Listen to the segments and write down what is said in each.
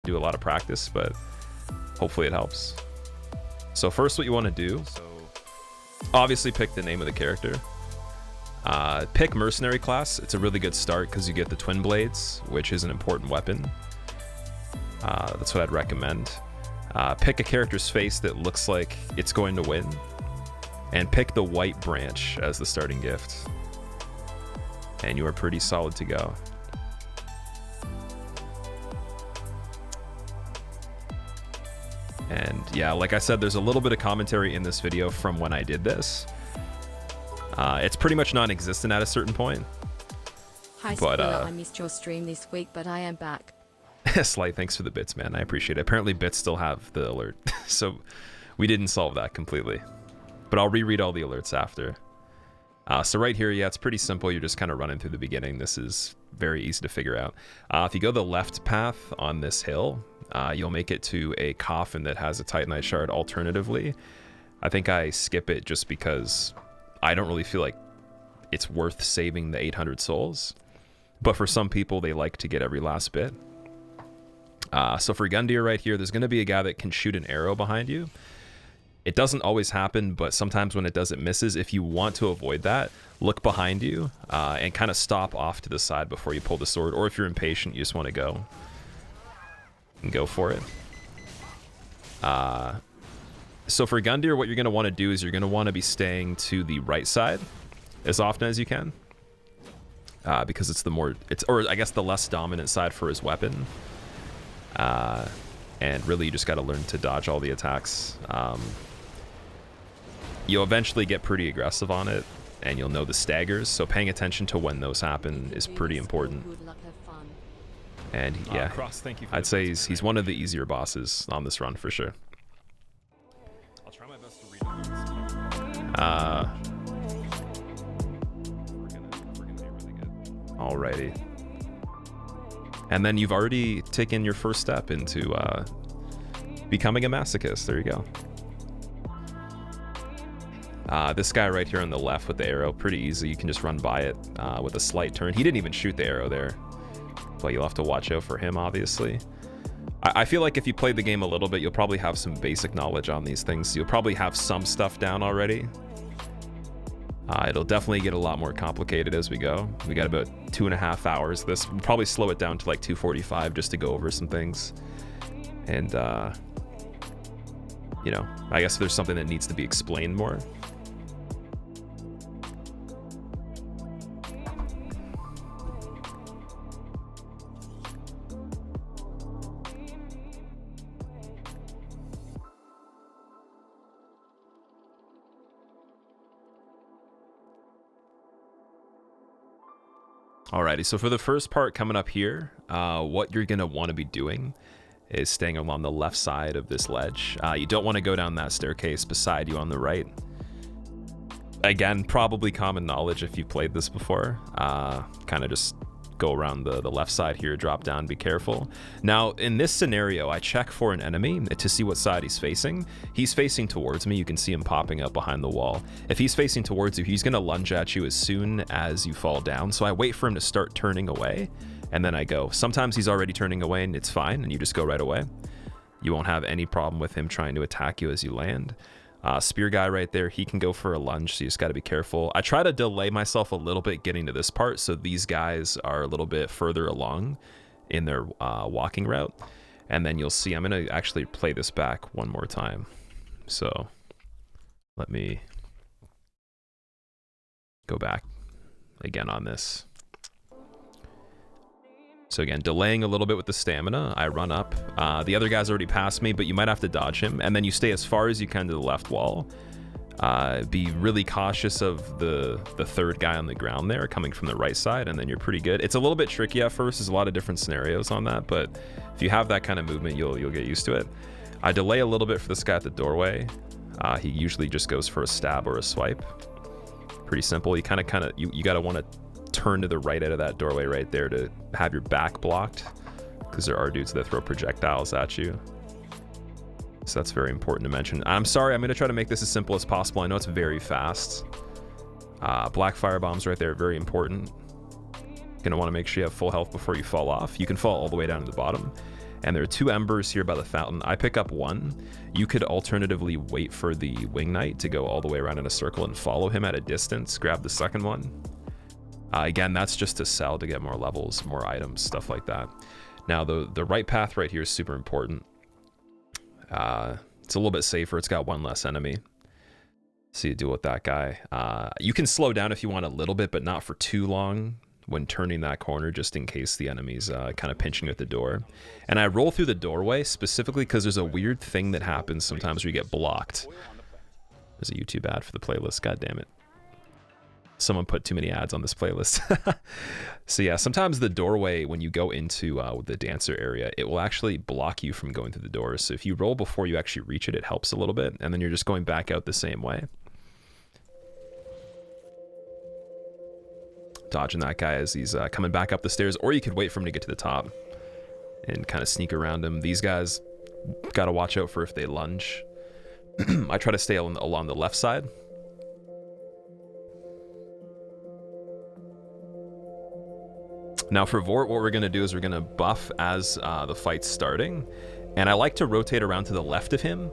do a lot of practice, but hopefully it helps. So first what you want to do, obviously pick the name of the character. Pick mercenary class. It's a really good start because you get the twin blades, which is an important weapon. That's what I'd recommend. Pick a character's face that looks like it's going to win, and pick the white branch as the starting gift, and you are pretty solid to go. And yeah, like I said, there's a little bit of commentary in this video from when I did this. It's pretty much non-existent at a certain point. Hi, but I missed your stream this week, but I am back. Slight, thanks for the bits, man. I appreciate it. Apparently bits still have the alert, so we didn't solve that completely. But I'll reread all the alerts after. So right here, yeah, it's pretty simple. You're just kind of running through the beginning. This is very easy to figure out. If you go the left path on this hill, you'll make it to a coffin that has a Titanite shard alternatively. I think I skip it just because I don't really feel like it's worth saving the 800 souls. But for some people, they like to get every last bit. So for gundyr right here, there's going to be a guy that can shoot an arrow behind you. It doesn't always happen, but sometimes when it does, it misses. If you want to avoid that, look behind you and kind of stop off to the side before you pull the sword. Or if you're impatient, you just want to go and go for it. So for gundyr, what you're going to want to do is you're going to want to be staying to the right side as often as you can, because it's the more, or I guess the less dominant side for his weapon. And really you just got to learn to dodge all the attacks. You'll eventually get pretty aggressive on it, and you'll know the staggers, so paying attention to when those happen is pretty important. And yeah, I'd say he's one of the easier bosses on this run for sure. I'll try my best to read alrighty. And then you've already taken your first step into becoming a masochist. There you go. This guy right here on the left with the arrow, pretty easy. You can just run by it with a slight turn. He didn't even shoot the arrow there, but you'll have to watch out for him, obviously. I feel like if you played the game a little bit, you'll probably have some basic knowledge on these things. You'll probably have some stuff down already. It'll definitely get a lot more complicated as we go. We got about 2.5 hours. This will probably slow it down to like 2:45 just to go over some things. And, you know, I guess there's something that needs to be explained more. Alrighty, so for the first part coming up here, what you're going to want to be doing is staying along the left side of this ledge. You don't want to go down that staircase beside you on the right. Again, probably common knowledge if you've played this before. Kind of just go around the left side here, drop down, be careful. Now, in this scenario, I check for an enemy to see what side he's facing. He's facing towards me. You can see him popping up behind the wall. If he's facing towards you, he's going to lunge at you as soon as you fall down. So I wait for him to start turning away, and then I go. Sometimes he's already turning away, and it's fine, and you just go right away. You won't have any problem with him trying to attack you as you land. Spear guy right there, he can go for a lunge, so you just got to be careful. I try to delay myself a little bit getting to this part, so these guys are a little bit further along in their walking route. And then you'll see, I'm going to actually play this back one more time. So let me go back again on this. So again, delaying a little bit with the stamina, I run up. The other guy's already passed me, but you might have to dodge him. And then you stay as far as you can to the left wall. Be really cautious of the third guy on the ground there coming from the right side, and then you're pretty good. It's a little bit tricky at first. There's a lot of different scenarios on that, but if you have that kind of movement, you'll get used to it. I delay a little bit for this guy at the doorway. He usually just goes for a stab or a swipe. Pretty simple. You you gotta want to turn to the right out of that doorway right there to have your back blocked, because there are dudes that throw projectiles at you. So that's very important to mention. I'm sorry, I'm going to try to make this as simple as possible. I know it's very fast. Black fire bombs right there, very important. Going to want to make sure you have full health before you fall off. You can fall all the way down to the bottom. And there are 2 embers here by the fountain. I pick up 1. You could alternatively wait for the wing knight to go all the way around in a circle and follow him at a distance. Grab the second one. Again, that's just to sell to get more levels, more items, stuff like that. Now, the right path right here is super important. It's a little bit safer. It's got 1 less enemy. So you deal with that guy. You can slow down if you want a little bit, but not for too long when turning that corner, just in case the enemy's kind of pinching at the door. And I roll through the doorway specifically because there's a weird thing that happens sometimes where you get blocked. There's a YouTube ad for the playlist. God damn it. Someone put too many ads on this playlist. So yeah, sometimes the doorway, when you go into the dancer area, it will actually block you from going through the doors. So if you roll before you actually reach it, it helps a little bit. And then you're just going back out the same way. Dodging that guy as he's coming back up the stairs, or you could wait for him to get to the top and kind of sneak around him. These guys got to watch out for if they lunge. I try to stay along the left side. Now for Vordt, what we're going to do is we're going to buff as the fight's starting. And I like to rotate around to the left of him,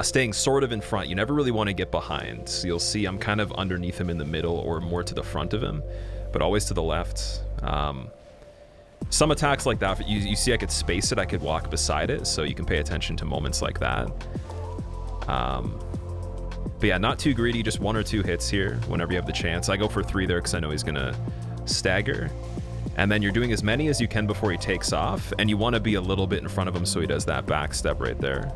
staying sort of in front. You never really want to get behind. So you'll see I'm kind of underneath him in the middle or more to the front of him, but always to the left. Some attacks like that, you see I could space it, I could walk beside it, so you can pay attention to moments like that. But yeah, not too greedy, just 1 or 2 hits here whenever you have the chance. I go for 3 there because I know he's going to stagger. And then you're doing as many as you can before he takes off, and you want to be a little bit in front of him so he does that back step right there.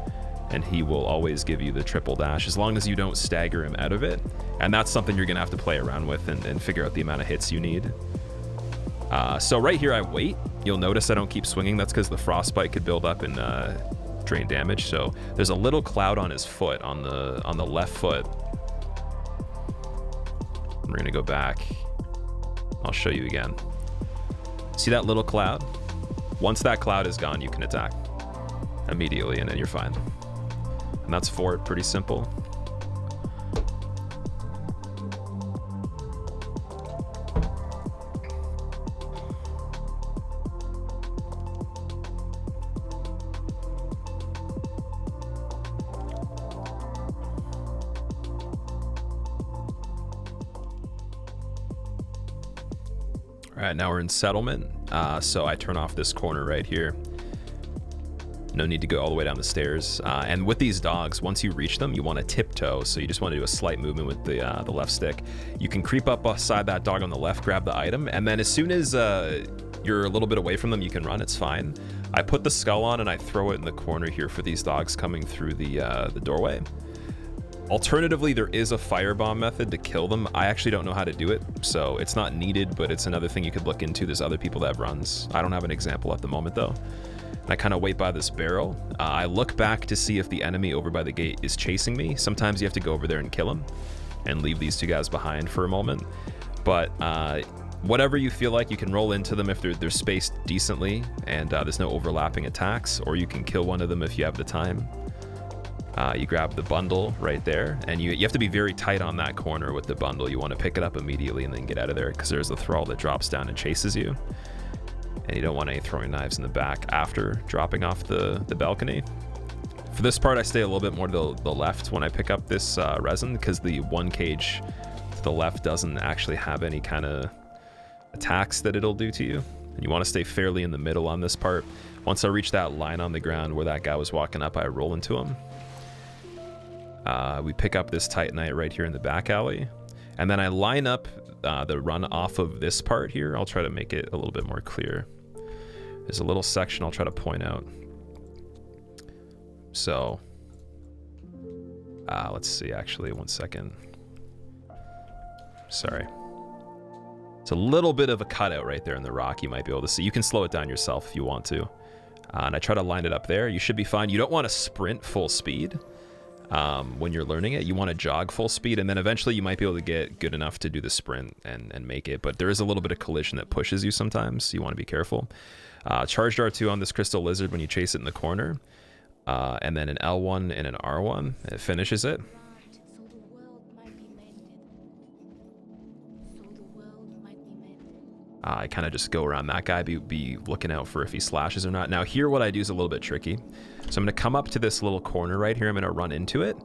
And he will always give you the triple dash as long as you don't stagger him out of it. And that's something you're going to have to play around with and figure out the amount of hits you need. So right here I wait. You'll notice I don't keep swinging. That's because the frostbite could build up and drain damage. So there's a little cloud on his foot, on the left foot. We're going to go back. I'll show you again. See that little cloud? Once that cloud is gone, you can attack immediately, and then you're fine. And that's Vordt, pretty simple. All right, now we're in settlement. So I turn off this corner right here. No need to go all the way down the stairs. And with these dogs, once you reach them, you want to tiptoe. So you just want to do a slight movement with the left stick. You can creep up beside that dog on the left, grab the item, and then as soon as you're a little bit away from them, you can run. It's fine. I put the skull on and I throw it in the corner here for these dogs coming through the doorway. Alternatively, there is a firebomb method to kill them. I actually don't know how to do it, so it's not needed, but it's another thing you could look into. There's other people that have runs. I don't have an example at the moment, though. And I kind of wait by this barrel. I look back to see if the enemy over by the gate is chasing me. Sometimes you have to go over there and kill him and leave these 2 guys behind for a moment. But whatever you feel like, you can roll into them if they're spaced decently and there's no overlapping attacks, or you can kill one of them if you have the time. You grab the bundle right there, and you have to be very tight on that corner with the bundle. You want to pick it up immediately and then get out of there, because there's a thrall that drops down and chases you. And you don't want any throwing knives in the back after dropping off the balcony. For this part, I stay a little bit more to the left when I pick up this resin, because the 1 cage to the left doesn't actually have any kind of attacks that it'll do to you. And you want to stay fairly in the middle on this part. Once I reach that line on the ground where that guy was walking up, I roll into him. We pick up this Titanite right here in the back alley. And then I line up the run off of this part here. I'll try to make it a little bit more clear. There's a little section I'll try to point out. So, let's see, actually, 1 second. Sorry. It's a little bit of a cutout right there in the rock you might be able to see. You can slow it down yourself if you want to. And I try to line it up there. You should be fine. You don't want to sprint full speed. When you're learning it, you want to jog full speed, and then eventually you might be able to get good enough to do the sprint and make it, but there is a little bit of collision that pushes you sometimes, so you want to be careful. Charged R2 on this crystal lizard when you chase it in the corner, and then an L1 and an R1, it finishes it. I kind of just go around that guy, be looking out for if he slashes or not. Now here what I do is a little bit tricky. So I'm going to come up to this little corner right here. I'm going to run into it.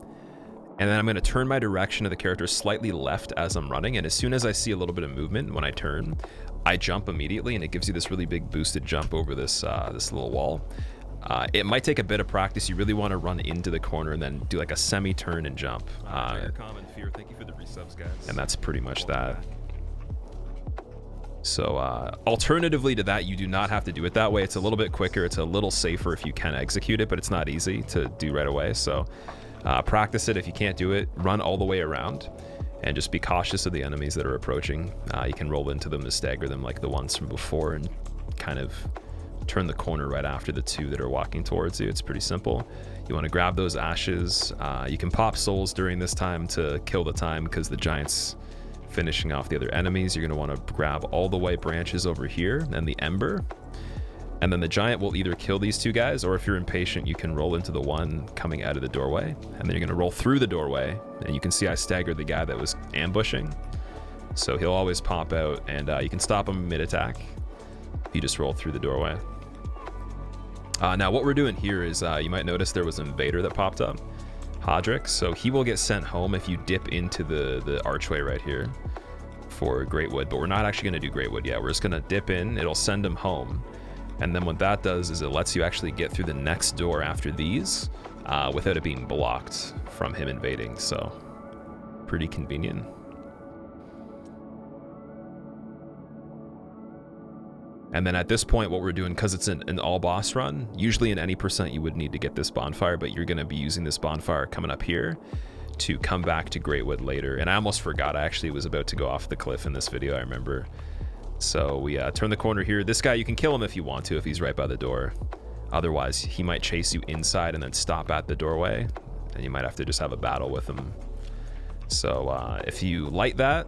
And then I'm going to turn my direction of the character slightly left as I'm running. And as soon as I see a little bit of movement when I turn, I jump immediately, and it gives you this really big boosted jump over this this little wall. It might take a bit of practice. You really want to run into the corner and then do like a semi-turn and jump. Thank you for the resubs, guys. And that's pretty much that. So alternatively to that, you do not have to do it that way. It's a little bit quicker. It's a little safer if you can execute it, but it's not easy to do right away. So practice it. If you can't do it, run all the way around and just be cautious of the enemies that are approaching. You can roll into them to stagger them like the ones from before and kind of turn the corner right after the two that are walking towards you. It's pretty simple. You want to grab those ashes. You can pop souls during this time to kill the time because the giant's finishing off the other enemies. You're going to want to grab all the white branches over here and the ember. And then the giant will either kill these two guys, or if you're impatient, you can roll into the one coming out of the doorway. And then you're going to roll through the doorway. And you can see I staggered the guy that was ambushing. So he'll always pop out, and you can stop him mid-attack if you just roll through the doorway. Now what we're doing here is, you might notice there was an invader that popped up, Aldrich. So he will get sent home if you dip into the archway right here for Greatwood. But we're not actually going to do Greatwood yet. We're just going to dip in. It'll send him home. And then what that does is it lets you actually get through the next door after these without it being blocked from him invading. So pretty convenient. And then at this point, what we're doing, because it's an all boss run, usually in any percent you would need to get this bonfire, but you're going to be using this bonfire coming up here to come back to Greatwood later. And I almost forgot, I actually was about to go off the cliff in this video, I remember. So we turn the corner here. This guy, you can kill him if you want to, if he's right by the door. Otherwise, he might chase you inside and then stop at the doorway, and you might have to just have a battle with him. So if you light that,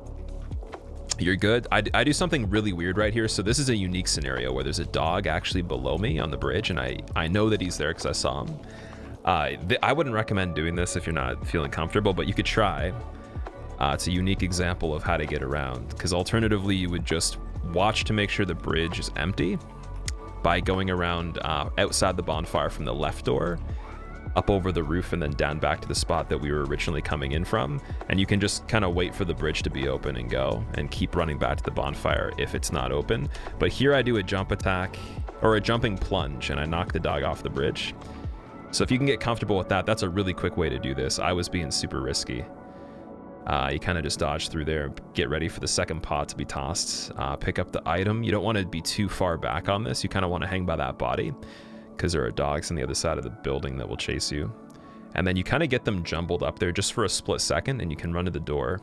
you're good. I do something really weird right here. So this is a unique scenario where there's a dog actually below me on the bridge, and I know that he's there because I saw him. I wouldn't recommend doing this if you're not feeling comfortable, but you could try. It's a unique example of how to get around, because alternatively you would just watch to make sure the bridge is empty by going around outside the bonfire from the left door, up over the roof, and then down back to the spot that we were originally coming in from. And you can just kind of wait for the bridge to be open and go, and keep running back to the bonfire if it's not open. But here I do a jump attack, or a jumping plunge, and I knock the dog off the bridge. So if you can get comfortable with that, that's a really quick way to do this. I was being super risky. You kind of just dodge through there, get ready for the second pot to be tossed, pick up the item. You don't want to be too far back on this. You kind of want to hang by that body, because there are dogs on the other side of the building that will chase you. And then you kind of get them jumbled up there just for a split second, and you can run to the door.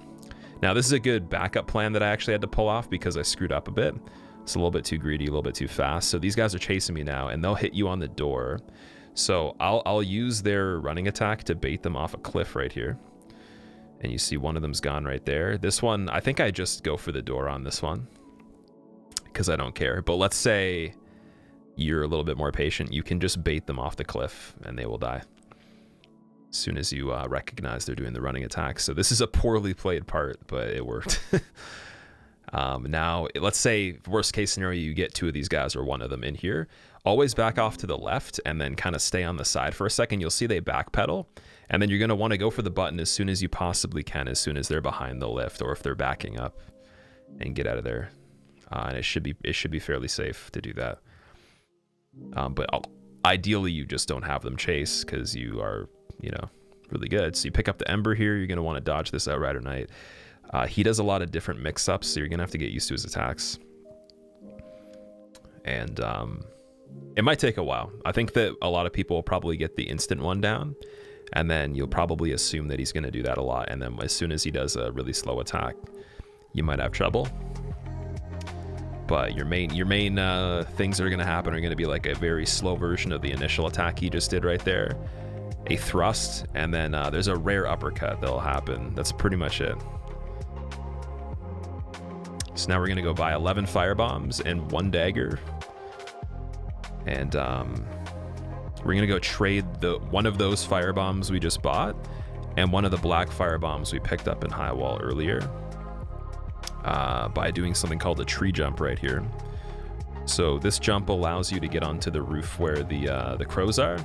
Now this is a good backup plan that I actually had to pull off because I screwed up a bit. It's a little bit too greedy, a little bit too fast. So these guys are chasing me now, and they'll hit you on the door. So I'll use their running attack to bait them off a cliff right here. And you see one of them's gone right there. This one, I think I just go for the door on this one, because I don't care. But let's say you're a little bit more patient. You can just bait them off the cliff and they will die as soon as you recognize they're doing the running attack. So this is a poorly played part, but it worked. Now, let's say worst case scenario, you get two of these guys or one of them in here. Always back off to the left and then kind of stay on the side for a second. You'll see they backpedal. And then you're going to want to go for the button as soon as you possibly can, as soon as they're behind the lift or if they're backing up, and get out of there. And it should be fairly safe to do that. But ideally, you just don't have them chase because you are, really good. So you pick up the Ember here. You're going to want to dodge this Outrider Knight. He does a lot of different mix-ups, so you're going to have to get used to his attacks. And it might take a while. I think that a lot of people will probably get the instant one down, and then you'll probably assume that he's going to do that a lot. And then as soon as he does a really slow attack, you might have trouble. But your main things that are going to happen are going to be like a very slow version of the initial attack he just did right there, a thrust, and then there's a rare uppercut that'll happen. That's pretty much it. So now we're going to go buy 11 firebombs and 1 dagger. And we're going to go trade one of those firebombs we just bought and one of the black firebombs we picked up in High Wall earlier. by doing something called a tree jump right here. So this jump allows you to get onto the roof where the crows are.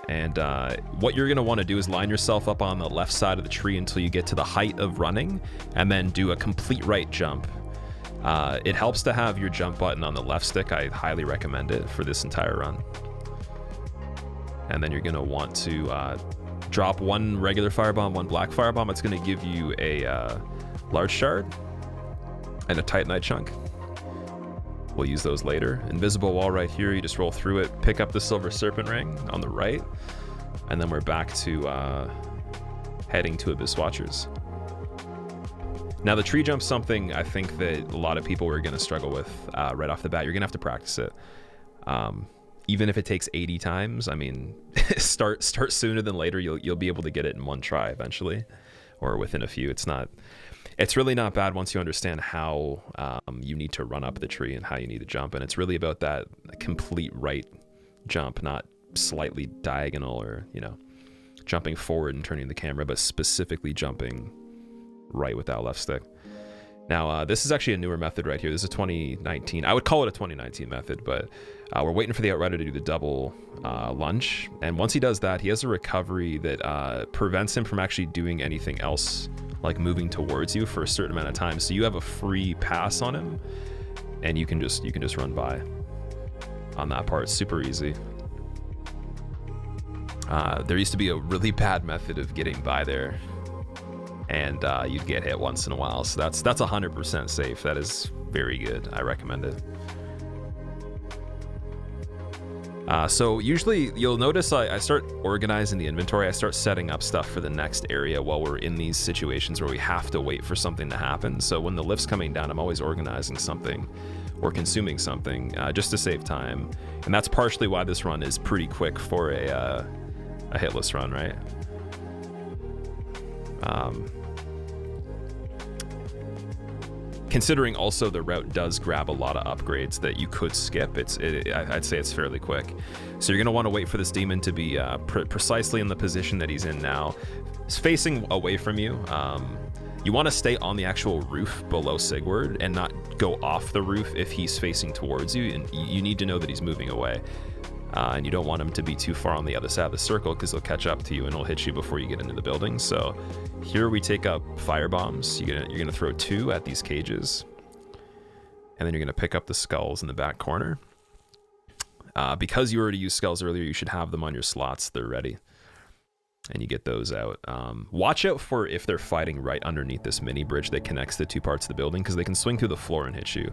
And what you're going to want to do is line yourself up on the left side of the tree until you get to the height of running, and then do a complete right jump. It helps to have your jump button on the left stick. I highly recommend it for this entire run. And then you're going to want to drop one regular firebomb, one black firebomb. It's going to give you a large shard and a titanite chunk. We'll use those later. Invisible wall right here, you just roll through it, pick up the silver serpent ring on the right, and then we're back to heading to Abyss Watchers. Now the tree jump's something I think that a lot of people are going to struggle with right off the bat. You're going to have to practice it. Even if it takes 80 times, I mean, start sooner than later. You'll be able to get it in one try eventually, or within a few. It's really not bad once you understand how you need to run up the tree and how you need to jump. And it's really about that complete right jump, not slightly diagonal or, jumping forward and turning the camera, but specifically jumping right with that left stick. Now, this is actually a newer method right here. This is 2019. I would call it a 2019 method, but we're waiting for the Outrider to do the double lunge. And once he does that, he has a recovery that prevents him from actually doing anything else, like moving towards you for a certain amount of time. So you have a free pass on him, and you can just run by on that part. Super easy. There used to be a really bad method of getting by there, and you'd get hit once in a while. So that's 100% safe. That is very good. I recommend it. So usually you'll notice I start organizing the inventory. I start setting up stuff for the next area while we're in these situations where we have to wait for something to happen. So when the lift's coming down, I'm always organizing something or consuming something just to save time. And that's partially why this run is pretty quick for a hitless run, right? Considering also the route does grab a lot of upgrades that you could skip, I'd say it's fairly quick. So you're going to want to wait for this demon to be precisely in the position that he's in now. It's facing away from you. You want to stay on the actual roof below Sigurd and not go off the roof if he's facing towards you. And you need to know that he's moving away. And you don't want him to be too far on the other side of the circle because he'll catch up to you and he'll hit you before you get into the building. So here we take up fire bombs. You're gonna throw 2 at these cages, and then you're gonna pick up the skulls in the back corner. Because you already used skulls earlier, you should have them on your slots. They're ready, and you get those out. Watch out for if they're fighting right underneath this mini bridge that connects the 2 parts of the building, because they can swing through the floor and hit you.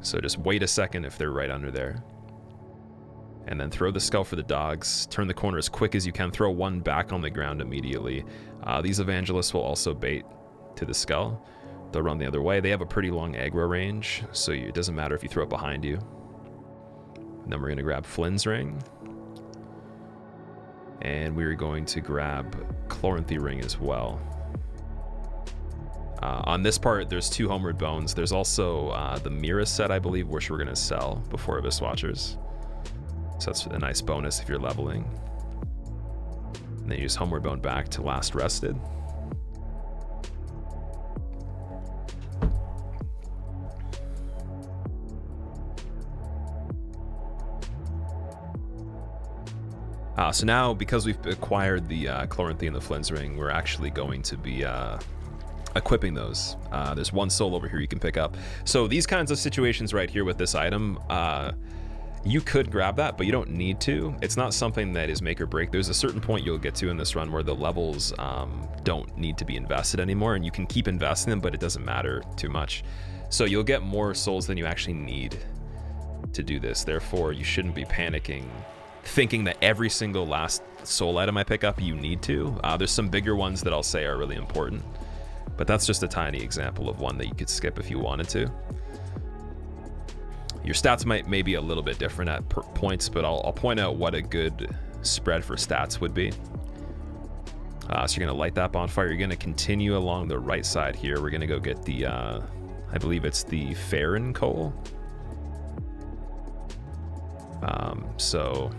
So just wait a second if they're right under there. And then throw the skull for the dogs. Turn the corner as quick as you can. Throw 1 back on the ground immediately. These evangelists will also bait to the skull. They'll run the other way. They have a pretty long aggro range, so it doesn't matter if you throw it behind you. And then we're going to grab Flynn's ring. And we're going to grab Chloranthy ring as well. On this part, there's 2 homeward bones. There's also the Mira set, I believe, which we're going to sell before Abyss Watchers. So that's a nice bonus if you're leveling. And then you just homeward bone back to last rested. So now, because we've acquired the Chloranthy and the Flynn's ring, we're actually going to be equipping those. There's 1 soul over here you can pick up. So these kinds of situations right here with this item, you could grab that, but you don't need to. It's not something that is make or break. There's a certain point you'll get to in this run where the levels don't need to be invested anymore, and you can keep investing them, but it doesn't matter too much. So you'll get more souls than you actually need to do this. Therefore, you shouldn't be panicking, thinking that every single last soul item I pick up, you need to. There's some bigger ones that I'll say are really important, but that's just a tiny example of one that you could skip if you wanted to. Your stats may be a little bit different at points, but I'll point out what a good spread for stats would be. So you're going to light that bonfire. You're going to continue along the right side here. We're going to go get the, I believe it's the Farron coal. So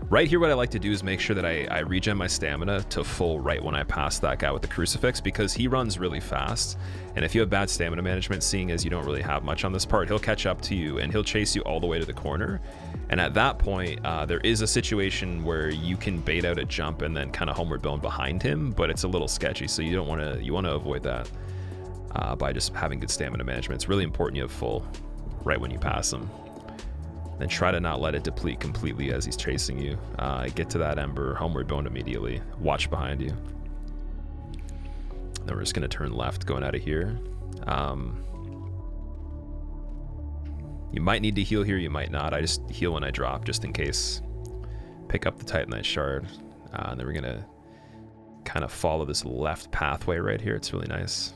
Right here, what I like to do is make sure that I regen my stamina to full right when I pass that guy with the crucifix, because he runs really fast. And if you have bad stamina management, seeing as you don't really have much on this part, he'll catch up to you and he'll chase you all the way to the corner. And at that point, there is a situation where you can bait out a jump and then kind of homeward bound behind him, but it's a little sketchy. So you want to avoid that by just having good stamina management. It's really important you have full right when you pass him. Then try to not let it deplete completely as he's chasing you. Get to that ember, homeward bound immediately. Watch behind you. Then we're just going to turn left going out of here. You might need to heal here, you might not. I just heal when I drop just in case. Pick up the Titanite shard. And then we're going to kind of follow this left pathway right here. It's really nice.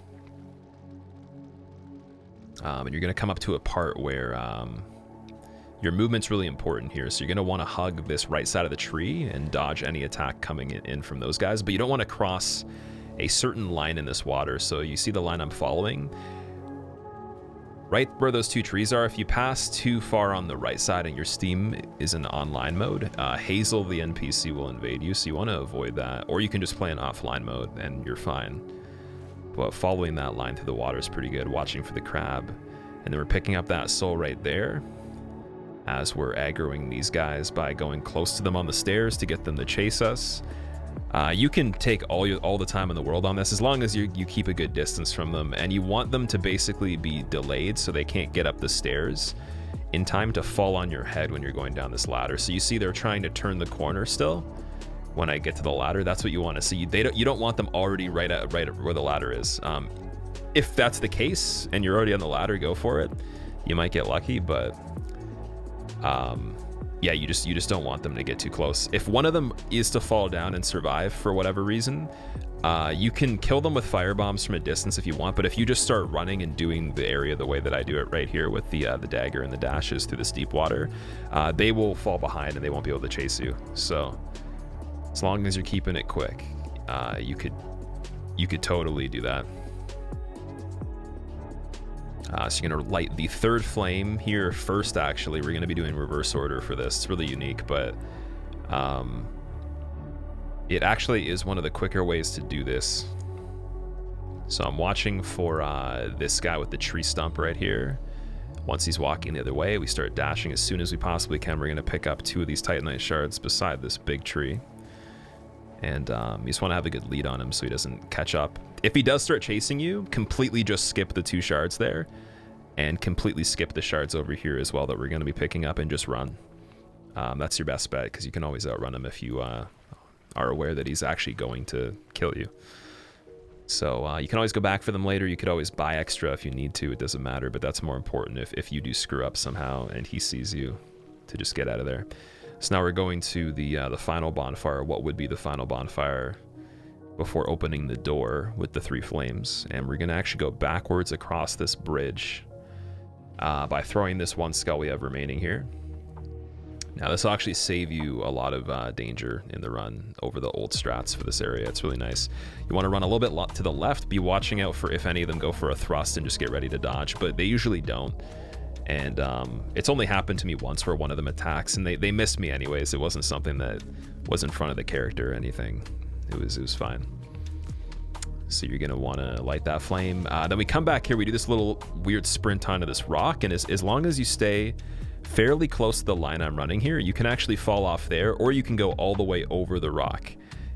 And you're going to come up to a part where... your movement's really important here, so you're going to want to hug this right side of the tree and dodge any attack coming in from those guys, but you don't want to cross a certain line in this water. So you see the line I'm following? Right where those two trees are, if you pass too far on the right side and your Steam is in online mode, Hazel, the NPC, will invade you, so you want to avoid that. Or you can just play in offline mode and you're fine. But following that line through the water is pretty good, watching for the crab. And then we're picking up that soul right there, as we're aggroing these guys by going close to them on the stairs to get them to chase us. You can take all the time in the world on this, as long as you keep a good distance from them, and you want them to basically be delayed so they can't get up the stairs in time to fall on your head when you're going down this ladder. So you see they're trying to turn the corner still when I get to the ladder. That's what you want to see. You don't want them already right where the ladder is. If that's the case and you're already on the ladder, go for it. You might get lucky, but yeah, you just don't want them to get too close. If one of them is to fall down and survive for whatever reason, you can kill them with fire bombs from a distance if you want, but if you just start running and doing the area the way that I do it right here with the dagger and the dashes through this deep water, they will fall behind and they won't be able to chase you. So as long as you're keeping it quick, you could totally do that. So you're going to light the third flame here first. Actually, we're going to be doing reverse order for this. It's really unique, but it actually is one of the quicker ways to do this. So I'm watching for this guy with the tree stump right here. Once he's walking the other way, we start dashing as soon as we possibly can. We're going to pick up 2 of these Titanite shards beside this big tree. And you just want to have a good lead on him so he doesn't catch up. If he does start chasing you, completely just skip the 2 shards there and completely skip the shards over here as well that we're going to be picking up and just run. That's your best bet, because you can always outrun him if you are aware that he's actually going to kill you. So you can always go back for them later. You could always buy extra if you need to. It doesn't matter, but that's more important if you do screw up somehow and he sees you, to just get out of there. So now we're going to the final bonfire, what would be the final bonfire before opening the door with the 3 flames. And we're going to actually go backwards across this bridge by throwing this 1 skull we have remaining here. Now this will actually save you a lot of danger in the run over the old strats for this area. It's really nice. You want to run a little bit to the left, be watching out for if any of them go for a thrust and just get ready to dodge, but they usually don't. And it's only happened to me once where one of them attacks and they missed me anyways. It wasn't something that was in front of the character or anything. It was fine. So you're gonna want to light that flame. Then we come back here, we do this little weird sprint onto this rock, and as long as you stay fairly close to the line I'm running here, you can actually fall off there, or you can go all the way over the rock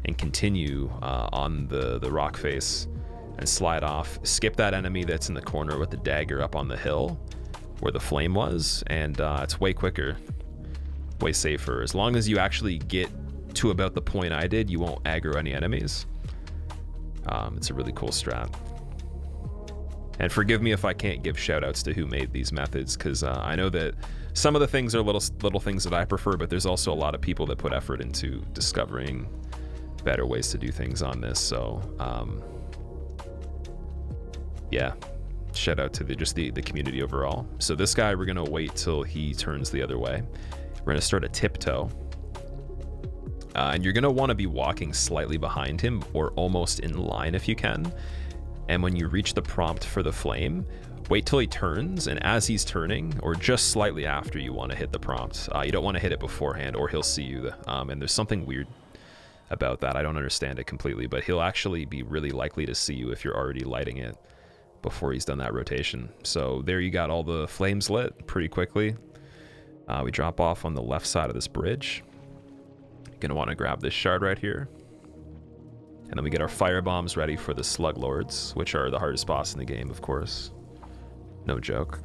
and continue on the rock face and slide off. Skip that enemy that's in the corner with the dagger up on the hill where the flame was, and it's way quicker, way safer. As long as you actually get to about the point I did, you won't aggro any enemies. It's a really cool strat. And forgive me if I can't give shout outs to who made these methods, because I know that some of the things are little things that I prefer, but there's also a lot of people that put effort into discovering better ways to do things on this. So yeah, shout out to the community overall. So this guy, we're gonna wait till he turns the other way. We're gonna start a tiptoe. And you're gonna wanna be walking slightly behind him or almost in line if you can. And when you reach the prompt for the flame, wait till he turns, and as he's turning, or just slightly after, you want to hit the prompt. You don't want to hit it beforehand, or he'll see you. And there's something weird about that. I don't understand it completely, but he'll actually be really likely to see you if you're already lighting it before he's done that rotation. So there you got all the flames lit pretty quickly. We drop off on the left side of this bridge. Gonna want to grab this shard right here. And then we get our fire bombs ready for the slug lords, which are the hardest boss in the game, of course. No joke.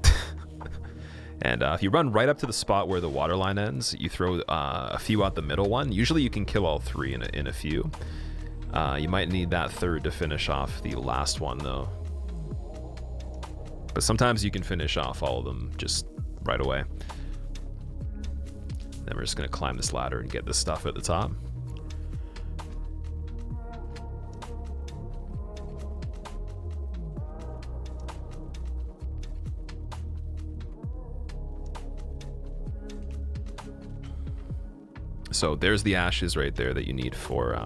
And if you run right up to the spot where the water line ends, you throw a few out the middle one. Usually you can kill all three in a few. You might need that third to finish off the last one, though. But sometimes you can finish off all of them just right away. Then we're just going to climb this ladder and get this stuff at the top. So there's the ashes right there that you need for,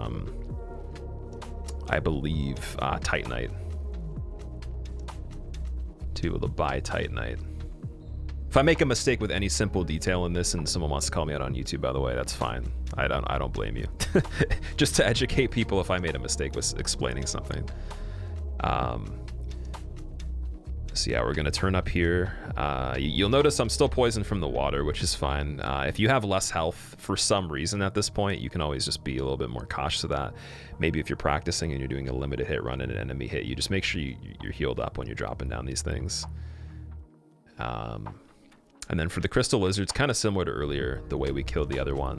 I believe, Titanite. To be able to buy Titanite. If I make a mistake with any simple detail in this and someone wants to call me out on YouTube, by the way, that's fine. I don't blame you. Just to educate people if I made a mistake with explaining something. So yeah, we're gonna turn up here. You'll notice I'm still poisoned from the water, which is fine. If you have less health for some reason at this point, you can always just be a little bit more cautious of that. Maybe if you're practicing and you're doing a limited hit run and an enemy hit, you just make sure you're healed up when you're dropping down these things. And then for the crystal lizards, kind of similar to earlier, the way we killed the other one.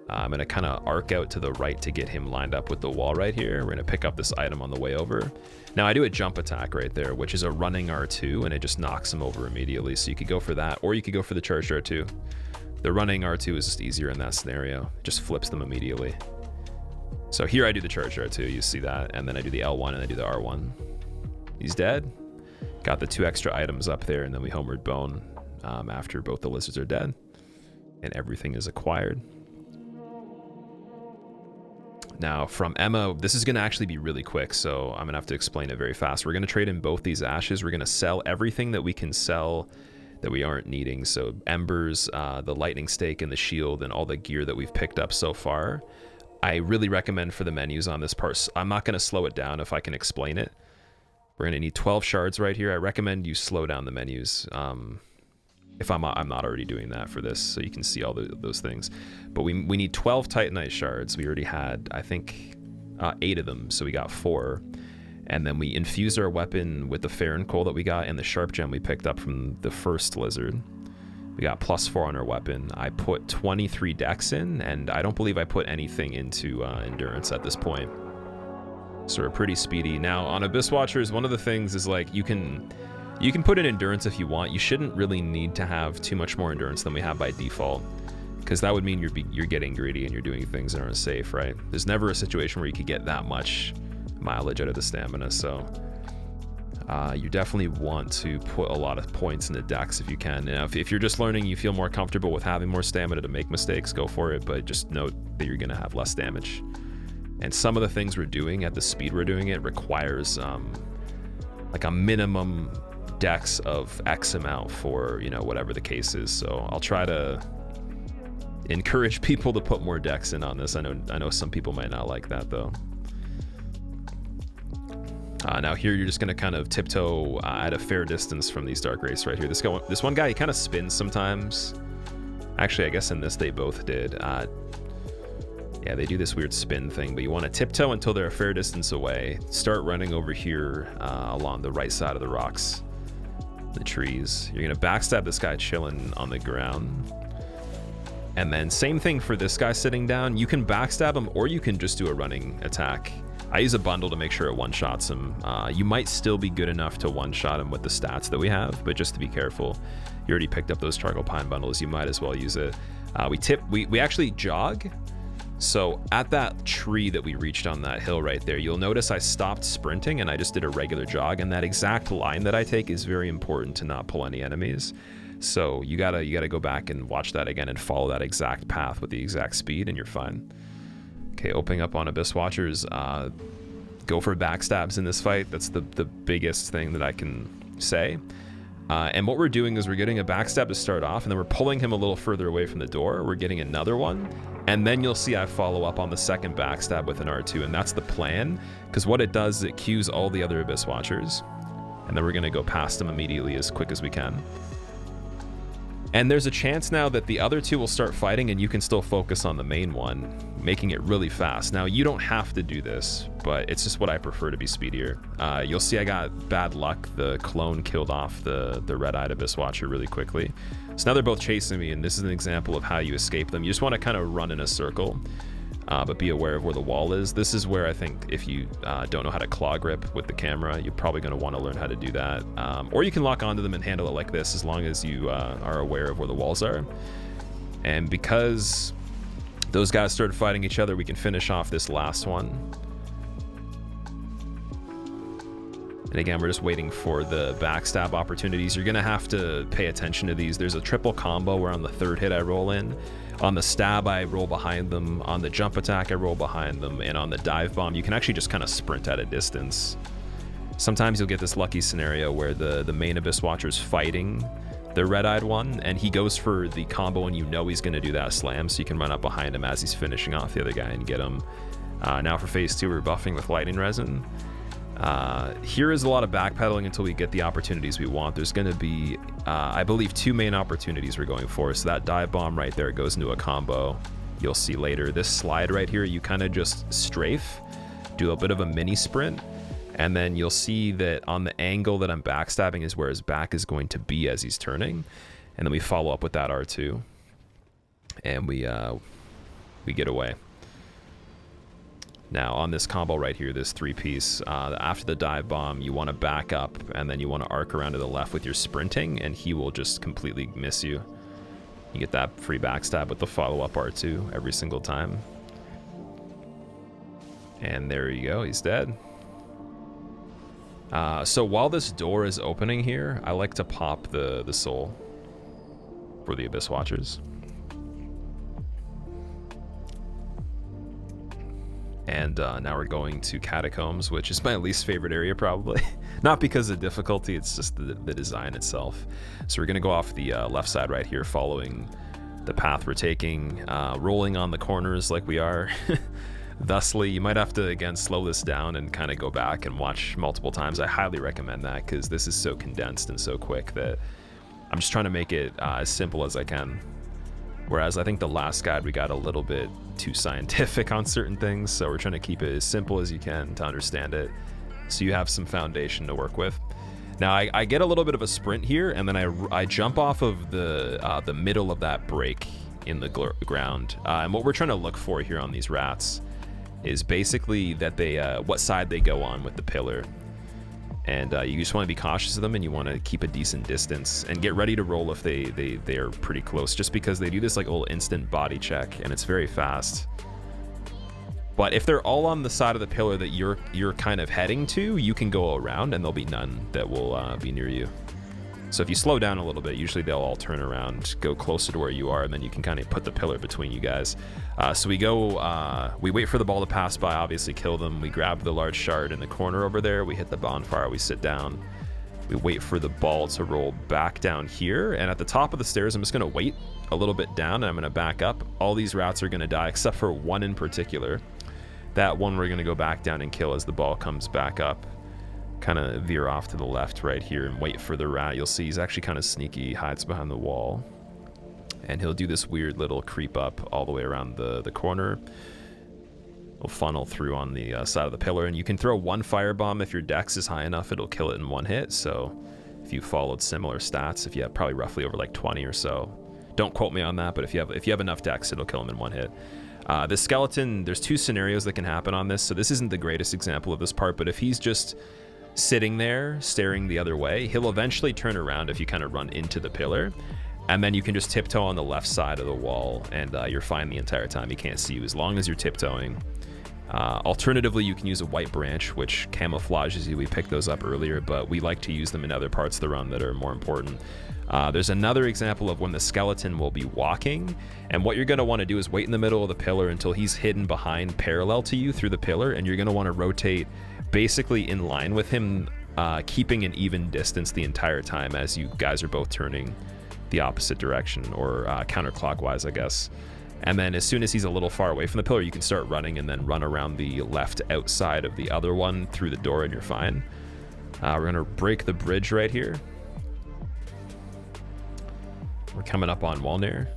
I'm gonna kind of arc out to the right to get him lined up with the wall right here. We're gonna pick up this item on the way over. Now I do a jump attack right there, which is a running R2, and it just knocks him over immediately. So you could go for that, or you could go for the charged R2. The running R2 is just easier in that scenario. It just flips them immediately. So here I do the charged R2, you see that, and then I do the L1 and I do the R1. He's dead. Got the 2 extra items up there, and then we homeward bone after both the lizards are dead, and everything is acquired. Now from Emma, this is going to actually be really quick, so I'm going to have to explain it very fast. We're going to trade in both these ashes. We're going to sell everything that we can sell that we aren't needing. So embers, the lightning stake, and the shield, and all the gear that we've picked up so far. I really recommend for the menus on this part. I'm not going to slow it down if I can explain it. We're going to need 12 shards right here. I recommend you slow down the menus. If I'm not already doing that for this, so you can see all those things. But we need 12 Titanite shards. We already had, I think, 8 of them, so we got 4. And then we infused our weapon with the Farron coal that we got and the sharp gem we picked up from the first lizard. We got +4 on our weapon. I put 23 dex in, and I don't believe I put anything into endurance at this point. So we're pretty speedy. Now on Abyss Watchers, one of the things is like you can put in endurance if you want. You shouldn't really need to have too much more endurance than we have by default, because that would mean you're getting greedy and you're doing things that aren't safe, right? There's never a situation where you could get that much mileage out of the stamina, so you definitely want to put a lot of points in the dex if you can. Now, if you're just learning, you feel more comfortable with having more stamina to make mistakes, go for it, but just note that you're gonna have less damage. And some of the things we're doing at the speed we're doing it requires like a minimum dex of X amount for, you know, whatever the case is. So I'll try to encourage people to put more dex in on this. I know some people might not like that though. Now here you're just gonna kind of tiptoe at a fair distance from these dark wraiths right here. This one guy, he kind of spins sometimes. Actually, I guess in this they both did. Yeah, they do this weird spin thing, but you want to tiptoe until they're a fair distance away. Start running over here along the right side of the rocks, the trees. You're gonna backstab this guy chilling on the ground. And then same thing for this guy sitting down. You can backstab him, or you can just do a running attack. I use a bundle to make sure it one-shots him. You might still be good enough to one-shot him with the stats that we have, but just to be careful, you already picked up those charcoal pine bundles, you might as well use it. We actually jog. So at that tree that we reached on that hill right there, you'll notice I stopped sprinting and I just did a regular jog, and that exact line that I take is very important to not pull any enemies. So you gotta go back and watch that again and follow that exact path with the exact speed, and you're fine. Okay, opening up on Abyss Watchers. go for backstabs in this fight. That's the biggest thing that I can say. And what we're doing is we're getting a backstab to start off, and then we're pulling him a little further away from the door. We're getting another one, and then you'll see I follow up on the second backstab with an R2, and that's the plan, because what it does is it cues all the other Abyss Watchers, and then we're going to go past them immediately as quick as we can. And there's a chance now that the other two will start fighting and you can still focus on the main one, making it really fast. Now, you don't have to do this, but it's just what I prefer to be speedier. You'll see I got bad luck. The clone killed off the red-eyed Abyss Watcher really quickly. So now they're both chasing me, and this is an example of how you escape them. You just want to kind of run in a circle, but be aware of where the wall is. This is where I think if you don't know how to claw grip with the camera, you're probably going to want to learn how to do that. Or you can lock onto them and handle it like this, as long as you are aware of where the walls are. And because those guys started fighting each other, we can finish off this last one. And again, we're just waiting for the backstab opportunities. You're going to have to pay attention to these. There's a triple combo where on the third hit I roll in. On the stab, I roll behind them. On the jump attack, I roll behind them. And on the dive bomb, you can actually just kind of sprint at a distance. Sometimes you'll get this lucky scenario where the main Abyss Watcher's fighting the red-eyed one, and he goes for the combo, and you know he's going to do that slam, so you can run up behind him as he's finishing off the other guy and get him. Now for phase 2, we're buffing with lightning resin. Here is a lot of backpedaling until we get the opportunities we want. There's going to be, I believe, 2 main opportunities we're going for. So that dive bomb right there goes into a combo. You'll see later. This slide right here, you kind of just strafe, do a bit of a mini sprint, and then you'll see that on the angle that I'm backstabbing is where his back is going to be as he's turning. And then we follow up with that R2, and we get away. Now on this combo right here, this 3-piece, after the dive bomb, you want to back up, and then you want to arc around to the left with your sprinting, and he will just completely miss you. You get that free backstab with the follow-up R2 every single time. And there you go, he's dead. So while this door is opening here, I like to pop the soul for the Abyss Watchers. And now we're going to Catacombs, which is my least favorite area probably. Not because of difficulty, it's just the design itself. So we're going to go off the left side right here, following the path we're taking, rolling on the corners like we are. Thusly, you might have to, again, slow this down and kind of go back and watch multiple times. I highly recommend that, because this is so condensed and so quick that I'm just trying to make it as simple as I can. Whereas I think the last guide, we got a little bit too scientific on certain things, so we're trying to keep it as simple as you can to understand it, so you have some foundation to work with. Now, I get a little bit of a sprint here, and then I jump off of the middle of that break in the ground. And what we're trying to look for here on these rats is basically that they what side they go on with the pillar. And you just want to be cautious of them, and you want to keep a decent distance and get ready to roll if they are pretty close, just because they do this like little instant body check, and it's very fast. But if they're all on the side of the pillar that you're kind of heading to, you can go around and there'll be none that will be near you. So if you slow down a little bit, usually they'll all turn around, go closer to where you are, and then you can kind of put the pillar between you guys. So we wait for the ball to pass by, obviously kill them. We grab the large shard in the corner over there. We hit the bonfire, we sit down. We wait for the ball to roll back down here. And at the top of the stairs, I'm just going to wait a little bit down, and I'm going to back up. All these rats are going to die, except for one in particular. That one we're going to go back down and kill as the ball comes back up. Kind of veer off to the left right here and wait for the rat. You'll see he's actually kind of sneaky. He hides behind the wall, and he'll do this weird little creep up all the way around the corner. He'll funnel through on the side of the pillar, and you can throw one firebomb. If your dex is high enough, it'll kill it in one hit. So if you followed similar stats, if you have probably roughly over like 20 or so, don't quote me on that, but if you have enough dex, it'll kill him in one hit. The skeleton, there's 2 scenarios that can happen on this, so this isn't the greatest example of this part, but if he's just sitting there staring the other way, he'll eventually turn around if you kind of run into the pillar, and then you can just tiptoe on the left side of the wall, and you're fine the entire time. He can't see you as long as you're tiptoeing. Alternatively, you can use a white branch, which camouflages you. We picked those up earlier, but we like to use them in other parts of the run that are more important. There's another example of when the skeleton will be walking, and what you're going to want to do is wait in the middle of the pillar until he's hidden behind parallel to you through the pillar, and you're going to want to rotate basically in line with him, keeping an even distance the entire time as you guys are both turning the opposite direction, or counterclockwise, I guess. And then as soon as he's a little far away from the pillar, you can start running and then run around the left outside of the other one through the door, and you're fine. We're going to break the bridge right here. We're coming up on Wolnir.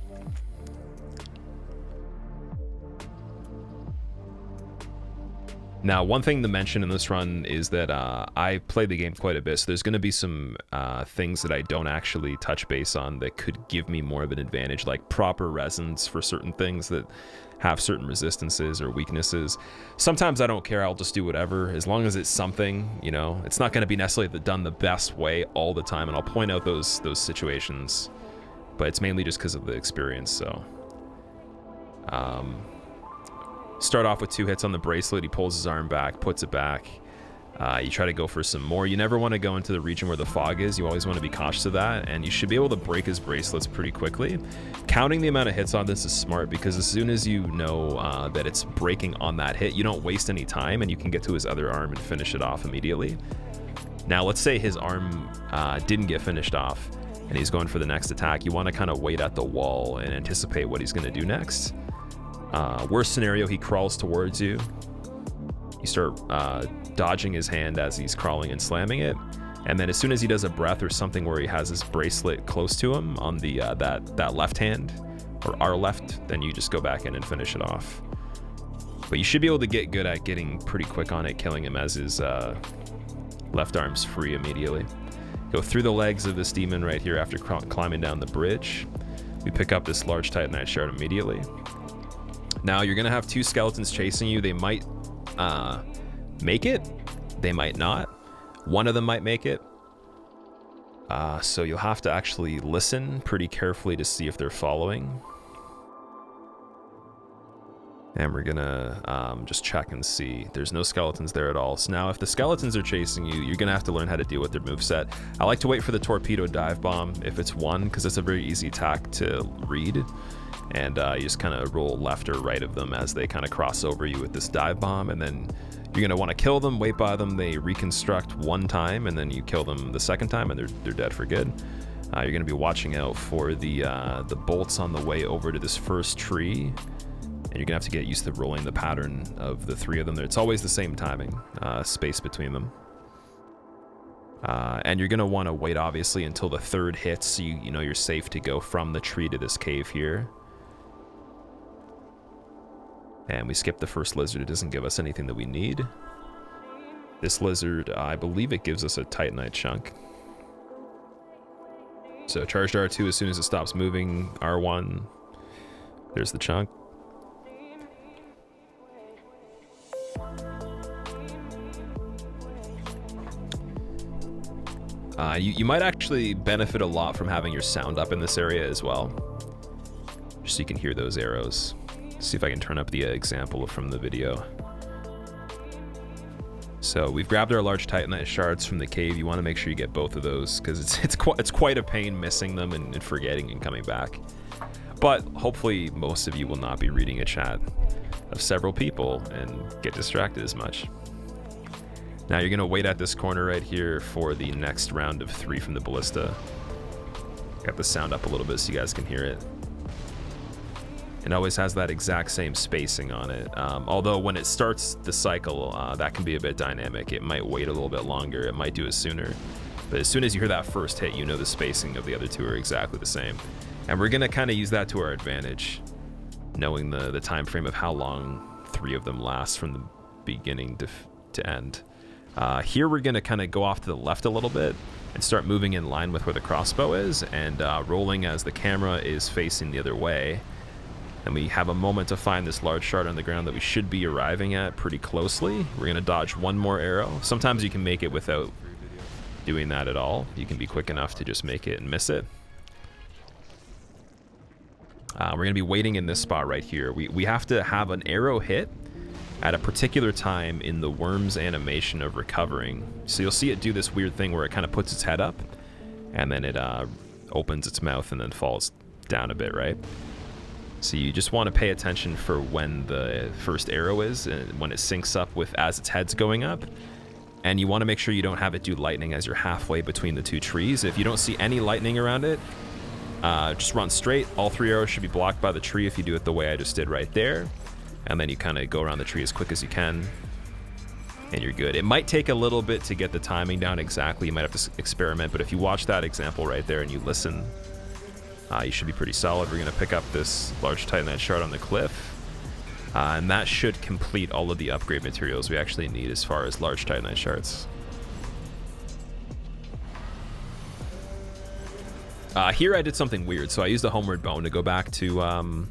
Now, one thing to mention in this run is that I played the game quite a bit, so there's going to be some things that I don't actually touch base on that could give me more of an advantage, like proper resins for certain things that have certain resistances or weaknesses. Sometimes I don't care, I'll just do whatever, as long as it's something, you know. It's not going to be necessarily done the best way all the time, and I'll point out those situations, but it's mainly just because of the experience, so... Start off with 2 hits on the bracelet. He pulls his arm back, puts it back. You try to go for some more. You never want to go into the region where the fog is. You always want to be cautious of that, and you should be able to break his bracelets pretty quickly. Counting the amount of hits on this is smart, because as soon as you know that it's breaking on that hit, you don't waste any time, and you can get to his other arm and finish it off immediately. Now, let's say his arm didn't get finished off, and he's going for the next attack. You want to kind of wait at the wall and anticipate what he's going to do next. Worst scenario, he crawls towards you. You start dodging his hand as he's crawling and slamming it, and then as soon as he does a breath or something where he has his bracelet close to him on the that left hand, or our left, then you just go back in and finish it off. But you should be able to get good at getting pretty quick on it, killing him as his left arm's free immediately. Go through the legs of this demon right here after climbing down the bridge. We pick up this large Titanite shard immediately. Now, you're going to have 2 skeletons chasing you. They might make it. They might not. One of them might make it. So you'll have to actually listen pretty carefully to see if they're following. And we're going to just check and see. There's no skeletons there at all. So now, if the skeletons are chasing you, you're going to have to learn how to deal with their moveset. I like to wait for the torpedo dive bomb if it's one, because it's a very easy attack to read. And you just kind of roll left or right of them as they kind of cross over you with this dive bomb, and then you're going to want to kill them, wait by them, they reconstruct one time, and then you kill them the second time, and they're dead for good. You're going to be watching out for the bolts on the way over to this first tree, and you're going to have to get used to rolling the pattern of the 3 of them. It's always the same timing, space between them. And you're going to want to wait, obviously, until the 3rd hits, so you know you're safe to go from the tree to this cave here. And we skip the first lizard. It doesn't give us anything that we need. This lizard, I believe it gives us a Titanite chunk. So charged R2 as soon as it stops moving. R1, there's the chunk. You might actually benefit a lot from having your sound up in this area as well, just so you can hear those arrows. See if I can turn up the example from the video. So we've grabbed our large Titanite shards from the cave. You want to make sure you get both of those, because it's quite a pain missing them and forgetting and coming back. But hopefully most of you will not be reading a chat of several people and get distracted as much. Now you're going to wait at this corner right here for the next round of 3 from the ballista. Got the sound up a little bit so you guys can hear it. It always has that exact same spacing on it. Although when it starts the cycle, that can be a bit dynamic. It might wait a little bit longer. It might do it sooner. But as soon as you hear that first hit, you know the spacing of the other 2 are exactly the same. And we're going to kind of use that to our advantage, knowing the time frame of how long 3 of them last from the beginning to end. Here we're going to kind of go off to the left a little bit and start moving in line with where the crossbow is, and rolling as the camera is facing the other way. And we have a moment to find this large shard on the ground that we should be arriving at pretty closely. We're going to dodge 1 more arrow. Sometimes you can make it without doing that at all. You can be quick enough to just make it and miss it. We're going to be waiting in this spot right here. We have to have an arrow hit at a particular time in the worm's animation of recovering. So you'll see it do this weird thing where it kind of puts its head up, and then it opens its mouth and then falls down a bit, right? So you just want to pay attention for when the first arrow is, and when it syncs up with as its head's going up, and you want to make sure you don't have it do lightning as you're halfway between the two trees. If you don't see any lightning around it, just run straight. All 3 arrows should be blocked by the tree if you do it the way I just did right there. And then you kind of go around the tree as quick as you can, and you're good. It might take a little bit to get the timing down exactly. You might have to experiment, but if you watch that example right there and you listen, you should be pretty solid. We're going to pick up this large titanite shard on the cliff, and that should complete all of the upgrade materials we actually need as far as large titanite shards. Here I did something weird, so I used a homeward bone to go back to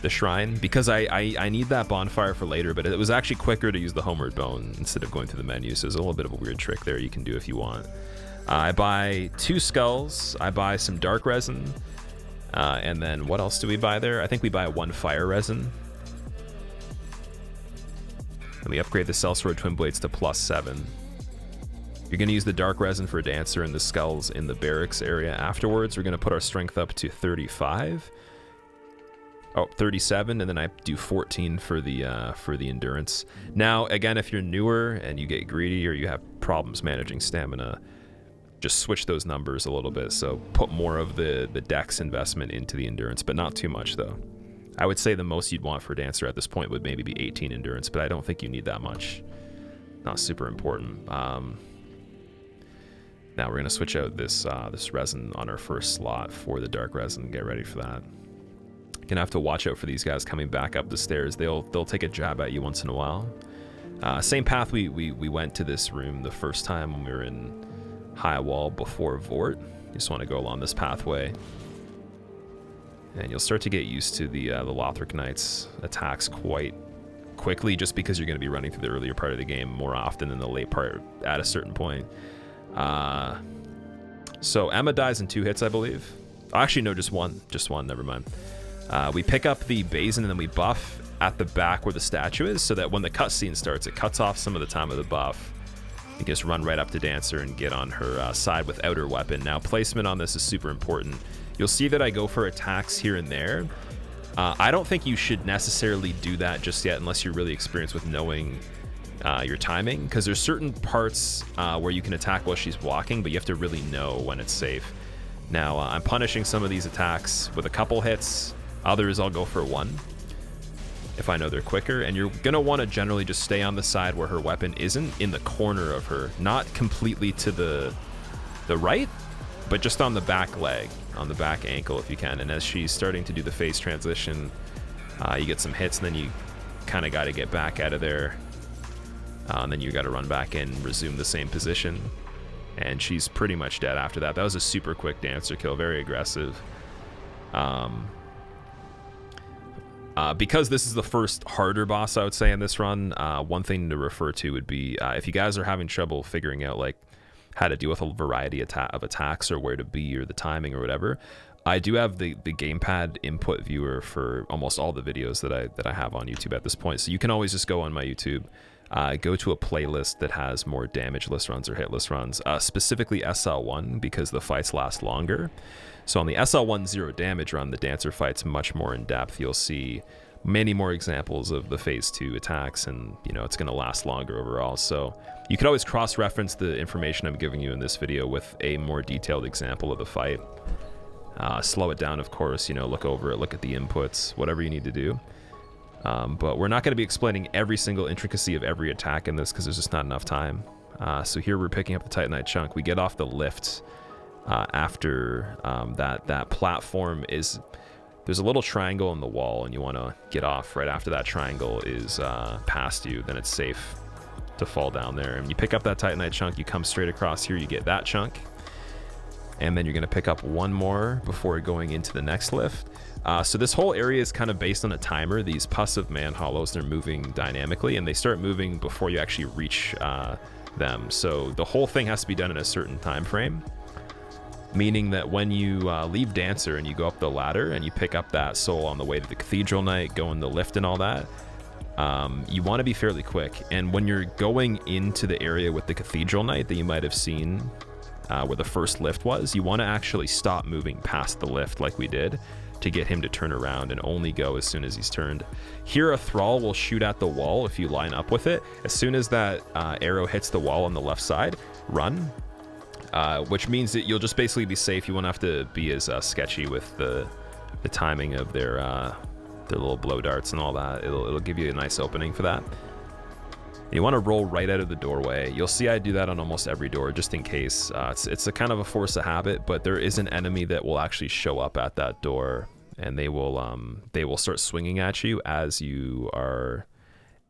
the shrine, because I need that bonfire for later, but it was actually quicker to use the homeward bone instead of going through the menu, so there's a little bit of a weird trick there you can do if you want. I buy 2 skulls, I buy some dark resin, and then what else do we buy there? I think we buy 1 fire resin. And we upgrade the sellsword twin blades to +7. You're going to use the dark resin for Dancer and the skulls in the barracks area afterwards. We're going to put our strength up to 35. Oh, 37, and then I do 14 for the endurance. Now, again, if you're newer and you get greedy or you have problems managing stamina, just switch those numbers a little bit. So put more of the dex investment into the endurance, but not too much though. I would say the most you'd want for Dancer at this point would maybe be 18 endurance, but I don't think you need that much. Not super important. Now we're gonna switch out this resin on our first slot for the dark resin. Get ready for that. Gonna have to watch out for these guys coming back up the stairs. They'll take a jab at you once in a while. Same path we went to this room the first time when we were in High Wall before Vordt. You just want to go along this pathway, and you'll start to get used to the Lothric Knights attacks quite quickly, just because you're going to be running through the earlier part of the game more often than the late part at a certain point. So Emma dies in 2 hits, I believe. Actually, no, just one. Never mind. We pick up the basin and then we buff at the back where the statue is, so that when the cutscene starts, it cuts off some of the time of the buff. You can just run right up to Dancer and get on her side without her weapon. Now, placement on this is super important. You'll see that I go for attacks here and there. I don't think you should necessarily do that just yet unless you're really experienced with knowing your timing, because there's certain parts where you can attack while she's walking, but you have to really know when it's safe. Now, I'm punishing some of these attacks with a couple hits. Others I'll go for 1 if I know they're quicker, and you're gonna want to generally just stay on the side where her weapon isn't, in the corner of her, not completely to the right, but just on the back leg, on the back ankle if you can. And as she's starting to do the phase transition, you get some hits, and then you kind of got to get back out of there, and then you got to run back in, resume the same position, and she's pretty much dead after that. That was a super quick Dancer kill, very aggressive. Because this is the first harder boss, I would say, in this run, one thing to refer to would be if you guys are having trouble figuring out like how to deal with a variety of attacks or where to be or the timing or whatever, I do have the gamepad input viewer for almost all the videos that I have on YouTube at this point. So you can always just go on my YouTube, go to a playlist that has more damageless runs or hitless runs, specifically SL1, because the fights last longer. So on the SL1 0 damage run, the Dancer fight's much more in depth. You'll see many more examples of the phase 2 attacks, and you know it's going to last longer overall. So you could always cross-reference the information I'm giving you in this video with a more detailed example of the fight. Slow it down, of course, you know, look over it, look at the inputs, whatever you need to do. But we're not going to be explaining every single intricacy of every attack in this because there's just not enough time. So here we're picking up the Titanite chunk. We get off the lift after that platform is... There's a little triangle in the wall, and you want to get off right after that triangle is past you. Then it's safe to fall down there. And you pick up that Titanite chunk, you come straight across here, you get that chunk. And then you're going to pick up one more before going into the next lift. So this whole area is kind of based on a timer. These pus of man hollows, they're moving dynamically, and they start moving before you actually reach them. So the whole thing has to be done in a certain time frame. Meaning that when you leave Dancer and you go up the ladder and you pick up that soul on the way to the Cathedral Knight, go in the lift and all that, you want to be fairly quick. And when you're going into the area with the Cathedral Knight that you might have seen where the first lift was, you want to actually stop moving past the lift like we did, to get him to turn around and only go as soon as he's turned. Here, a thrall will shoot at the wall if you line up with it. As soon as that arrow hits the wall on the left side, run, which means that you'll just basically be safe. You won't have to be as sketchy with the timing of their little blow darts and all that. It'll give you a nice opening for that. You want to roll right out of the doorway. You'll see I do that on almost every door, just in case. It's a kind of a force of habit, but there is an enemy that will actually show up at that door, and they will start swinging at you as you are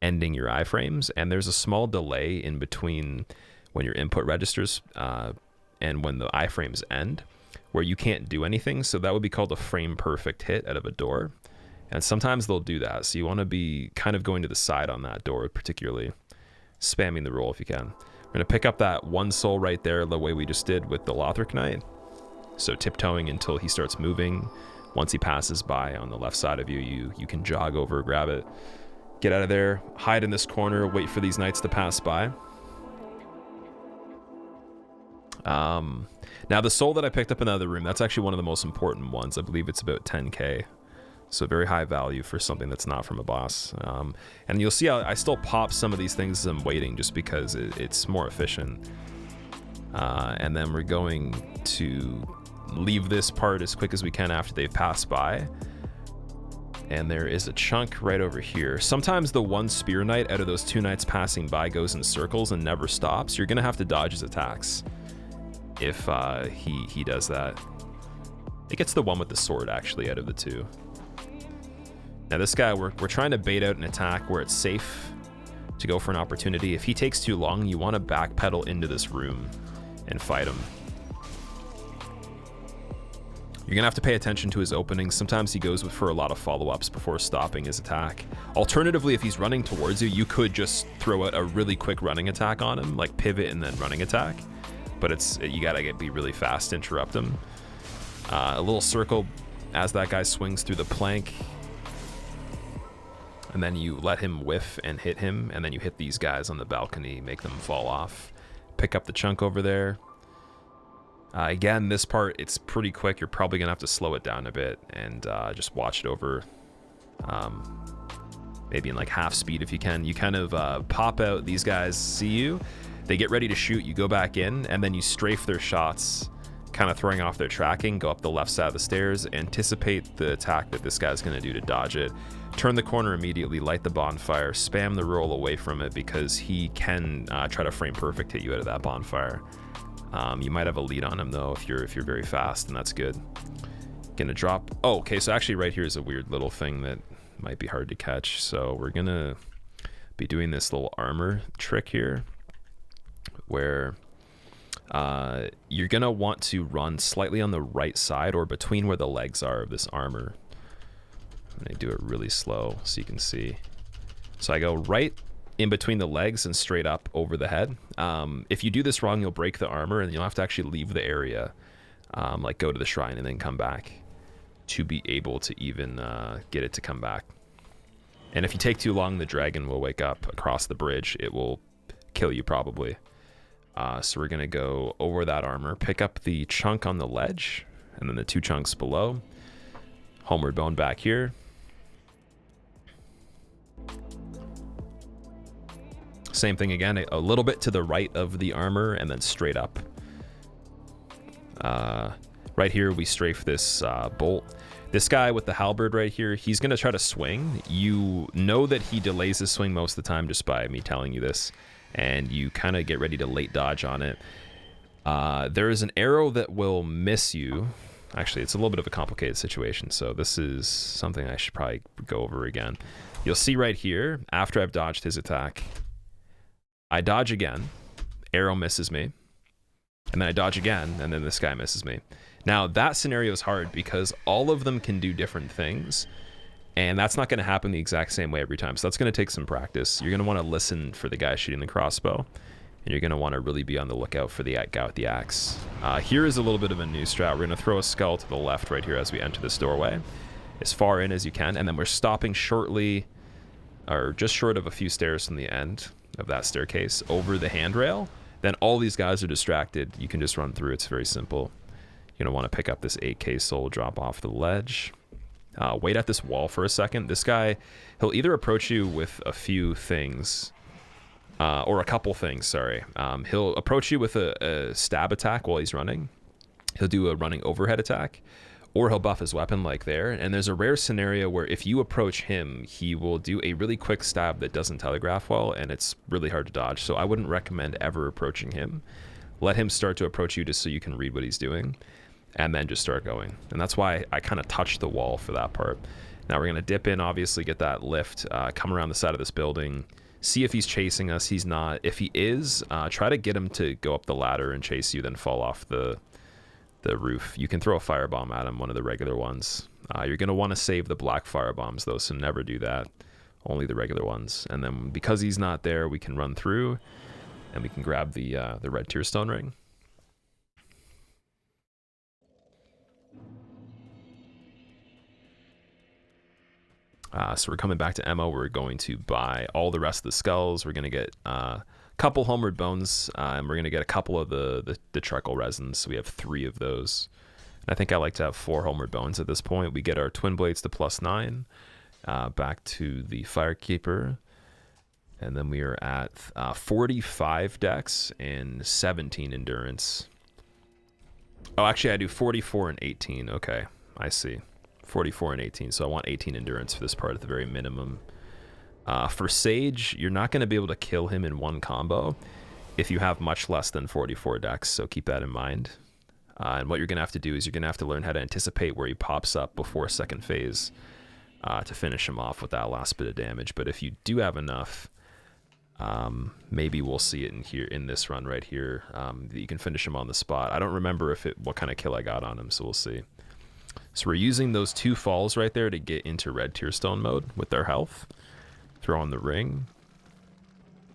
ending your iframes. And there's a small delay in between when your input registers and when the iframes end, where you can't do anything. So that would be called a frame perfect hit out of a door. And sometimes they'll do that. So you want to be kind of going to the side on that door, particularly spamming the roll if you can. We're going to pick up that one soul right there the way we just did with the Lothric Knight. So tiptoeing until he starts moving. Once he passes by on the left side of you, you can jog over, grab it, get out of there, hide in this corner, wait for these knights to pass by. Now the soul that I picked up in the other room, that's actually one of the most important ones. I believe it's about 10k. So very high value for something that's not from a boss. And you'll see how I still pop some of these things as I'm waiting, just because it's more efficient. And then we're going to leave this part as quick as we can after they've passed by. And there is a chunk right over here. Sometimes the one spear knight out of those two knights passing by goes in circles and never stops. You're gonna have to dodge his attacks if he does that. It gets the one with the sword actually out of the two. Now this guy, we're trying to bait out an attack where it's safe to go for an opportunity. If he takes too long, you want to backpedal into this room and fight him. You're gonna have to pay attention to his openings. Sometimes he goes for a lot of follow-ups before stopping his attack. Alternatively, if he's running towards you, you could just throw out a really quick running attack on him, like pivot and then running attack. But you gotta be really fast to interrupt him. A little circle as that guy swings through the plank. And then you let him whiff and hit him, and then you hit these guys on the balcony, make them fall off. Pick up the chunk over there. Again, this part, it's pretty quick. You're probably gonna have to slow it down a bit and just watch it over. Maybe in like half speed if you can. You kind of pop out, these guys see you, they get ready to shoot, you go back in, and then you strafe their shots, kind of throwing off their tracking, go up the left side of the stairs, anticipate the attack that this guy's gonna do to dodge it. Turn the corner immediately, light the bonfire, spam the roll away from it because he can try to frame perfect hit you out of that bonfire. You might have a lead on him though if you're very fast, and that's good. Gonna drop. Oh, okay, so actually right here is a weird little thing that might be hard to catch. So we're gonna be doing this little armor trick here where you're gonna want to run slightly on the right side or between where the legs are of this armor. I'm gonna do it really slow so you can see. So I go right in between the legs and straight up over the head. If you do this wrong, you'll break the armor and you'll have to actually leave the area, like go to the shrine and then come back to be able to even get it to come back. And if you take too long, the dragon will wake up across the bridge. It will kill you probably. So we're gonna go over that armor, pick up the chunk on the ledge and then the two chunks below. Homeward bone back here. Same thing again, a little bit to the right of the armor and then straight up. Right here we strafe this bolt. This guy with the halberd right here, he's gonna try to swing. You know that he delays his swing most of the time just by me telling you this, and you kind of get ready to late dodge on it. There is an arrow that will miss you. Actually, it's a little bit of a complicated situation, so this is something I should probably go over again. You'll see right here, after I've dodged his attack, I dodge again, arrow misses me, and then I dodge again, and then this guy misses me. Now, that scenario is hard because all of them can do different things, and that's not going to happen the exact same way every time, so that's going to take some practice. You're going to want to listen for the guy shooting the crossbow, and you're going to want to really be on the lookout for the guy with the axe. Here is a little bit of a new strat. We're going to throw a skull to the left right here as we enter this doorway, as far in as you can, and then we're stopping shortly, or just short of a few stairs from the end of that staircase over the handrail. Then all these guys are distracted. You can just run through. It's very simple. You're going to want to pick up this 8k soul, drop off the ledge. Wait at this wall for a second. This guy, he'll either approach you with a few things, or a couple things, sorry. He'll approach you with a stab attack while he's running. He'll do a running overhead attack, or he'll buff his weapon like there. And there's a rare scenario where if you approach him, he will do a really quick stab that doesn't telegraph well, and it's really hard to dodge. So I wouldn't recommend ever approaching him. Let him start to approach you just so you can read what he's doing, and then just start going. And that's why I kind of touched the wall for that part. Now we're going to dip in, obviously, get that lift, come around the side of this building, see if he's chasing us. He's not. If he is, try to get him to go up the ladder and chase you, then fall off the roof. You can throw a firebomb at him, one of the regular ones. You're going to want to save the black firebombs, though, so never do that. Only the regular ones. And then because he's not there, we can run through, and we can grab the red tier stone ring. So we're coming back to Emma. We're going to buy all the rest of the skulls. We're going to get a couple homeward bones, and we're going to get a couple of the treacle resins. So we have 3 of those. And I think I like to have 4 homeward bones at this point. We get our twin blades to +9, back to the firekeeper. And then we are at 45 dex and 17 endurance. Oh, actually, I do 44 and 18. Okay, I see. 44 and 18, so I want 18 endurance for this part at the very minimum. For Sage, you're not going to be able to kill him in one combo if you have much less than 44 dex, so keep that in mind. And what you're going to have to do is you're going to have to learn how to anticipate where he pops up before second phase to finish him off with that last bit of damage. But if you do have enough, maybe we'll see it in this run right here, that you can finish him on the spot. I don't remember what kind of kill I got on him, so we'll see. So we're using those 2 falls right there to get into red tier stone mode with their health. Throw on the ring.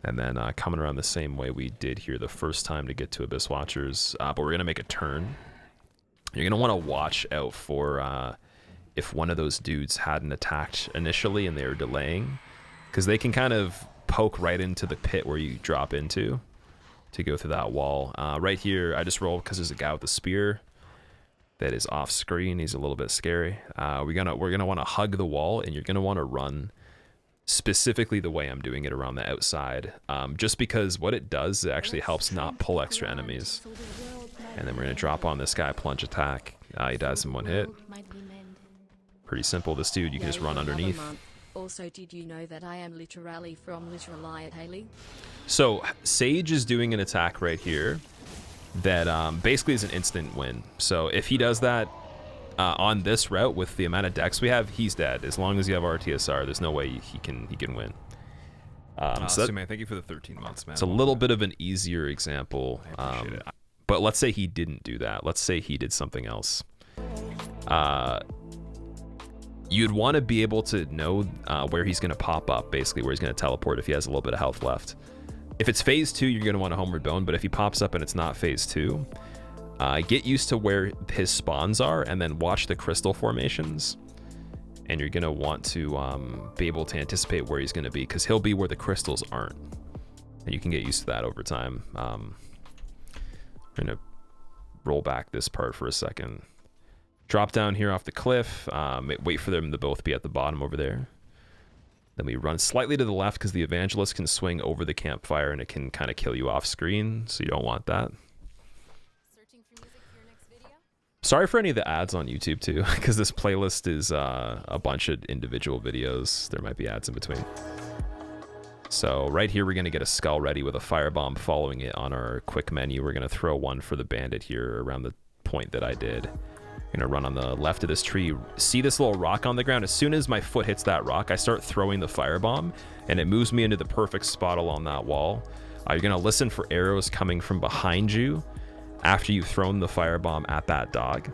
And then coming around the same way we did here the first time to get to Abyss Watchers. But we're going to make a turn. You're going to want to watch out for if one of those dudes hadn't attacked initially and they were delaying. Because they can kind of poke right into the pit where you drop into to go through that wall. Right here, I just rolled because there's a guy with a spear that is off screen. He's a little bit scary. We're gonna want to hug the wall, and you're gonna want to run specifically the way I'm doing it around the outside, just because what it does, it actually helps not pull extra enemies. And then we're gonna drop on this guy, plunge attack. He dies in 1 hit. Pretty simple. This dude, you can just run underneath. Also, did you know that I am literally from Haley? So Sage is doing an attack right here that basically is an instant win. So if he does that on this route with the amount of dex we have, he's dead. As long as you have RTSR, there's no way he can win. So man, thank you for the 13 months, man. It's a little bit of an easier example. But let's say he didn't do that. Let's say he did something else. You'd want to be able to know where he's going to pop up, basically where he's going to teleport if he has a little bit of health left. If it's phase 2, you're going to want a homeward bone, but if he pops up and it's not phase 2, get used to where his spawns are and then watch the crystal formations. And you're going to want to be able to anticipate where he's going to be, because he'll be where the crystals aren't. And you can get used to that over time. I'm going to roll back this part for a second. Drop down here off the cliff. Wait for them to both be at the bottom over there. Then we run slightly to the left because the evangelist can swing over the campfire and it can kind of kill you off screen, so you don't want that. Searching for music for your next video? Sorry for any of the ads on YouTube too, because this playlist is a bunch of individual videos. There might be ads in between. So right here, we're going to get a skull ready with a firebomb following it on our quick menu. We're going to throw one for the bandit here around the point that I did. I'm gonna run on the left of this tree. See this little rock on the ground? As soon as my foot hits that rock, I start throwing the firebomb, and it moves me into the perfect spot along that wall. You're gonna listen for arrows coming from behind you after you've thrown the firebomb at that dog,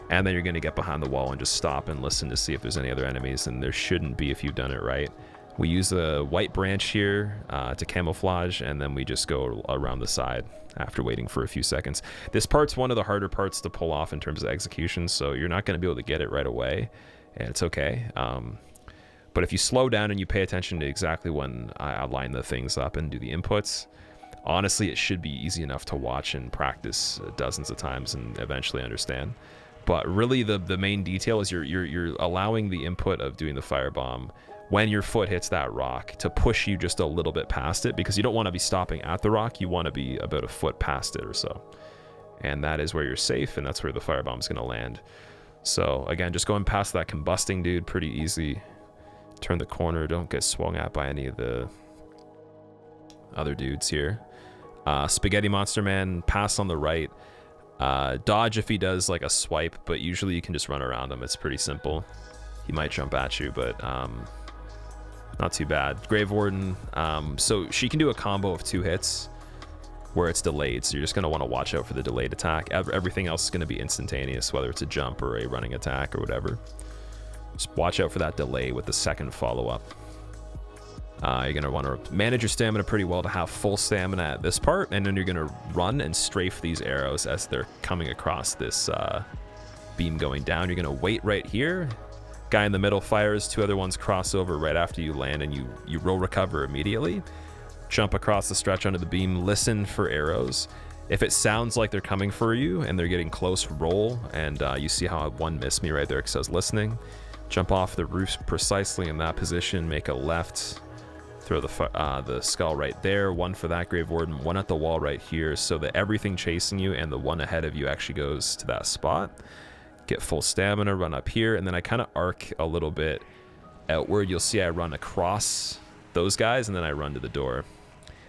and then you're gonna get behind the wall and just stop and listen to see if there's any other enemies, and there shouldn't be if you've done it right. We use a white branch here to camouflage, and then we just go around the side after waiting for a few seconds. This part's one of the harder parts to pull off in terms of execution, so you're not going to be able to get it right away, and it's okay. But if you slow down and you pay attention to exactly when I line the things up and do the inputs, honestly, it should be easy enough to watch and practice dozens of times and eventually understand. But really the main detail is you're allowing the input of doing the firebomb when your foot hits that rock to push you just a little bit past it, because you don't want to be stopping at the rock, you want to be about a foot past it or so. And that is where you're safe, and that's where the firebomb is going to land. So again, just going past that combusting dude, pretty easy. Turn the corner, don't get swung at by any of the other dudes here. Spaghetti Monster Man, pass on the right. Dodge if he does like a swipe, but usually you can just run around him. It's pretty simple. He might jump at you, but not too bad. Grave Warden, so she can do a combo of 2 hits where it's delayed, so you're just going to want to watch out for the delayed attack. Everything else is going to be instantaneous, whether it's a jump or a running attack or whatever. Just watch out for that delay with the second follow-up. You're going to want to manage your stamina pretty well to have full stamina at this part, and then you're going to run and strafe these arrows as they're coming across this beam going down. You're going to wait right here. Guy in the middle fires, 2 other ones cross over right after you land, and you roll recover immediately. Jump across the stretch under the beam, listen for arrows. If it sounds like they're coming for you and they're getting close, roll, and you see how one missed me right there because I was listening. Jump off the roof precisely in that position, make a left, throw the skull right there, 1 for that Grave Warden, 1 at the wall right here, so that everything chasing you and the one ahead of you actually goes to that spot. Get full stamina, run up here, and then I kind of arc a little bit outward. You'll see I run across those guys, and then I run to the door.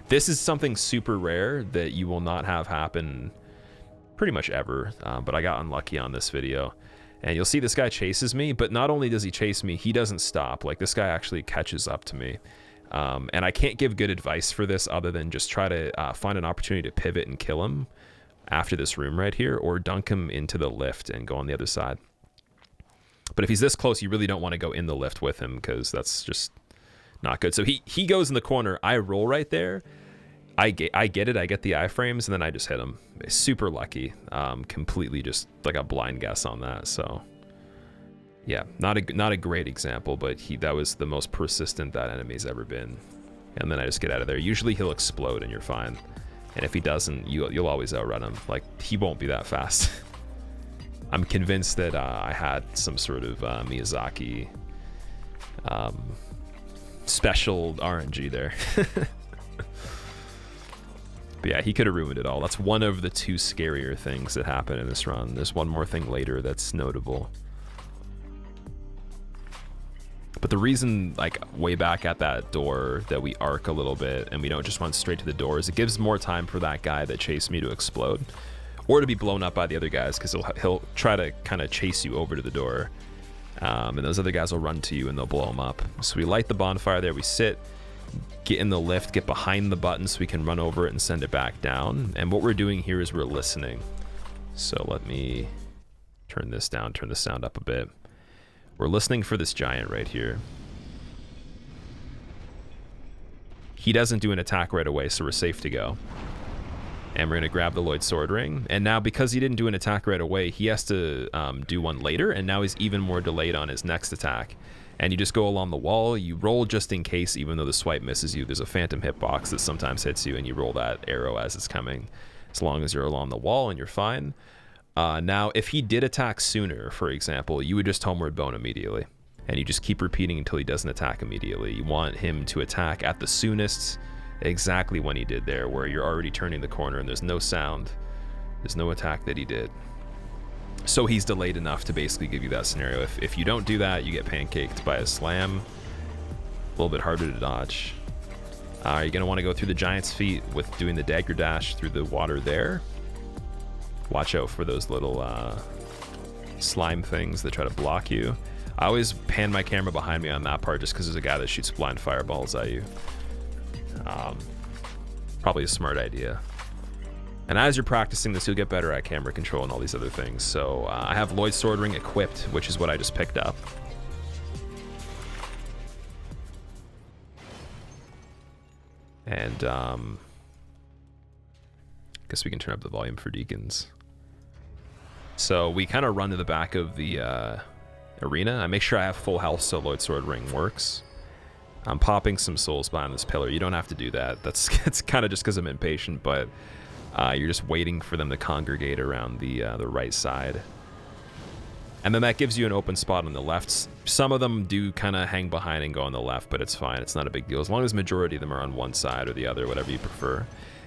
This is something super rare that you will not have happen pretty much ever, but I got unlucky on this video. And you'll see this guy chases me, but not only does he chase me, he doesn't stop. Like, this guy actually catches up to me. And I can't give good advice for this other than just try to find an opportunity to pivot and kill him after this room right here, or dunk him into the lift and go on the other side. But if he's this close, you really don't want to go in the lift with him, because that's just not good. So he goes in the corner, I roll right there, I get it, I get the iframes, and then I just hit him. Super lucky. Completely just like a blind guess on that. So yeah, not a great example, but that was the most persistent that enemy's ever been. And then I just get out of there. Usually he'll explode and you're fine. And if he doesn't, you'll always outrun him. Like, he won't be that fast. I'm convinced that I had some sort of Miyazaki special RNG there. But yeah, he could have ruined it all. That's one of the 2 scarier things that happen in this run. There's one more thing later that's notable. But the reason, like, way back at that door that we arc a little bit and we don't just run straight to the door is it gives more time for that guy that chased me to explode or to be blown up by the other guys, because he'll try to kind of chase you over to the door. And those other guys will run to you and they'll blow him up. So we light the bonfire there, we sit, get in the lift, get behind the button so we can run over it and send it back down. And what we're doing here is we're listening. So let me turn this down, turn the sound up a bit. We're listening for this giant right here. He doesn't do an attack right away, so we're safe to go. And we're going to grab the Lloyd Sword Ring. And now, because he didn't do an attack right away, he has to do one later, and now he's even more delayed on his next attack. And you just go along the wall, you roll just in case, even though the swipe misses you. There's a phantom hitbox that sometimes hits you, and you roll that arrow as it's coming, as long as you're along the wall and you're fine. Now, if he did attack sooner, for example, you would just homeward bone immediately. And you just keep repeating until he doesn't attack immediately. You want him to attack at the soonest, exactly when he did there, where you're already turning the corner and there's no sound. There's no attack that he did. So he's delayed enough to basically give you that scenario. If you don't do that, you get pancaked by a slam. A little bit harder to dodge. You're going to want to go through the giant's feet with doing the dagger dash through the water there. Watch out for those little slime things that try to block you. I always pan my camera behind me on that part just because there's a guy that shoots blind fireballs at you. Probably a smart idea. And as you're practicing this, you'll get better at camera control and all these other things. So I have Lloyd's Sword Ring equipped, which is what I just picked up. And guess we can turn up the volume for deacons. So we kind of run to the back of the arena. I make sure I have full health so Lloyd's Sword Ring works. I'm popping some souls behind this pillar. You don't have to do that. It's kind of just because I'm impatient, but you're just waiting for them to congregate around the right side. And then that gives you an open spot on the left. Some of them do kind of hang behind and go on the left, but it's fine. It's not a big deal. As long as majority of them are on one side or the other, whatever you prefer.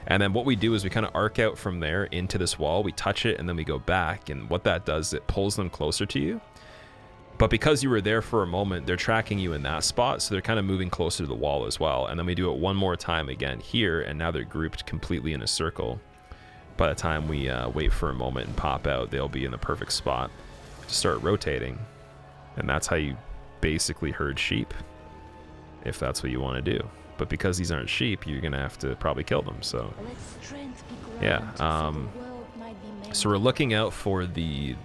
And then what we do is we kind of arc out from there into this wall. We touch it, and then we go back. And what that does, it pulls them closer to you. But because you were there for a moment, they're tracking you in that spot, so they're kind of moving closer to the wall as well. And then we do it one more time again here, and now they're grouped completely in a circle. By the time we wait for a moment and pop out, they'll be in the perfect spot to start rotating. And that's how you basically herd sheep, if that's what you want to do. But because these aren't sheep, you're gonna have to probably kill them. So yeah, so we're looking out for the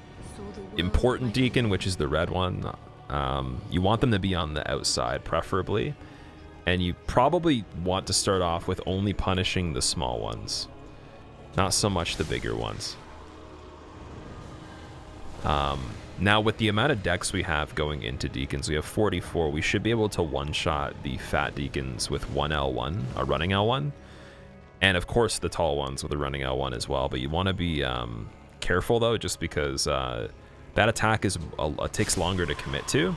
important deacon, which is the red one. You want them to be on the outside preferably, and you probably want to start off with only punishing the small ones, not so much the bigger ones. Now with the amount of decks we have going into deacons, we have 44. We should be able to one-shot the fat deacons with one L1, a running L1, and of course the tall ones with a running L1 as well. But you want to be careful though, just because that attack takes longer to commit to.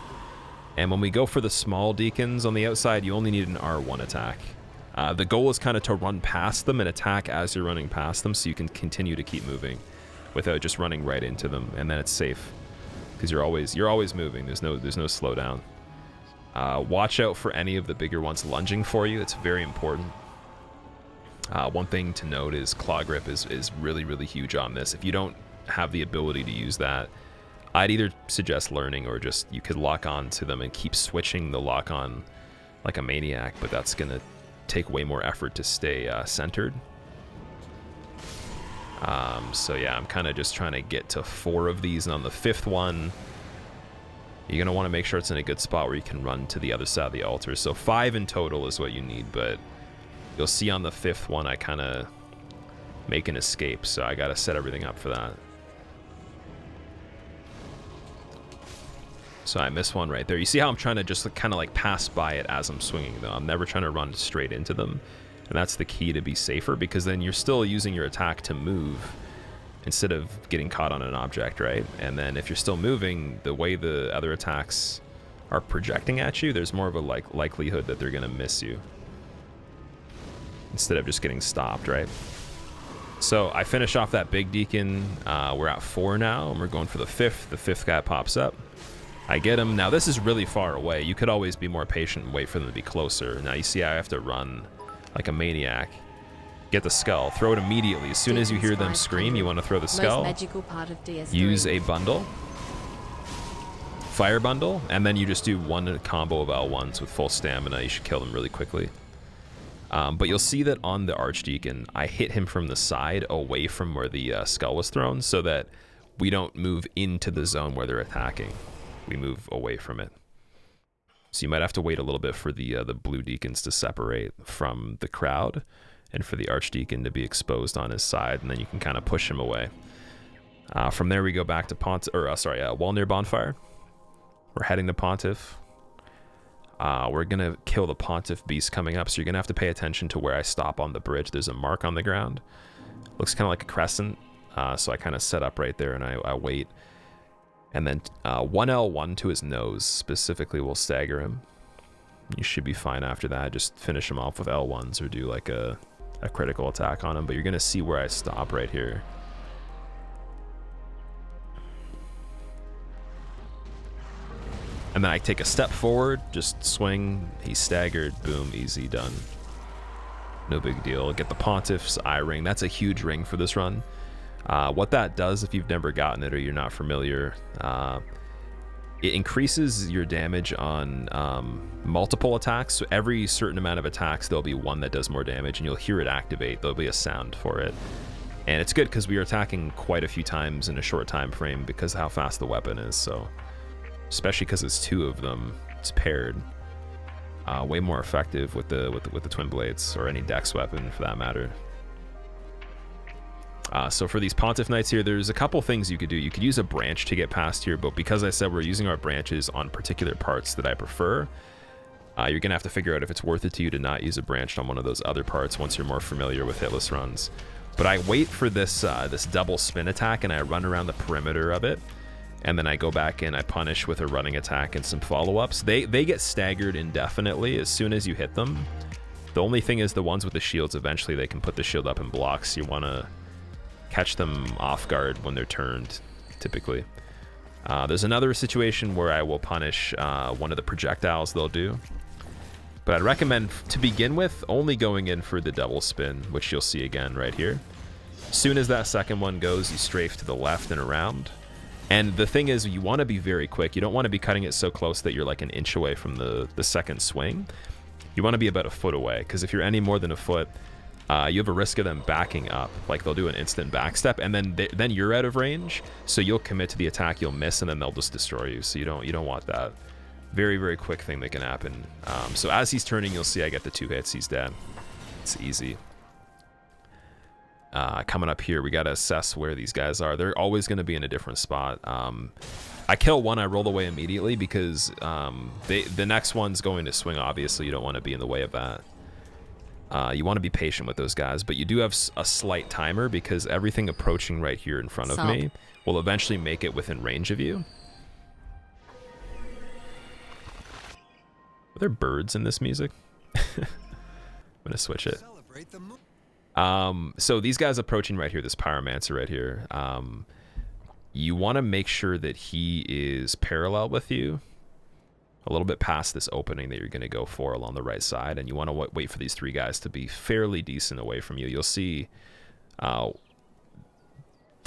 And when we go for the small deacons on the outside, you only need an R1 attack. The goal is kind of to run past them and attack as you're running past them, so you can continue to keep moving without just running right into them, and then it's safe because you're always moving. There's no slowdown. Watch out for any of the bigger ones lunging for you. It's very important. One thing to note is claw grip is really, really huge on this. If you don't have the ability to use that, I'd either suggest learning, or just you could lock on to them and keep switching the lock on like a maniac, but that's gonna take way more effort to stay centered. So yeah, I'm kind of just trying to get to 4 of these, and on the 5th one, you're going to want to make sure it's in a good spot where you can run to the other side of the altar. So 5 in total is what you need, but you'll see on the 5th one, I kind of make an escape, so I got to set everything up for that. So I missed one right there. You see how I'm trying to just kind of like pass by it as I'm swinging, though? I'm never trying to run straight into them. And that's the key to be safer, because then you're still using your attack to move instead of getting caught on an object, right? And then if you're still moving, the way the other attacks are projecting at you, there's more of a likelihood that they're going to miss you instead of just getting stopped, right? So I finish off that big deacon. We're at 4 now, and we're going for the 5th. The 5th guy pops up. I get him. Now this is really far away. You could always be more patient and wait for them to be closer. Now you see I have to run like a maniac. Get the skull. Throw it immediately. As soon as you hear them scream, you want to throw the skull. Use a bundle. Fire bundle. And then you just do one combo of L1s with full stamina. You should kill them really quickly. But you'll see that on the Archdeacon, I hit him from the side away from where the skull was thrown, so that we don't move into the zone where they're attacking. We move away from it. So you might have to wait a little bit for the blue deacons to separate from the crowd, and for the Archdeacon to be exposed on his side, and then you can kind of push him away. From there we go back to Wolnir Bonfire. We're heading to Pontiff. We're gonna kill the Pontiff beast coming up, so you're gonna have to pay attention to where I stop on the bridge. There's a mark on the ground. Looks kind of like a crescent, so I kind of set up right there and I wait. And then 1L1 to his nose specifically will stagger him. You should be fine after that. Just finish him off with L1s or do like a critical attack on him. But you're going to see where I stop right here. And then I take a step forward, just swing. He's staggered. Boom, easy, done. No big deal. Get the Pontiff's eye ring. That's a huge ring for this run. What that does, if you've never gotten it or you're not familiar, it increases your damage on multiple attacks. So every certain amount of attacks, there'll be one that does more damage, and you'll hear it activate. There'll be a sound for it. And it's good because we are attacking quite a few times in a short time frame because of how fast the weapon is. So especially because it's 2 of them, it's paired. Way more effective with the twin blades, or any dex weapon for that matter. So for these Pontiff Knights here, there's a couple things you could do. You could use a branch to get past here, but because I said we're using our branches on particular parts that I prefer, you're gonna have to figure out if it's worth it to you to not use a branch on one of those other parts once you're more familiar with hitless runs. But I wait for this this double spin attack, and I run around the perimeter of it, and then I go back and I punish with a running attack and some follow-ups. They get staggered indefinitely as soon as you hit them. The only thing is the ones with the shields, eventually they can put the shield up in blocks. You want to catch them off guard when they're turned, typically. There's another situation where I will punish one of the projectiles they'll do. But I'd recommend, to begin with, only going in for the double spin, which you'll see again right here. As soon as that second one goes, you strafe to the left and around. And the thing is, you want to be very quick. You don't want to be cutting it so close that you're like an inch away from the second swing. You want to be about a foot away, because if you're any more than a foot, you have a risk of them backing up. Like they'll do an instant backstep, and then you're out of range, so you'll commit to the attack, you'll miss, and then they'll just destroy you. So you don't want that. Very, very quick thing that can happen. So as he's turning, you'll see I get the 2 hits. He's dead. It's easy. Coming up here, we got to assess where these guys are. They're always going to be in a different spot. I kill one, I roll away immediately because the next one's going to swing, obviously. You don't want to be in the way of that. You want to be patient with those guys, but you do have a slight timer because everything approaching right here in front of me will eventually make it within range of you. Are there birds in this music? I'm gonna switch it. So these guys approaching right here, this pyromancer right here, you want to make sure that he is parallel with you, a little bit past this opening that you're going to go for along the right side, and you want to wait for these 3 guys to be fairly decent away from you. You'll see the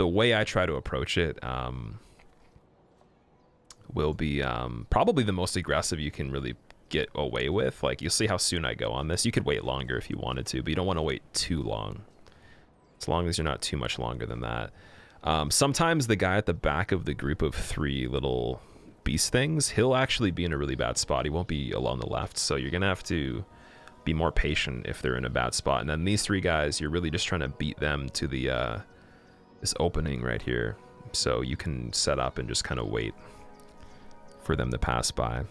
way I try to approach it will be probably the most aggressive you can really get away with. Like, you'll see how soon I go on this. You could wait longer if you wanted to, but you don't want to wait too long, as long as you're not too much longer than that. Sometimes the guy at the back of the group of 3 little beast things, he'll actually be in a really bad spot. He won't be along the left, so you're gonna have to be more patient if they're in a bad spot. And then these 3 guys, you're really just trying to beat them to the this opening right here, so you can set up and just kind of wait for them to pass by.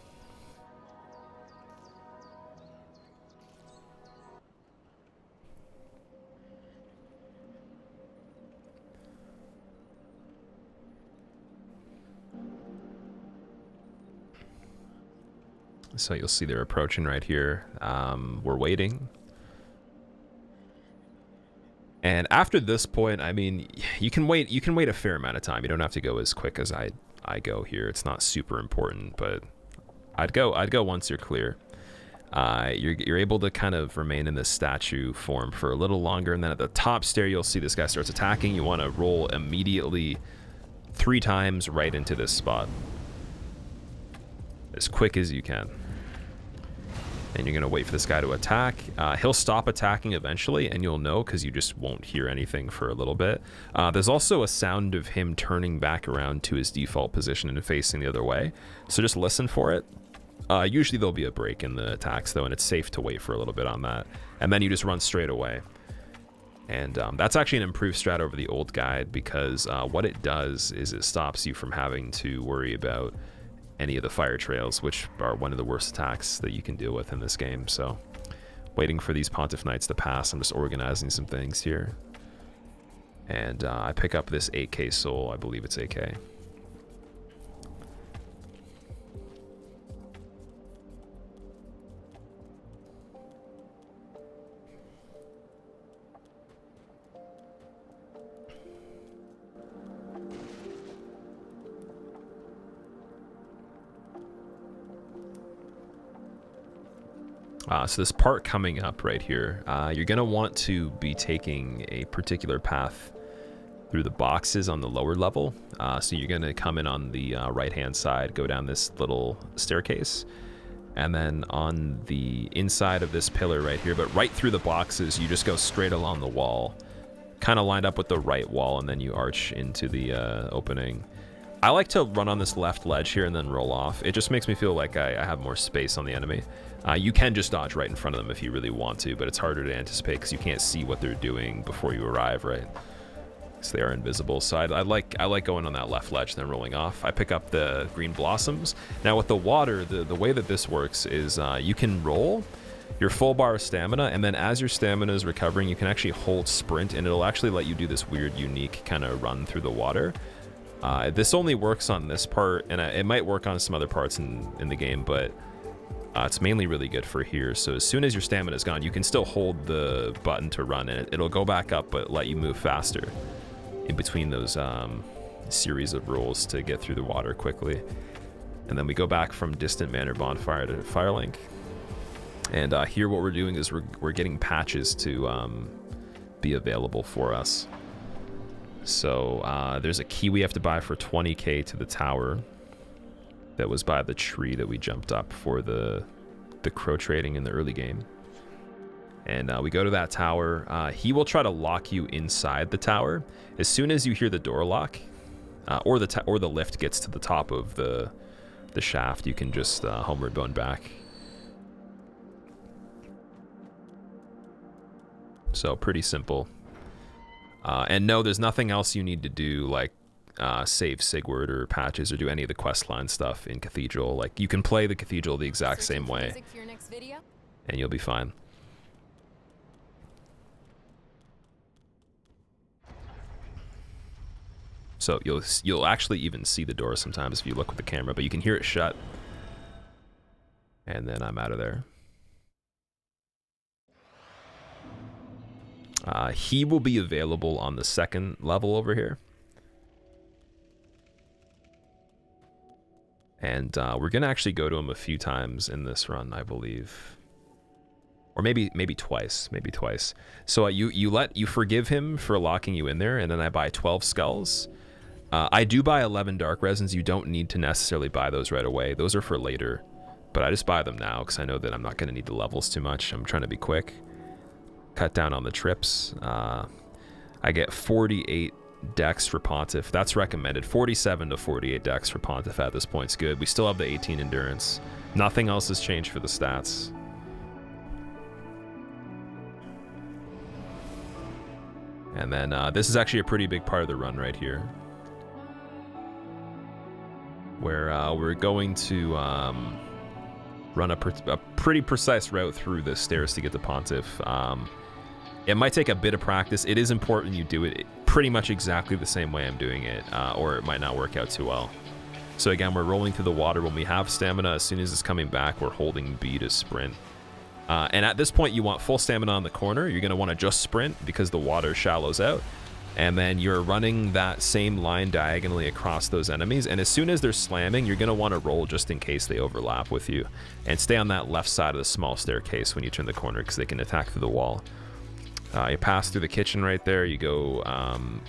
So you'll see they're approaching right here. We're waiting. And after this point, I mean, you can wait a fair amount of time. You don't have to go as quick as I go here. It's not super important, but I'd go once you're clear. You're able to kind of remain in this statue form for a little longer, and then at the top stair, you'll see this guy starts attacking. You want to roll immediately 3 times right into this spot, as quick as you can. And you're going to wait for this guy to attack. He'll stop attacking eventually, and you'll know because you just won't hear anything for a little bit. There's also a sound of him turning back around to his default position and facing the other way. So just listen for it. Usually there'll be a break in the attacks, though, and it's safe to wait for a little bit on that. And then you just run straight away. And that's actually an improved strat over the old guide, because what it does is it stops you from having to worry about any of the fire trails, which are one of the worst attacks that you can deal with in this game. So waiting for these Pontiff Knights to pass, I'm just organizing some things here. And I pick up this 8k soul. I believe it's 8k. So this part coming up right here, you're going to want to be taking a particular path through the boxes on the lower level. So you're going to come in on the right-hand side, go down this little staircase, and then on the inside of this pillar right here, but right through the boxes, you just go straight along the wall, kind of lined up with the right wall, and then you arch into the opening. I like to run on this left ledge here and then roll off. It just makes me feel like I have more space on the enemy. You can just dodge right in front of them if you really want to, but it's harder to anticipate because you can't see what they're doing before you arrive, right? Because they are invisible. So I like going on that left ledge and then rolling off. I pick up the green blossoms. Now with the water, the way that this works is you can roll your full bar of stamina, and then as your stamina is recovering, you can actually hold sprint, and it'll actually let you do this weird, unique kind of run through the water. This only works on this part, and it might work on some other parts in the game, but it's mainly really good for here. So as soon as your stamina is gone, you can still hold the button to run, and it'll go back up, but let you move faster in between those series of rolls to get through the water quickly. And then we go back from Distant Manor Bonfire to Firelink. And here what we're doing is we're getting patches to be available for us. So there's a key we have to buy for 20k to the tower that was by the tree that we jumped up for the crow trading in the early game. And we go to that tower. He will try to lock you inside the tower. As soon as you hear the door lock, or the lift gets to the top of the shaft, you can just homeward bone back. So pretty simple. And no, there's nothing else you need to do, like save Sigurd or patches or do any of the questline stuff in Cathedral. Like, you can play the Cathedral the exact same way, and you'll be fine. So you'll actually even see the door sometimes if you look with the camera, but you can hear it shut. And then I'm out of there. He will be available on the second level over here. And we're going to actually go to him a few times in this run, I believe. Or maybe twice, So you forgive him for locking you in there, and then I buy 12 skulls. I do buy 11 dark resins. You don't need to necessarily buy those right away. Those are for later. But I just buy them now because I know that I'm not going to need the levels too much. I'm trying to be quick. Cut down on the trips. I get 48 dex for Pontiff. That's recommended. 47 to 48 dex for Pontiff at this point is good. We still have the 18 endurance. Nothing else has changed for the stats. And then this is actually a pretty big part of the run right here, where we're going to run a pretty precise route through the stairs to get to Pontiff. It might take a bit of practice. It is important you do it pretty much exactly the same way I'm doing it, or it might not work out too well. So again, we're rolling through the water. When we have stamina, as soon as it's coming back, we're holding B to sprint. And at this point, you want full stamina on the corner. You're going to want to just sprint because the water shallows out. And then you're running that same line diagonally across those enemies. And as soon as they're slamming, you're going to want to roll just in case they overlap with you. And stay on that left side of the small staircase when you turn the corner because they can attack through the wall. You pass through the kitchen right there. You go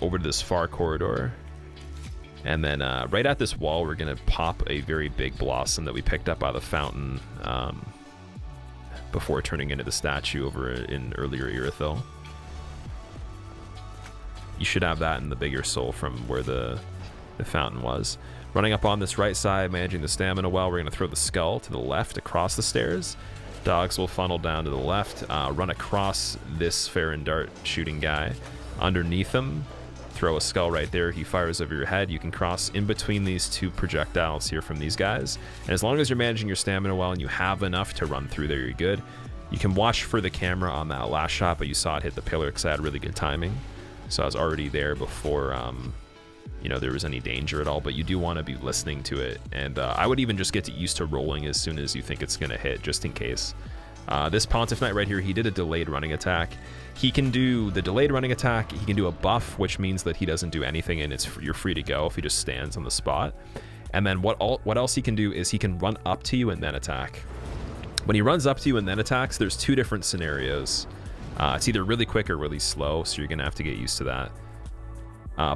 over to this far corridor. And then right at this wall, we're going to pop a very big blossom that we picked up by the fountain before turning into the statue over in earlier Irithyll. You should have that in the bigger soul from where the fountain was. Running up on this right side, managing the stamina well, we're going to throw the skull to the left across the stairs. Dogs will funnel down to the left, run across this Farron dart shooting guy. Underneath him, throw a skull right there. He fires over your head. You can cross in between these two projectiles here from these guys. And as long as you're managing your stamina well and you have enough to run through there, you're good. You can watch for the camera on that last shot, but you saw it hit the pillar because I had really good timing. So I was already there before there was any danger at all, but you do want to be listening to it. And I would even just get used to rolling as soon as you think it's going to hit, just in case. This Pontiff Knight right here, he did a delayed running attack. He can do the delayed running attack. He can do a buff, which means that he doesn't do anything, and you're free to go if he just stands on the spot. And then what else he can do is he can run up to you and then attack. When he runs up to you and then attacks, there's two different scenarios. It's either really quick or really slow, so you're going to have to get used to that.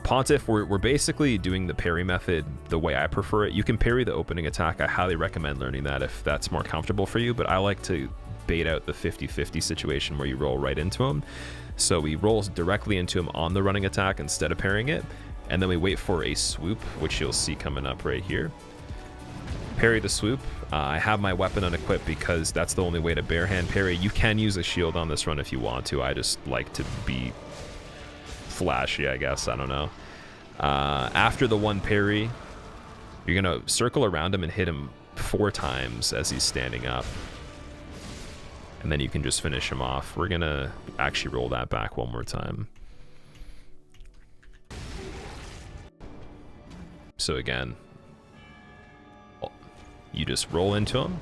Pontiff, we're basically doing the parry method the way I prefer it. You can parry the opening attack. I highly recommend learning that if that's more comfortable for you, but I like to bait out the 50-50 situation where you roll right into him. So we roll directly into him on the running attack instead of parrying it, and then we wait for a swoop, which you'll see coming up right here. Parry the swoop. I have my weapon unequipped because that's the only way to barehand parry. You can use a shield on this run if you want to. I just like to be flashy, I guess. I don't know. After the one parry, you're going to circle around him and hit him 4 times as he's standing up. And then you can just finish him off. We're going to actually roll that back one more time. So again, you just roll into him.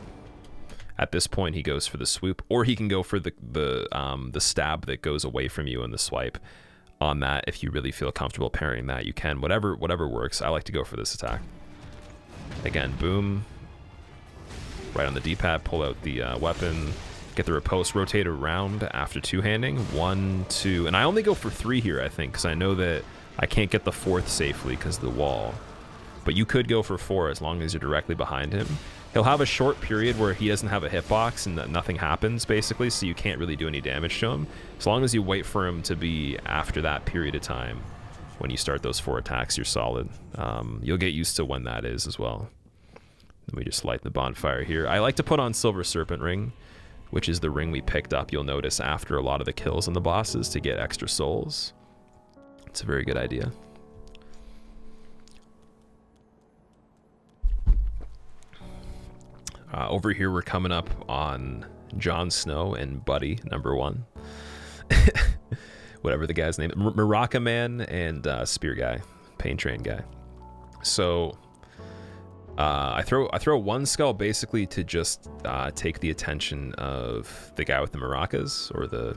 At this point, he goes for the swoop, or he can go for the stab that goes away from you in the swipe. On that, if you really feel comfortable parrying that, you can. Whatever works. I like to go for this attack. Again, boom. Right on the D-pad, pull out the weapon, get the riposte, rotate around after two-handing. 1, 2, and I only go for 3 here, I think, because I know that I can't get the 4th safely because of the wall. But you could go for 4 as long as you're directly behind him. He'll have a short period where he doesn't have a hitbox and that nothing happens, basically, so you can't really do any damage to him. As long as you wait for him to be after that period of time, when you start those 4 attacks, you're solid. You'll get used to when that is as well. Let me just light the bonfire here. I like to put on Silver Serpent Ring, which is the ring we picked up, you'll notice, after a lot of the kills on the bosses to get extra souls. It's a very good idea. Over here, we're coming up on Jon Snow and Buddy, number 1. Whatever the guy's name. Maraca Man and Spear Guy, Pain Train Guy. So I throw 1 skull basically to just take the attention of the guy with the maracas, or the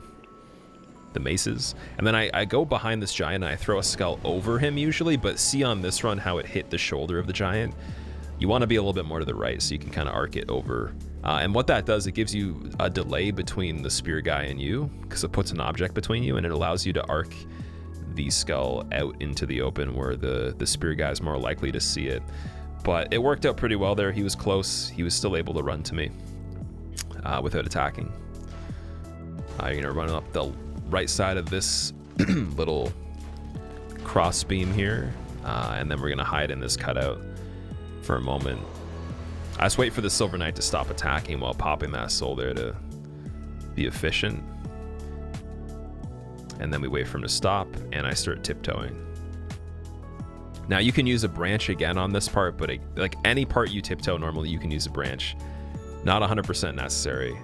maces. And then I go behind this giant and I throw a skull over him usually, but see on this run how it hit the shoulder of the giant. You want to be a little bit more to the right so you can kind of arc it over. And what that does, it gives you a delay between the spear guy and you, because it puts an object between you, and it allows you to arc the skull out into the open where the spear guy is more likely to see it. But it worked out pretty well there. He was close. He was still able to run to me without attacking. You're going to run up the right side of this little cross beam here, and then we're going to hide in this cutout for a moment. I just wait for the Silver Knight to stop attacking while popping that soul there to be efficient. And then we wait for him to stop, and I start tiptoeing. Now you can use a branch again on this part, but like any part you tiptoe normally, you can use a branch. Not 100% necessary,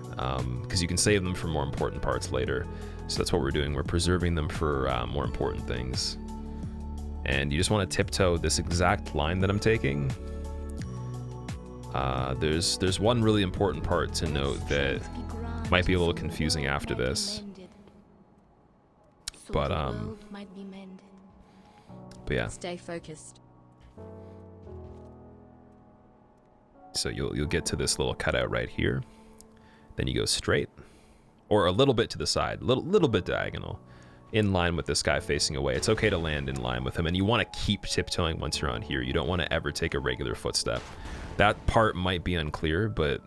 because you can save them for more important parts later. So that's what we're doing. We're preserving them for more important things. And you just want to tiptoe this exact line that I'm taking. There's one really important part to note that might be a little confusing after this. But yeah. Stay focused. So you'll get to this little cutout right here. Then you go straight, or a little bit to the side, little bit diagonal, in line with this guy facing away. It's okay to land in line with him, and you want to keep tiptoeing once you're on here. You don't want to ever take a regular footstep. That part might be unclear, but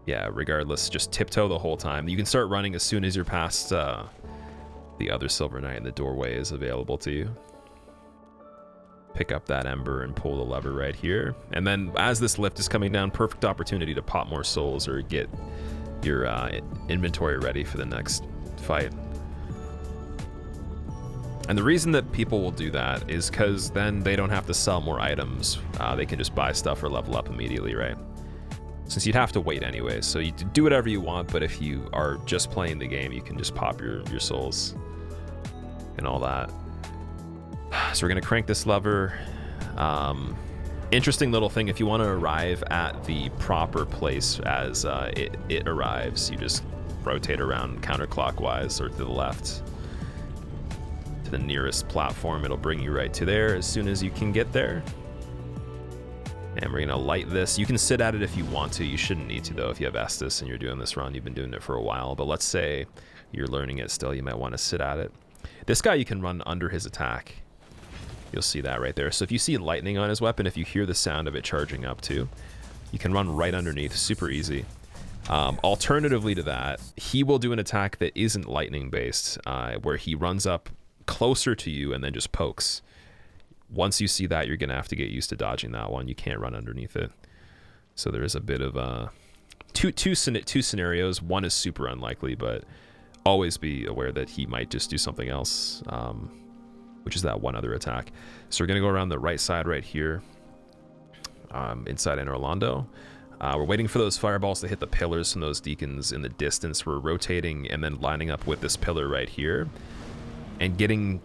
yeah, regardless, just tiptoe the whole time. You can start running as soon as you're past the other Silver Knight and the doorway is available to you. Pick up that ember and pull the lever right here. And then as this lift is coming down, perfect opportunity to pop more souls or get your inventory ready for the next fight. And the reason that people will do that is because then they don't have to sell more items. They can just buy stuff or level up immediately, right? Since you'd have to wait anyway. So you do whatever you want, but if you are just playing the game, you can just pop your souls and all that. So we're gonna crank this lever. Interesting little thing, if you want to arrive at the proper place as it arrives, you just rotate around counterclockwise or to the left to the nearest platform. It'll bring you right to there as soon as you can get there. And we're gonna light this. You can sit at it if you want to. You shouldn't need to though if you have Estus and you're doing this run. You've been doing it for a while, but let's say you're learning it still, you might want to sit at it. This guy, you can run under his attack. You'll see that right there. So if you see lightning on his weapon, if you hear the sound of it charging up too, you can run right underneath, super easy. Alternatively to that, he will do an attack that isn't lightning based, where he runs up closer to you and then just pokes. Once you see that, you're gonna have to get used to dodging that one. You can't run underneath it. So there is a bit of two scenarios. One is super unlikely, but always be aware that he might just do something else, which is that one other attack. So we're gonna go around the right side right here, inside Anor Londo. We're waiting for those fireballs to hit the pillars from those deacons in the distance. We're rotating and then lining up with this pillar right here and getting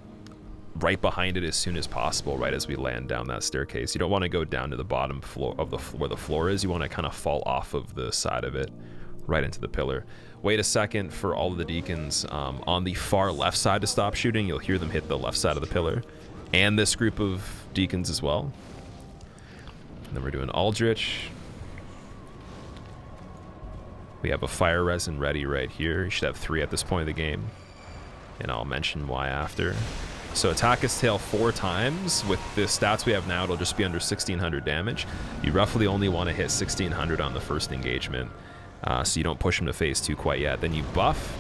right behind it as soon as possible, right as we land down that staircase. You don't want to go down to the bottom floor of where the floor is. You want to kind of fall off of the side of it right into the pillar. Wait a second for all of the deacons on the far left side to stop shooting. You'll hear them hit the left side of the pillar, and this group of deacons as well. And then we're doing Aldrich. We have a fire resin ready right here. You should have 3 at this point of the game, and I'll mention why after. So attack his tail 4 times. With the stats we have now, it'll just be under 1600 damage. You roughly only want to hit 1600 on the first engagement, so you don't push him to phase 2 quite yet. Then you buff.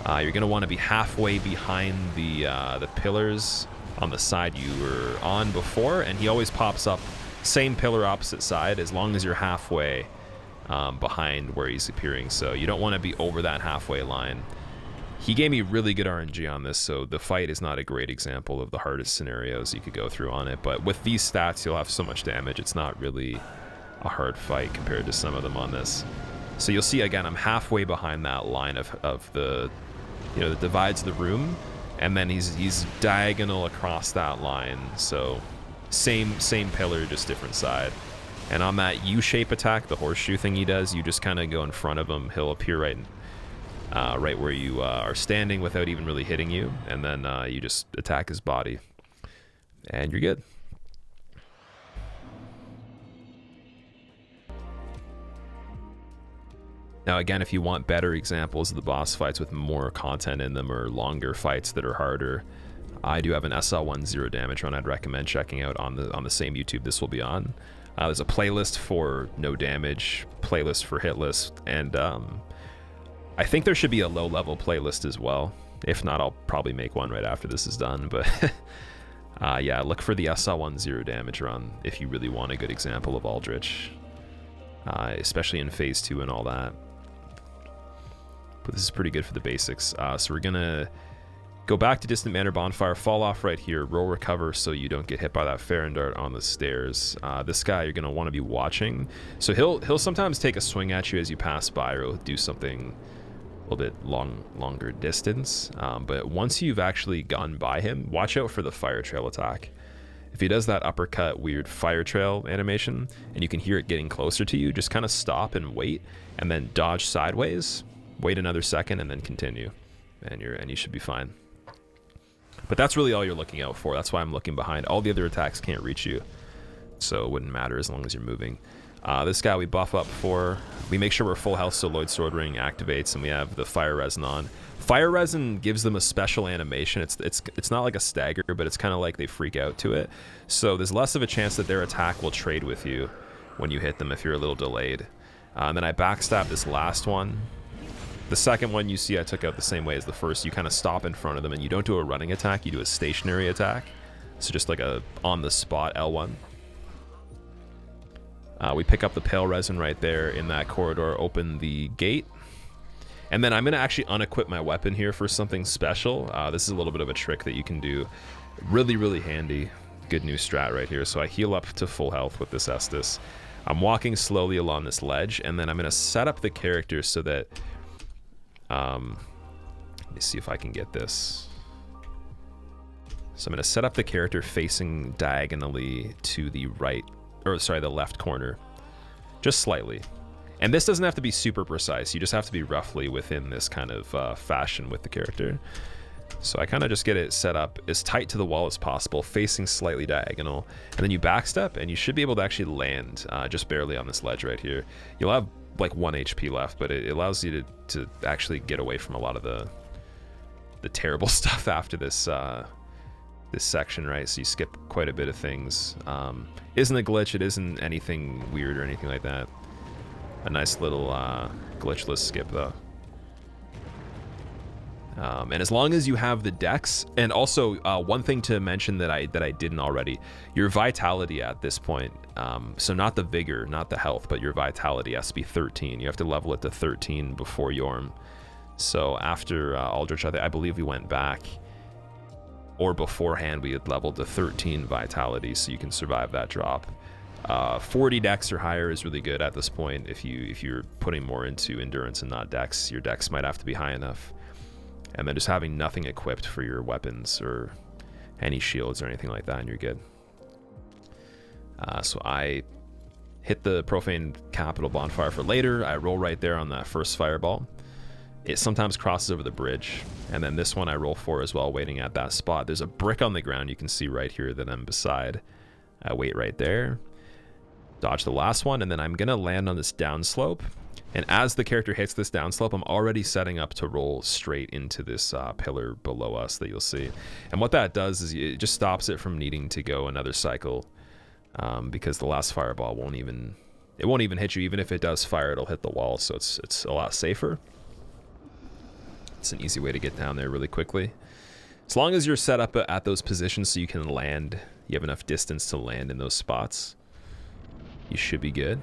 You're going to want to be halfway behind the pillars on the side you were on before, and he always pops up same pillar opposite side as long as you're halfway behind where he's appearing. So you don't want to be over that halfway line. He gave me really good RNG on this, so the fight is not a great example of the hardest scenarios you could go through on it. But with these stats, you'll have so much damage. It's not really a hard fight compared to some of them on this. So you'll see, again, I'm halfway behind that line of the, that divides the room, and then he's diagonal across that line. So same pillar, just different side. And on that U-shape attack, the horseshoe thing he does, you just kind of go in front of him. He'll appear right where you are standing without even really hitting you, and then you just attack his body, and you're good. Now again, if you want better examples of the boss fights with more content in them or longer fights that are harder, I do have an SL1 0 damage run I'd recommend checking out on the same YouTube this will be on. There's a playlist for no damage, playlist for hitless, and I think there should be a low-level playlist as well. If not, I'll probably make one right after this is done. But yeah, look for the SL1 0 damage run if you really want a good example of Aldrich, especially in phase 2 and all that. But this is pretty good for the basics. So we're gonna go back to Distant Manor Bonfire, fall off right here, roll recover so you don't get hit by that Farron dart on the stairs. This guy you're gonna want to be watching. So he'll sometimes take a swing at you as you pass by, or he'll do something a little bit longer distance. But once you've actually gone by him, watch out for the fire trail attack. If he does that uppercut weird fire trail animation and you can hear it getting closer to you, just kind of stop and wait, and then dodge sideways, wait another second, and then continue, and you should be fine. But that's really all you're looking out for. That's why I'm looking behind. All the other attacks can't reach you, so it wouldn't matter as long as you're moving. This guy we buff up for. We make sure we're full health so Lloyd's Sword Ring activates, and we have the Fire Resin on. Fire Resin gives them a special animation. It's not like a stagger, but it's kind of like they freak out to it. So there's less of a chance that their attack will trade with you when you hit them if you're a little delayed. And then I backstab this last one. The second one you see I took out the same way as the first. You kind of stop in front of them, and you don't do a running attack, you do a stationary attack. So just like a on-the-spot L1. We pick up the Pale Resin right there in that corridor, open the gate. And then I'm going to actually unequip my weapon here for something special. This is a little bit of a trick that you can do. Really, really handy. Good new strat right here. So I heal up to full health with this Estus. I'm walking slowly along this ledge, and then I'm going to set up the character so that... let me see if I can get this. So I'm going to set up the character facing diagonally to the right, or sorry, the left corner, just slightly. And this doesn't have to be super precise. You just have to be roughly within this kind of fashion with the character. So I kind of just get it set up as tight to the wall as possible, facing slightly diagonal, and then you backstep, and you should be able to actually land just barely on this ledge right here. You'll have like 1 HP left, but it allows you to actually get away from a lot of the terrible stuff after this this section, right? So you skip quite a bit of things. Isn't a glitch, it isn't anything weird or anything like that. A nice little glitchless skip though. And as long as you have the dex, and also one thing to mention that I didn't already, your vitality at this point, so not the vigor, not the health, but your vitality has to be 13. You have to level it to 13 before Yorm. So after Aldrich, I believe we went back, or beforehand we had leveled to 13 vitality, so you can survive that drop. 40 dex or higher is really good at this point. If you're putting more into endurance and not dex, your dex might have to be high enough. And then just having nothing equipped for your weapons or any shields or anything like that, and you're good. So I hit the Profane Capital Bonfire for later. I roll right there on that first fireball. It sometimes crosses over the bridge, and then this one I roll for as well, waiting at that spot. There's a brick on the ground you can see right here that I'm beside. I wait right there, dodge the last one, and then I'm gonna land on this downslope. And as the character hits this downslope, I'm already setting up to roll straight into this pillar below us that you'll see. And what that does is it just stops it from needing to go another cycle, because the last fireball won't even hit you. Even if it does fire, it'll hit the wall, so it's a lot safer. It's an easy way to get down there really quickly. As long as you're set up at those positions so you can land, you have enough distance to land in those spots, you should be good.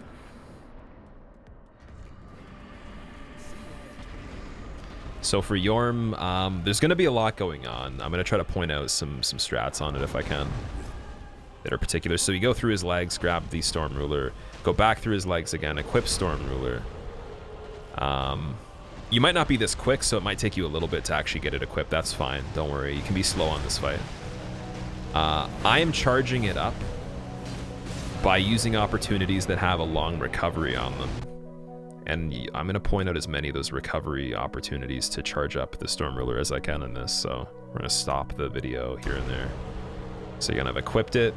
So for Yorm, there's going to be a lot going on. I'm going to try to point out some strats on it if I can that are particular. So you go through his legs, grab the Storm Ruler, go back through his legs again, equip Storm Ruler. You might not be this quick, so it might take you a little bit to actually get it equipped. That's fine. Don't worry. You can be slow on this fight. I am charging it up by using opportunities that have a long recovery on them. And I'm going to point out as many of those recovery opportunities to charge up the Storm Ruler as I can in this. So we're going to stop the video here and there. So you're going to have equipped it.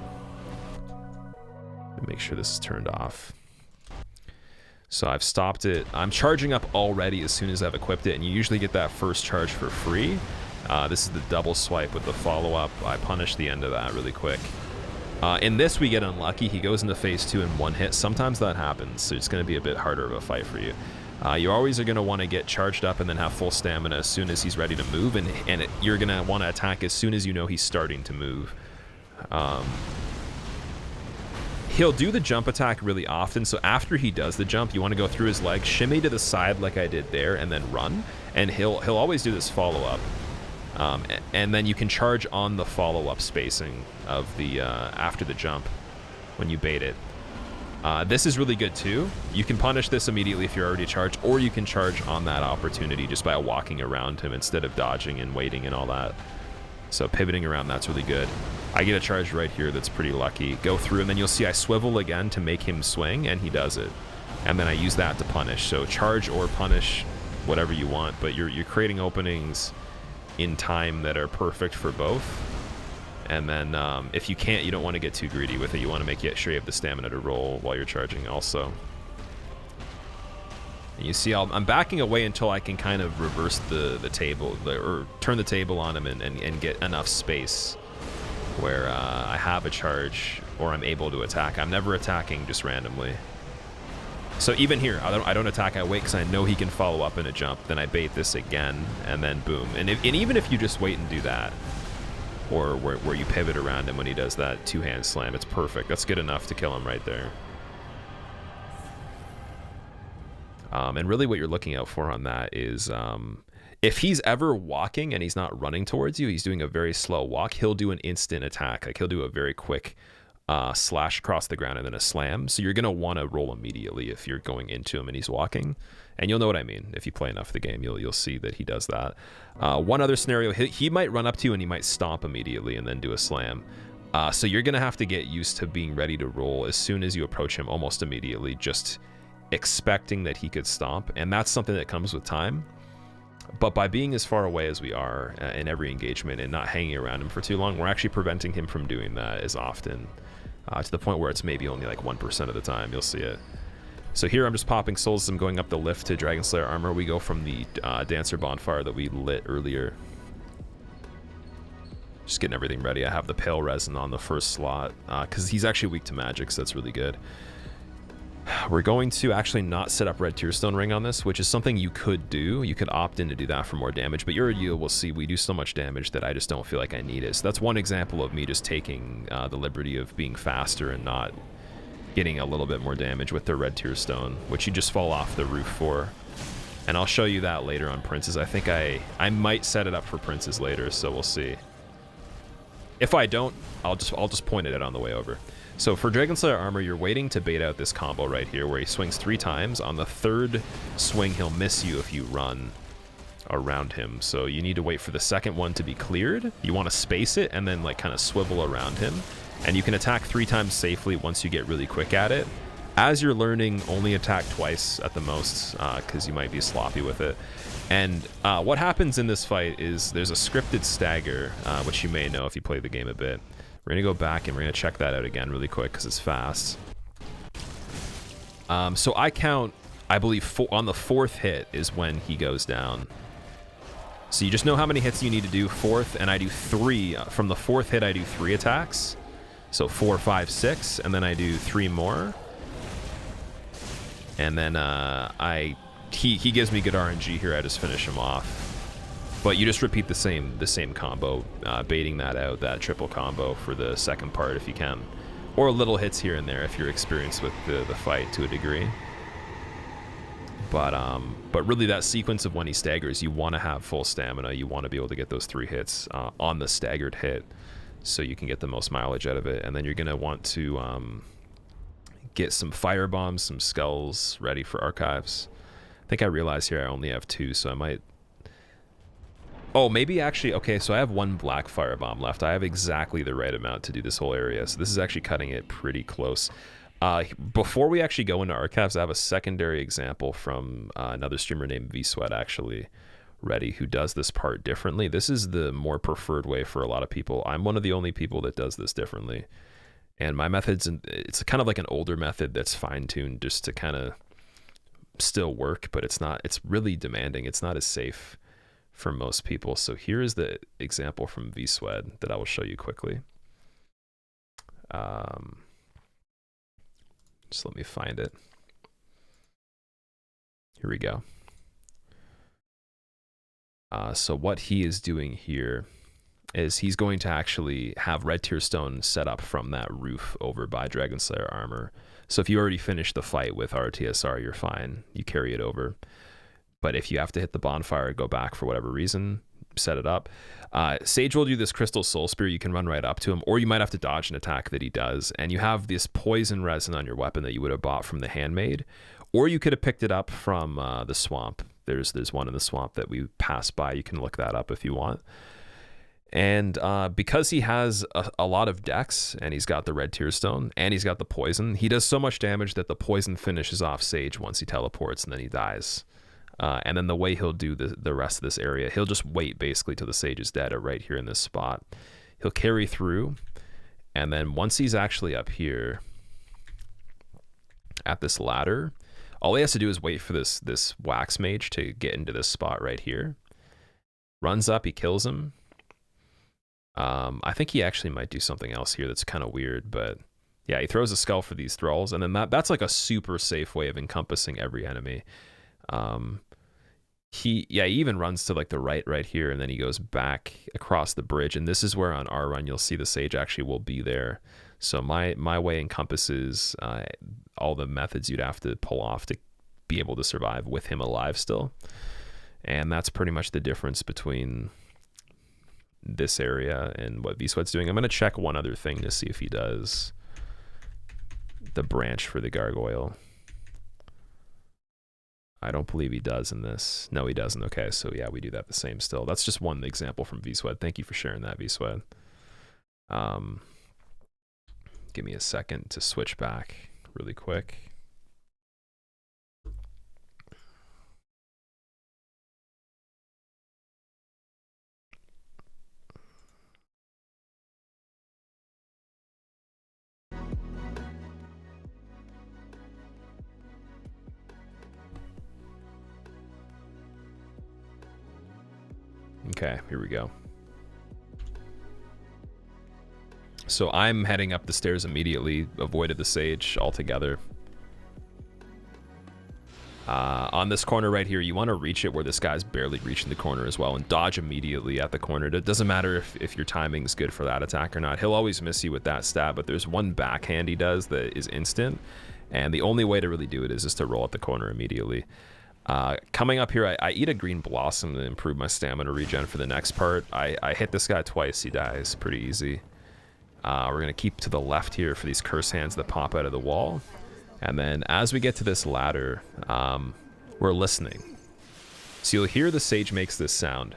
Make sure this is turned off. So I've stopped it. I'm charging up already as soon as I've equipped it, and you usually get that first charge for free. This is the double swipe with the follow-up. I punish the end of that really quick. In this, we get unlucky. He goes into phase 2 in one hit. Sometimes that happens, so it's going to be a bit harder of a fight for you. You always are going to want to get charged up and then have full stamina as soon as he's ready to move, and you're going to want to attack as soon as you know he's starting to move. He'll do the jump attack really often, so after he does the jump, you want to go through his legs, shimmy to the side like I did there, and then run. And he'll always do this follow-up. And then you can charge on the follow-up spacing of the after the jump when you bait it. This is really good too. You can punish this immediately if you're already charged, or you can charge on that opportunity just by walking around him instead of dodging and waiting and all that. So pivoting around, that's really good. I get a charge right here that's pretty lucky. Go through, and then you'll see I swivel again to make him swing, and he does it. And then I use that to punish. So charge or punish, whatever you want, but you're creating openings in time that are perfect for both. And then if you can't, you don't want to get too greedy with it. You want to make sure you have the stamina to roll while you're charging also. And you see I'm backing away until I can kind of reverse the table, or turn the table on him and get enough space where I have a charge or I'm able to attack. I'm never attacking just randomly. So even here, I don't attack. I wait because I know he can follow up in a jump. Then I bait this again, and then boom. And even if you just wait and do that, or where you pivot around him when he does that two-hand slam, it's perfect. That's good enough to kill him right there. And really what you're looking out for on that is if he's ever walking and he's not running towards you, he's doing a very slow walk, he'll do an instant attack. Like he'll do a very quick slash across the ground and then a slam. So you're going to want to roll immediately if you're going into him and he's walking. And you'll know what I mean. If you play enough of the game, you'll see that he does that. One other scenario, he might run up to you and he might stomp immediately and then do a slam. So you're going to have to get used to being ready to roll as soon as you approach him, almost immediately, just expecting that he could stomp. And that's something that comes with time. But by being as far away as we are in every engagement and not hanging around him for too long, we're actually preventing him from doing that as often, to the point where it's maybe only like 1% of the time you'll see it. So here I'm just popping souls as I'm going up the lift to Dragonslayer armor. We go from the Dancer bonfire that we lit earlier. Just getting everything ready. I have the Pale Resin on the first slot because he's actually weak to magic, so that's really good. We're going to actually not set up Red Tearstone Ring on this, which is something you could do. You could opt in to do that for more damage, but you will see we do so much damage that I just don't feel like I need it. So that's one example of me just taking the liberty of being faster and not getting a little bit more damage with the Red Tearstone, which you just fall off the roof for. And I'll show you that later on Princes. I think I might set it up for Princes later, so we'll see. If I don't, I'll just point it out on the way over. So for Dragonslayer armor, you're waiting to bait out this combo right here where he swings 3 times. On the third swing, he'll miss you if you run. around him. So you need to wait for the second one to be cleared. You want to space it and then like kind of swivel around him. And you can attack 3 times safely once you get really quick at it. As you're learning, only attack twice at the most, because you might be sloppy with it. And what happens in this fight is there's a scripted stagger, which you may know if you play the game a bit. We're going to go back and we're going to check that out again really quick because it's fast. So I count, I believe, on the 4th hit is when he goes down. So you just know how many hits you need to do, 4th, and I do 3. From the 4th hit, I do 3 attacks. So 4, 5, 6, and then I do 3 more. And then he gives me good RNG here. I just finish him off. But you just repeat the same combo, baiting that out, that triple combo for the second part if you can. Or little hits here and there if you're experienced with the fight to a degree. But really that sequence of when he staggers, you want to have full stamina. You want to be able to get those 3 hits on the staggered hit so you can get the most mileage out of it. And then you're going to want to get some fire bombs, some skulls ready for archives. I think I realize here I only have 2, so I might... Oh, maybe actually... Okay, so I have 1 black firebomb left. I have exactly the right amount to do this whole area, so this is actually cutting it pretty close. Before we actually go into archives, I have a secondary example from another streamer named VSweat actually ready, who does this part differently. This is the more preferred way for a lot of people. I'm one of the only people that does this differently. And my method's... It's kind of like an older method that's fine-tuned just to kind of still work, but it's not... It's really demanding. It's not as safe for most people. So here is the example from VSweat that I will show you quickly. Just let me find it. Here we go. So what he is doing here is he's going to actually have red tier stone set up from that roof over by dragonslayer armor. So if you already finished the fight with RTSR, you're fine. You carry it over. But if you have to hit the bonfire, go back for whatever reason, set it up. Sage will do this crystal soul spear. You can run right up to him, or you might have to dodge an attack that he does. And you have this poison resin on your weapon that you would have bought from the handmaid, or you could have picked it up from the swamp. There's one in the swamp that we passed by. You can look that up if you want. And because he has a lot of dex, and he's got the red tier stone, and he's got the poison, he does so much damage that the poison finishes off Sage once he teleports, and then he dies. And then the way he'll do the rest of this area, he'll just wait basically till the Sage is dead, or right here in this spot. He'll carry through, and then once he's actually up here at this ladder, all he has to do is wait for this wax mage to get into this spot right here. Runs up, he kills him. I think he actually might do something else here that's kind of weird, but yeah, he throws a skull for these thralls, and then that's like a super safe way of encompassing every enemy. He even runs to like the right here, and then he goes back across the bridge, and this is where on our run you'll see the Sage actually will be there. So my way encompasses all the methods you'd have to pull off to be able to survive with him alive still. And that's pretty much the difference between this area and what VSweat's doing. I'm going to check one other thing to see if he does the branch for the gargoyle. I don't believe he does in this. No, he doesn't. Okay, so yeah, we do that the same still. That's just one example from VSweat. Thank you for sharing that, VSweat. Give me a second to switch back really quick. Okay, here we go. So I'm heading up the stairs immediately, avoided the Sage altogether. On this corner right here, you want to reach it where this guy's barely reaching the corner as well, and dodge immediately at the corner. It doesn't matter if your timing's good for that attack or not. He'll always miss you with that stab, but there's one backhand he does that is instant, and the only way to really do it is just to roll at the corner immediately. Coming up here, I eat a green blossom to improve my stamina regen for the next part. I hit this guy twice, he dies pretty easy. We're going to keep to the left here for these curse hands that pop out of the wall. And then as we get to this ladder, we're listening. So you'll hear the sage makes this sound.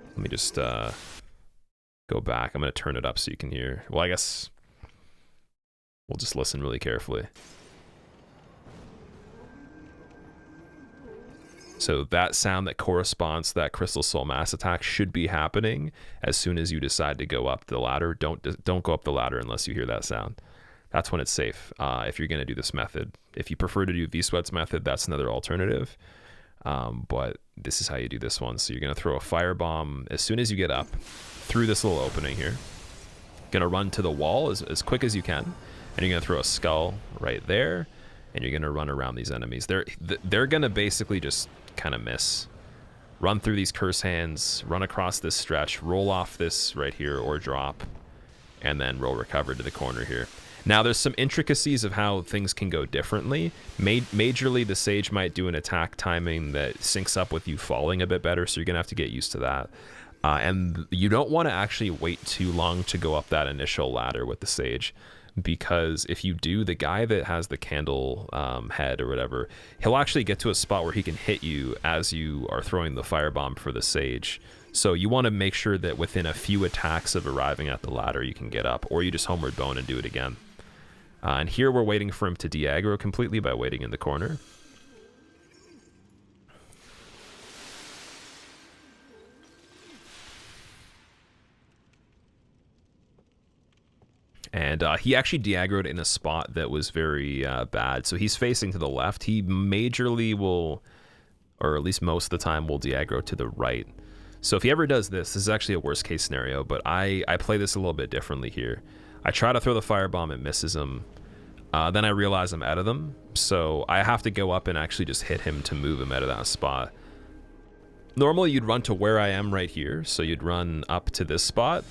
Let me just go back. I'm going to turn it up so you can hear. Well, I guess we'll just listen really carefully. So that sound that corresponds to that Crystal Soul Mass attack should be happening as soon as you decide to go up the ladder. Don't go up the ladder unless you hear that sound. That's when it's safe if you're going to do this method. If you prefer to do V-Sweat's method, that's another alternative. But this is how you do this one. So you're going to throw a firebomb as soon as you get up through this little opening here. Going to run to the wall as quick as you can. And you're going to throw a skull right there. And you're going to run around these enemies. They're going to basically just kind of miss. Run through these curse hands, run across this stretch, roll off this right here or drop, and then roll recover to the corner here. Now there's some intricacies of how things can go differently. Majorly the sage might do an attack timing that syncs up with you falling a bit better, so you're gonna have to get used to that. And you don't want to actually wait too long to go up that initial ladder with the sage, because if you do, the guy that has the candle head or whatever, he'll actually get to a spot where he can hit you as you are throwing the firebomb for the sage. So you want to make sure that within a few attacks of arriving at the ladder you can get up, or you just homeward bone and do it again. And here we're waiting for him to de-aggro completely by waiting in the corner. And he actually de-aggroed in a spot that was very bad. So he's facing to the left. He majorly will, or at least most of the time, will de-aggro to the right. So if he ever does this is actually a worst case scenario, but I play this a little bit differently here. I try to throw the firebomb, it misses him. Then I realize I'm out of them. So I have to go up and actually just hit him to move him out of that spot. Normally you'd run to where I am right here. So you'd run up to this spot.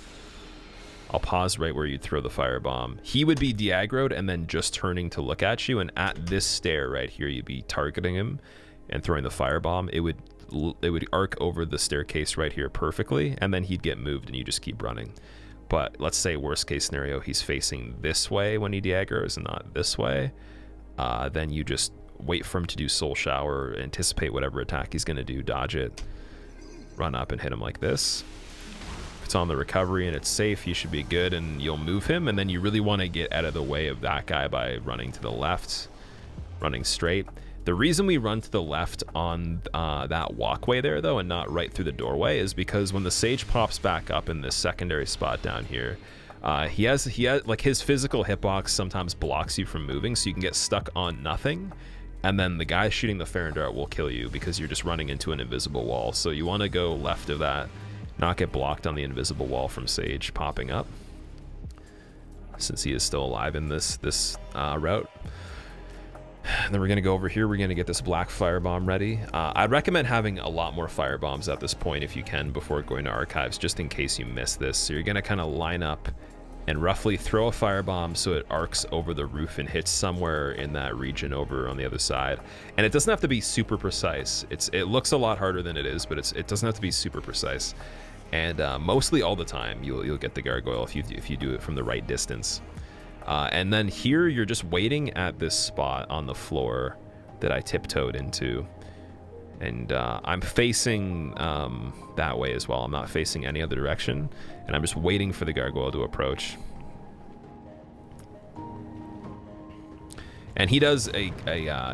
I'll pause right where you'd throw the firebomb. He would be de-aggroed and then just turning to look at you, and at this stair right here, you'd be targeting him and throwing the firebomb. It would arc over the staircase right here perfectly, and then he'd get moved and you just keep running. But let's say worst case scenario, he's facing this way when he de-aggroes and not this way. Then you just wait for him to do Soul Shower, anticipate whatever attack he's gonna do, dodge it, run up and hit him like this. It's on the recovery and it's safe, you should be good, and you'll move him. And then you really want to get out of the way of that guy by running to the left, running straight. The reason we run to the left on that walkway there though, and not right through the doorway, is because when the sage pops back up in this secondary spot down here, he has like his physical hitbox sometimes blocks you from moving, so you can get stuck on nothing, and then the guy shooting the Farron dart will kill you because you're just running into an invisible wall. So you want to go left of that, not get blocked on the invisible wall from sage popping up, since he is still alive in this route. And then we're gonna go over here, we're gonna get this black firebomb ready. I'd recommend having a lot more firebombs at this point if you can before going to archives, just in case you miss this. So you're gonna kind of line up and roughly throw a firebomb so it arcs over the roof and hits somewhere in that region over on the other side. And it doesn't have to be super precise. It looks a lot harder than it is, but it doesn't have to be super precise. And mostly all the time you'll get the gargoyle if you do it from the right distance. And then here you're just waiting at this spot on the floor that I tiptoed into, and I'm facing that way as well. I'm not facing any other direction, and I'm just waiting for the gargoyle to approach. And he does a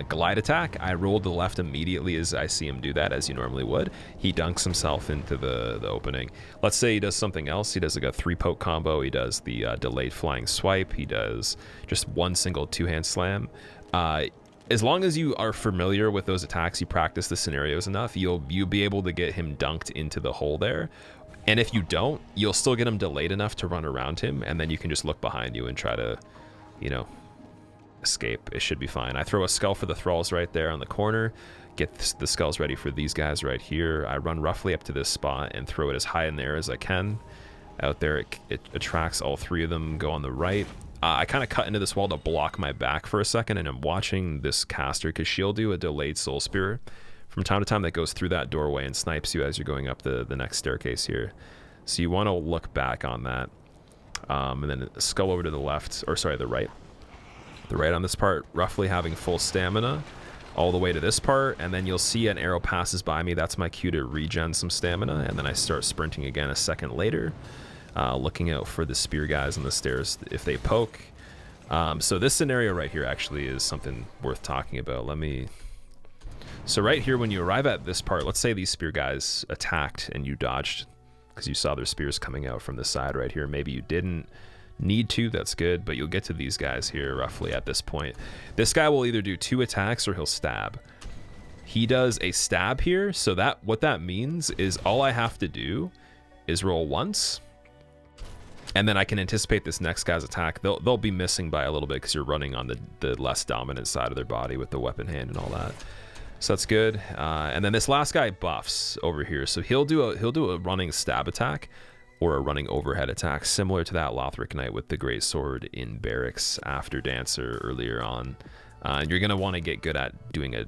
glide attack. I rolled to the left immediately as I see him do that, as you normally would. He dunks himself into the opening. Let's say he does something else. He does like a 3-poke combo. He does the delayed flying swipe. He does just one single 2-hand slam. As long as you are familiar with those attacks, you practice the scenarios enough, you'll be able to get him dunked into the hole there. And if you don't, you'll still get him delayed enough to run around him, and then you can just look behind you and try to, you know, escape. It should be fine. I throw a skull for the thralls right there on the corner, get the skulls ready for these guys right here. I run roughly up to this spot and throw it as high in the air as I can. Out there it attracts all 3 of them, go on the right. I kind of cut into this wall to block my back for a second, and I'm watching this caster because she'll do a delayed soul spear from time to time that goes through that doorway and snipes you as you're going up the next staircase here. So you want to look back on that, and then a skull over to the left, or sorry, the right. The right on this part, roughly having full stamina. all the way to this part, and then you'll see an arrow passes by me. That's my cue to regen some stamina, and then I start sprinting again a second later, looking out for the spear guys on the stairs if they poke. So this scenario right here actually is something worth talking about. So right here, when you arrive at this part, let's say these spear guys attacked and you dodged because you saw their spears coming out from the side right here. Maybe you didn't need to, that's good, but you'll get to these guys here roughly at this point. This guy will either do 2 attacks or he'll stab. He does a stab here, so that what that means is all I have to do is roll once, and then I can anticipate this next guy's attack. They'll be missing by a little bit because you're running on the less dominant side of their body with the weapon hand and all that. So that's good. And then this last guy buffs over here, so he'll do a running stab attack or a running overhead attack, similar to that Lothric Knight with the Great Sword in Barracks after Dancer earlier on. And you're gonna want to get good at doing a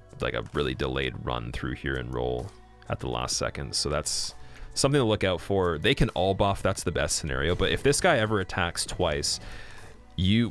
really delayed run through here and roll at the last second. So that's something to look out for. They can all buff, that's the best scenario, but if this guy ever attacks twice,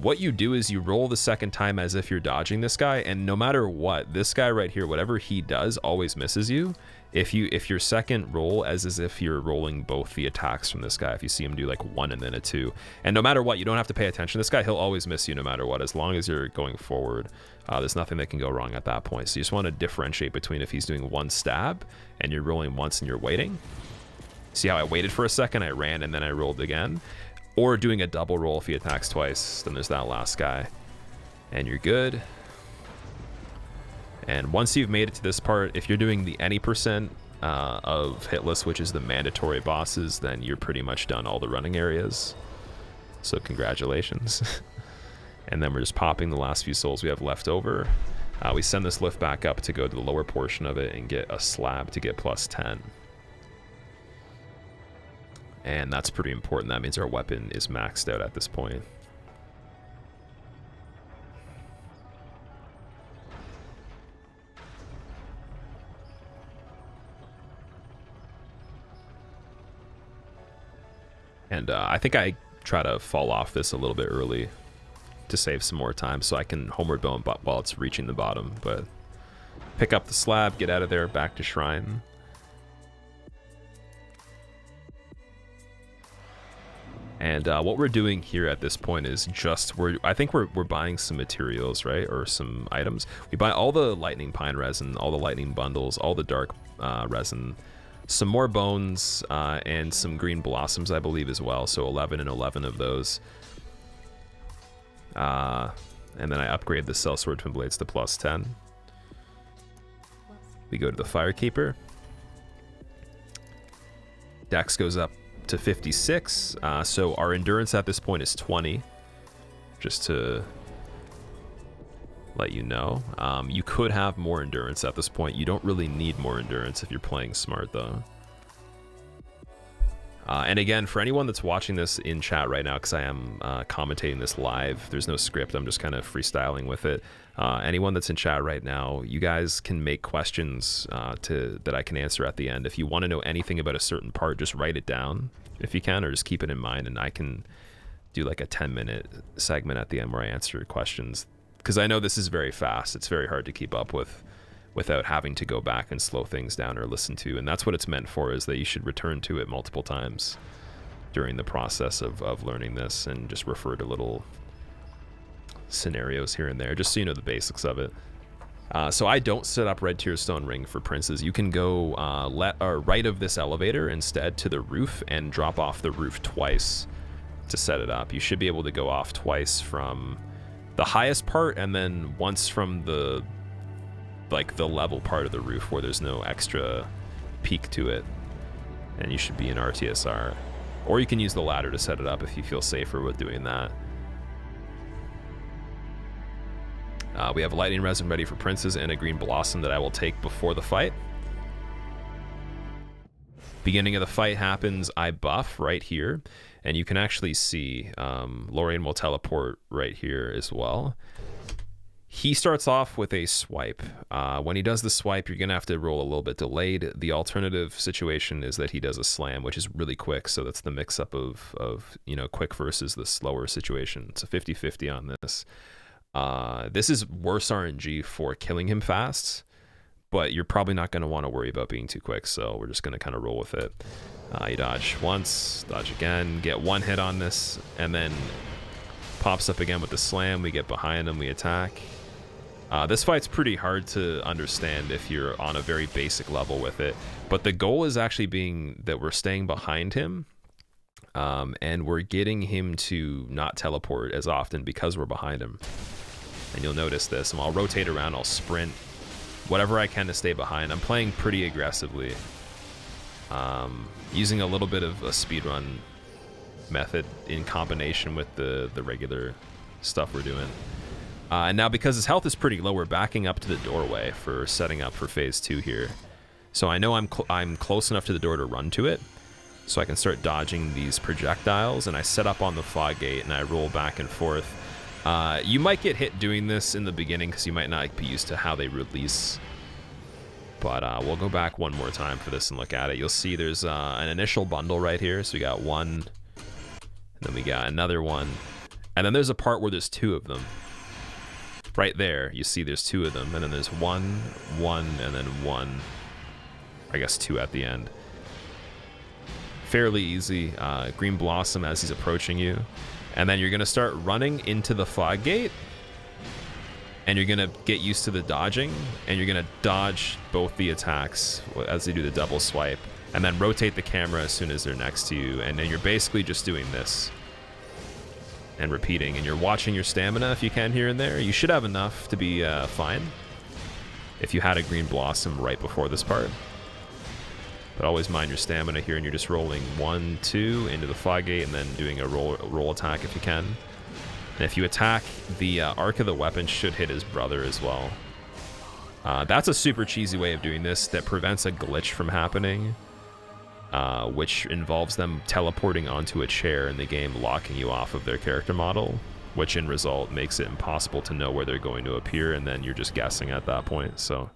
what you do is you roll the second time as if you're dodging this guy, and no matter what, this guy right here, whatever he does, always misses you. If your second roll as if you're rolling both the attacks from this guy, if you see him do like 1 and then a 2, and no matter what, you don't have to pay attention to this guy. He'll always miss you no matter what, as long as you're going forward. There's nothing that can go wrong at that point. So you just want to differentiate between if he's doing 1 stab and you're rolling once and you're waiting. See how I waited for a second, I ran, and then I rolled again, or doing a double roll if he attacks twice. Then there's that last guy and you're good. And once you've made it to this part, if you're doing the any percent of hitless, which is the mandatory bosses, then you're pretty much done all the running areas. So congratulations. And then we're just popping the last few souls we have left over. We send this lift back up to go to the lower portion of it and get a slab to get +10. And that's pretty important. That means our weapon is maxed out at this point. And I think I try to fall off this a little bit early to save some more time so I can homeward bone while it's reaching the bottom. But pick up the slab, get out of there, back to shrine. And what we're doing here at this point is just I think we're buying some materials, right, or some items. We buy all the lightning pine resin, all the lightning bundles, all the dark resin, some more bones, and some green blossoms, I believe, as well. So 11 and 11 of those. And then I upgrade the sellsword twin blades to +10. We go to the Firekeeper. Dex goes up to 56, so our endurance at this point is 20, just to let you know. You could have more endurance at this point. You don't really need more endurance if you're playing smart, though. And again, for anyone that's watching this in chat right now, because I am commentating this live, there's no script, I'm just kind of freestyling with it. Anyone that's in chat right now, you guys can make questions that I can answer at the end. If you want to know anything about a certain part, just write it down if you can, or just keep it in mind, and I can do like a 10-minute segment at the end where I answer questions. Because I know this is very fast. It's very hard to keep up with without having to go back and slow things down or listen to. And that's what it's meant for, is that you should return to it multiple times during the process of learning this, and just refer to little scenarios here and there, just so you know the basics of it. So I don't set up red tier stone ring for princes. You can go right of this elevator instead to the roof and drop off the roof twice to set it up. You should be able to go off twice from the highest part, and then once from the level part of the roof where there's no extra peak to it, and you should be in RTSR. Or you can use the ladder to set it up if you feel safer with doing that. We have lightning resin ready for princes and a green blossom that I will take before the fight. Beginning of the fight happens, I buff right here, and you can actually see Lorien will teleport right here as well. He starts off with a swipe. When he does the swipe, you're gonna have to roll a little bit delayed. The alternative situation is that he does a slam, which is really quick, so that's the mix-up of quick versus the slower situation. It's a 50-50 on this. This is worse RNG for killing him fast, but you're probably not going to want to worry about being too quick, so we're just going to kind of roll with it. You dodge once, dodge again, get one hit on this, and then pops up again with the slam. We get behind him, we attack. This fight's pretty hard to understand if you're on a very basic level with it, but the goal is actually being that we're staying behind him, and we're getting him to not teleport as often because we're behind him. And you'll notice this, and I'll rotate around, I'll sprint, whatever I can to stay behind. I'm playing pretty aggressively, using a little bit of a speedrun method in combination with the regular stuff we're doing. And now because his health is pretty low, we're backing up to the doorway for setting up for phase 2 here. So I know I'm close enough to the door to run to it, so I can start dodging these projectiles, and I set up on the fog gate and I roll back and forth. You might get hit doing this in the beginning because you might not be used to how they release. But we'll go back one more time for this and look at it. You'll see there's an initial bundle right here. So we got one, and then we got another one. And then there's a part where there's 2 of them. Right there, you see there's 2 of them. And then there's one, and then 1. I guess 2 at the end. Fairly easy. Green Blossom as he's approaching you. And then you're going to start running into the fog gate. And you're going to get used to the dodging. And you're going to dodge both the attacks as they do the double swipe. And then rotate the camera as soon as they're next to you. And then you're basically just doing this. And repeating. And you're watching your stamina if you can here and there. You should have enough to be fine. If you had a Green Blossom right before this part. But always mind your stamina here, and you're just rolling 1, 2 into the fog gate, and then doing a roll attack if you can. And if you attack, the arc of the weapon should hit his brother as well. That's a super cheesy way of doing this that prevents a glitch from happening, which involves them teleporting onto a chair in the game, locking you off of their character model, which in result makes it impossible to know where they're going to appear, and then you're just guessing at that point. So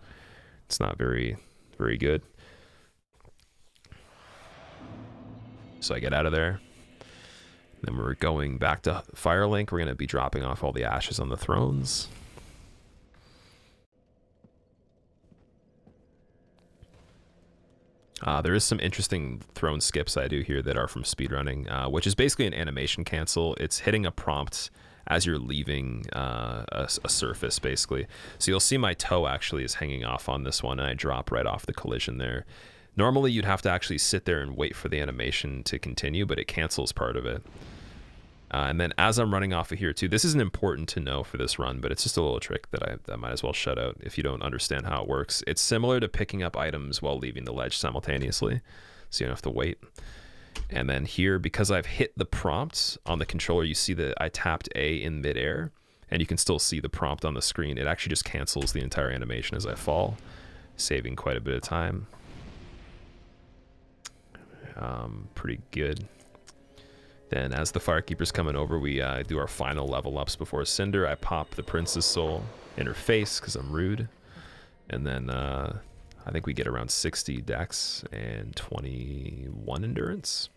it's not very, very good. So I get out of there. Then we're going back to Firelink. We're going to be dropping off all the ashes on the thrones. There is some interesting throne skips I do here that are from speedrunning, which is basically an animation cancel. It's hitting a prompt as you're leaving a surface, basically. So you'll see my toe actually is hanging off on this one, and I drop right off the collision there. Normally, you'd have to actually sit there and wait for the animation to continue, but it cancels part of it. And then as I'm running off of here, too, this isn't important to know for this run, but it's just a little trick that I might as well shout out if you don't understand how it works. It's similar to picking up items while leaving the ledge simultaneously, so you don't have to wait. And then here, because I've hit the prompt on the controller, you see that I tapped A in midair, and you can still see the prompt on the screen. It actually just cancels the entire animation as I fall, saving quite a bit of time. Pretty good. Then as the Firekeeper's coming over, we do our final level ups before Cinder. I pop the Prince's Soul in her face because I'm rude. And then I think we get around 60 dex and 21 endurance.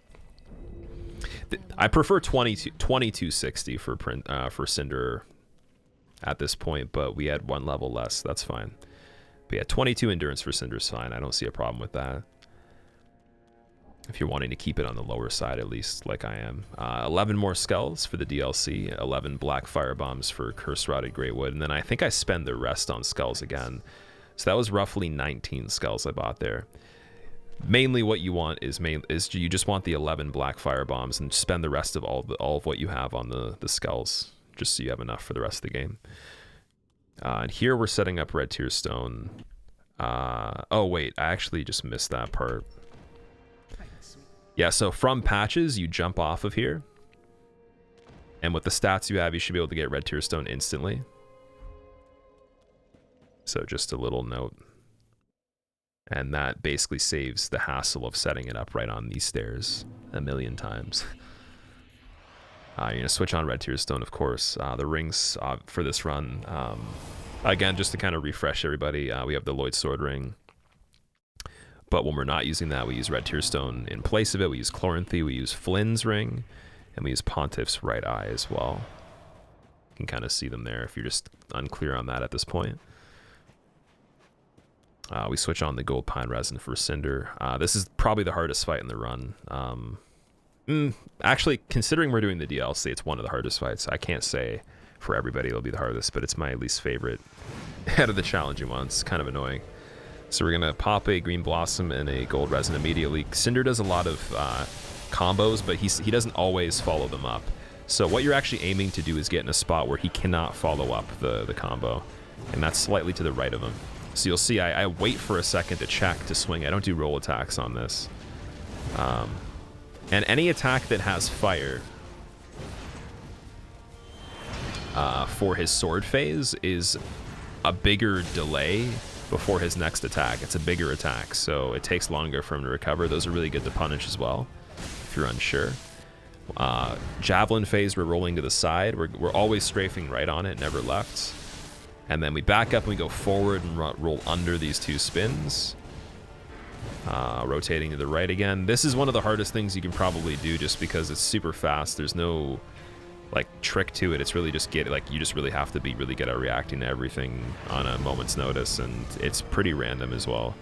I prefer 2260 for Cinder at this point, but we had 1 level less. That's fine. But yeah, 22 endurance for Cinder's fine. I don't see a problem with that. If you're wanting to keep it on the lower side, at least, like I am. 11 more skulls for the DLC, 11 black firebombs for Curse-Rotted Greatwood, and then I think I spend the rest on skulls again. So that was roughly 19 skulls I bought there. Mainly what you want is you just want the 11 black firebombs and spend the rest of all of what you have on the skulls, just so you have enough for the rest of the game. And here we're setting up Red Tear Stone. Oh wait, I actually just missed that part. Yeah, so from patches, you jump off of here. And with the stats you have, you should be able to get Red Tear Stone instantly. So just a little note. And that basically saves the hassle of setting it up right on these stairs a million times. You're going to switch on Red Tear Stone, of course. The rings for this run. Again, just to kind of refresh everybody, we have the Lloyd Sword Ring. But when we're not using that, we use Red Tear Stone in place of it. We use Chloranthy, we use Flynn's Ring, and we use Pontiff's Right Eye as well. You can kind of see them there if you're just unclear on that at this point. We switch on the gold pine resin for cinder. This is probably the hardest fight in the run. Actually, considering we're doing the DLC, it's one of the hardest fights. I can't say for everybody it'll be the hardest, but it's my least favorite out of the challenging ones. Kind of annoying. So we're gonna pop a green blossom and a gold resin immediately. Cinder does a lot of combos, but he doesn't always follow them up. So what you're actually aiming to do is get in a spot where he cannot follow up the combo, and that's slightly to the right of him. So you'll see I wait for a second to check to swing. I don't do roll attacks on this. And any attack that has fire for his sword phase is a bigger delay before his next attack. It's a bigger attack, so it takes longer for him to recover. Those are really good to punish as well, if you're unsure. Javelin phase, we're rolling to the side. We're always strafing right on it, never left. And then we back up and we go forward and roll under these two spins. Rotating to the right again. This is one of the hardest things you can probably do just because it's super fast. There's no like trick to it. It's really just you just really have to be really good at reacting to everything on a moment's notice, and it's pretty random as well.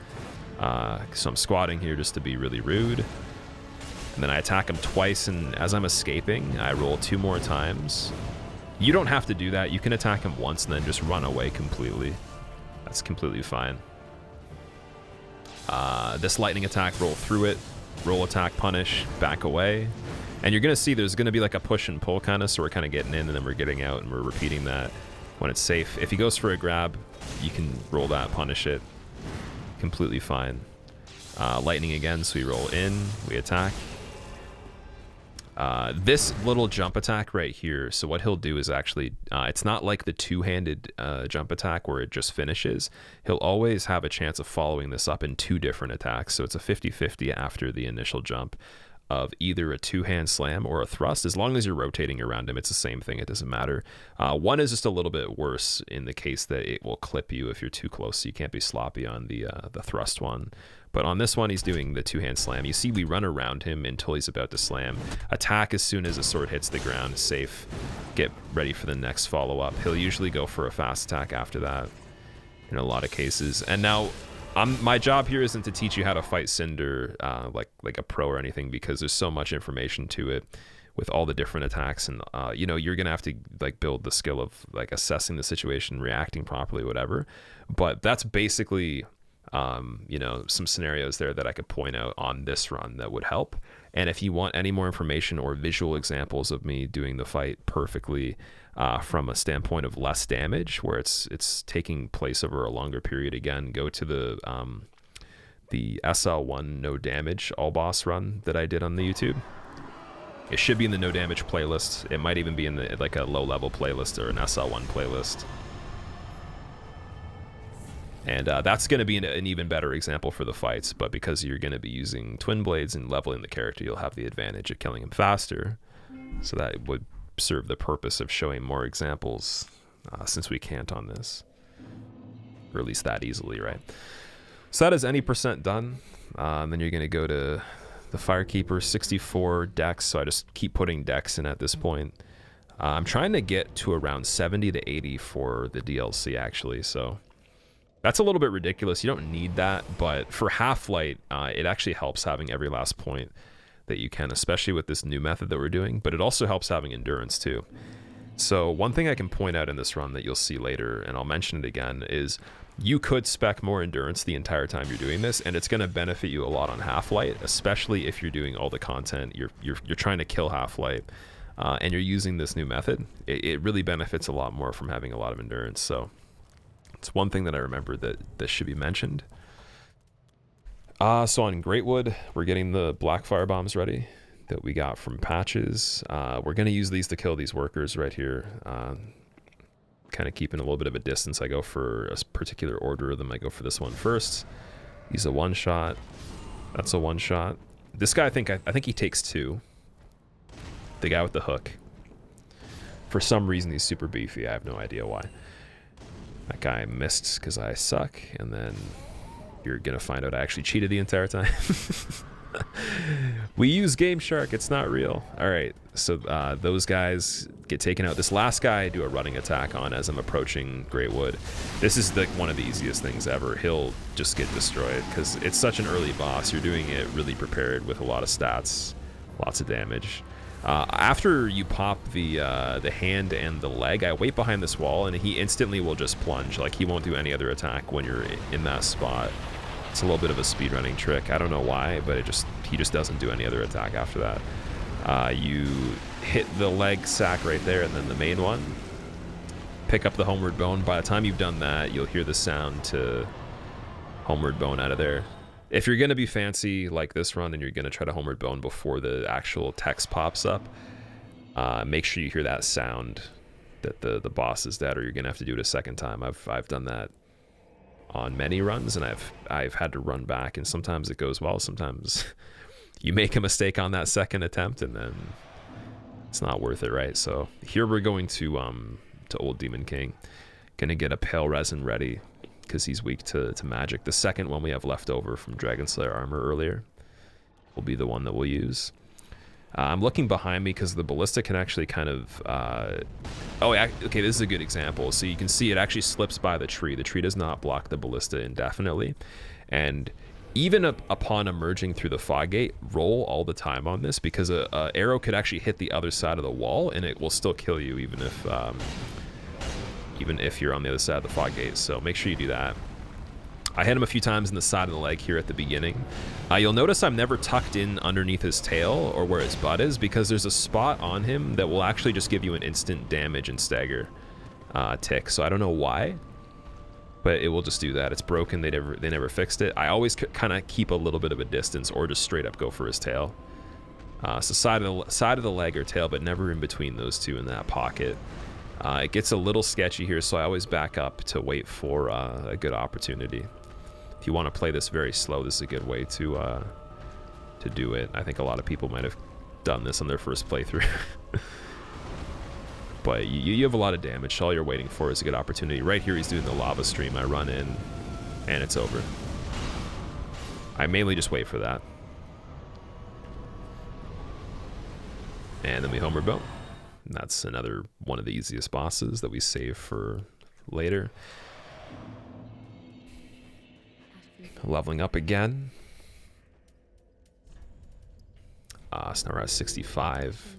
So I'm squatting here just to be really rude. And then I attack him twice, and as I'm escaping, I roll 2 more times. You don't have to do that. You can attack him once and then just run away completely. That's completely fine. This lightning attack, roll through it, roll attack, punish, back away. And you're going to see there's going to be like a push and pull kind of, so we're kind of getting in and then we're getting out, and we're repeating that when it's safe. If he goes for a grab, you can roll that, punish it. Completely fine. Lightning again, so we roll in, we attack. This little jump attack right here, so what he'll do is actually, it's not like the two-handed jump attack where it just finishes. He'll always have a chance of following this up in 2 different attacks, so it's a 50-50 after the initial jump of either a 2-hand slam or a thrust. As long as you're rotating around him, it's the same thing, it doesn't matter. One is just a little bit worse in the case that it will clip you if you're too close, so you can't be sloppy on the thrust one. But on this one, he's doing the 2-hand slam. You see we run around him until he's about to slam. Attack as soon as the sword hits the ground, safe. Get ready for the next follow-up. He'll usually go for a fast attack after that in a lot of cases. And now, my job here isn't to teach you how to fight Cinder like a pro or anything, because there's so much information to it with all the different attacks, and you know, you're gonna have to like build the skill of like assessing the situation, reacting properly, whatever. But that's basically you know, some scenarios there that I could point out on this run that would help. And if you want any more information or visual examples of me doing the fight perfectly from a standpoint of less damage, where it's taking place over a longer period, again, go to the SL1 no damage all boss run that I did on the YouTube. It should be in the no damage playlist. It might even be in the like a low level playlist or an SL1 playlist. And that's going to be an even better example for the fights, but because you're going to be using twin blades and leveling the character, you'll have the advantage of killing him faster. So that would serve the purpose of showing more examples, since we can't on this. Or at least that easily, right? So that is any percent done. Then you're going to go to the Firekeeper, 64 dex, so I just keep putting dex in at this point. I'm trying to get to around 70 to 80 for the DLC, actually, so... That's a little bit ridiculous. You don't need that, but for Halflight, it actually helps having every last point that you can, especially with this new method that we're doing, but it also helps having endurance too. So one thing I can point out in this run that you'll see later, and I'll mention it again, is you could spec more endurance the entire time you're doing this, and it's going to benefit you a lot on Halflight, especially if you're doing all the content, you're trying to kill Halflight, and you're using this new method. It really benefits a lot more from having a lot of endurance, so... It's one thing that I remember that this should be mentioned. So on Greatwood, we're getting the black fire bombs ready that we got from patches. We're going to use these to kill these workers right here. Kind of keeping a little bit of a distance. I go for a particular order of them. I go for this one first. He's a one-shot. That's a one-shot. This guy, I think he takes 2. The guy with the hook. For some reason, he's super beefy. I have no idea why. That guy missed because I suck, and then you're gonna find out I actually cheated the entire time. We use Game Shark. It's not real. All right. So those guys get taken out. This last guy I do a running attack on as I'm approaching Greatwood. This is like one of the easiest things ever. He'll just get destroyed because it's such an early boss. You're doing it really prepared with a lot of stats, lots of damage. After you pop the hand and the leg, I wait behind this wall and he instantly will just plunge. Like he won't do any other attack when you're in that spot. It's a little bit of a speedrunning trick. I don't know why, but he just doesn't do any other attack after that. You hit the leg sack right there and then the main one. Pick up the homeward bone. By the time you've done that, you'll hear the sound to homeward bone out of there. If you're going to be fancy like this run and you're going to try to homeward bone before the actual text pops up, make sure you hear that sound that the boss is dead, or you're going to have to do it a second time. I've done that on many runs, and I've had to run back, and sometimes it goes well, sometimes you make a mistake on that second attempt and then it's not worth it, right? So here we're going to Old Demon King. Gonna get a pale resin ready because he's weak to magic. The second one we have left over from dragonslayer armor earlier will be the one that we'll use. I'm looking behind me because the ballista can actually kind of okay, this is a good example. So you can see it actually slips by the tree. The tree does not block the ballista indefinitely, and even upon emerging through the fog gate, roll all the time on this because a arrow could actually hit the other side of the wall and it will still kill you even if you're on the other side of the fog gate. So make sure you do that. I hit him a few times in the side of the leg here at the beginning. You'll notice I'm never tucked in underneath his tail or where his butt is because there's a spot on him that will actually just give you an instant damage and stagger tick. So I don't know why, but it will just do that. It's broken. They never fixed it. I always kind of keep a little bit of a distance or just straight up go for his tail. So side of the leg or tail, but never in between those two in that pocket. It gets a little sketchy here, so I always back up to wait for a good opportunity. If you want to play this very slow, this is a good way to do it. I think a lot of people might have done this on their first playthrough. But you have a lot of damage, so all you're waiting for is a good opportunity. Right here he's doing the lava stream. I run in, and it's over. I mainly just wait for that. And then we homeward bone. And that's another one of the easiest bosses that we save for later. Leveling up again. So now we're at 65.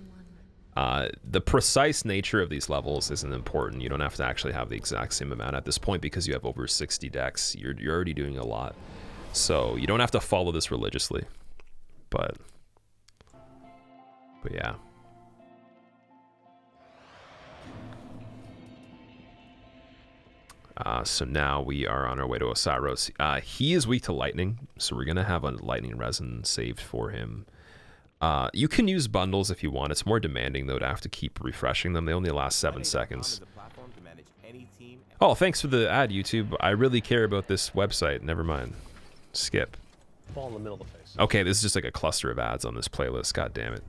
The precise nature of these levels isn't important. You don't have to actually have the exact same amount at this point because you have over 60 decks. You're already doing a lot. So you don't have to follow this religiously. But yeah. So now we are on our way to Osiros. He is weak to lightning, so we're going to have a lightning resin saved for him. You can use bundles if you want. It's more demanding, though, to have to keep refreshing them. They only last 7 seconds. Oh, thanks for the ad, YouTube. I really care about this website. Never mind. Skip. Ball in the middle of the face. Okay, this is just like a cluster of ads on this playlist. God damn it.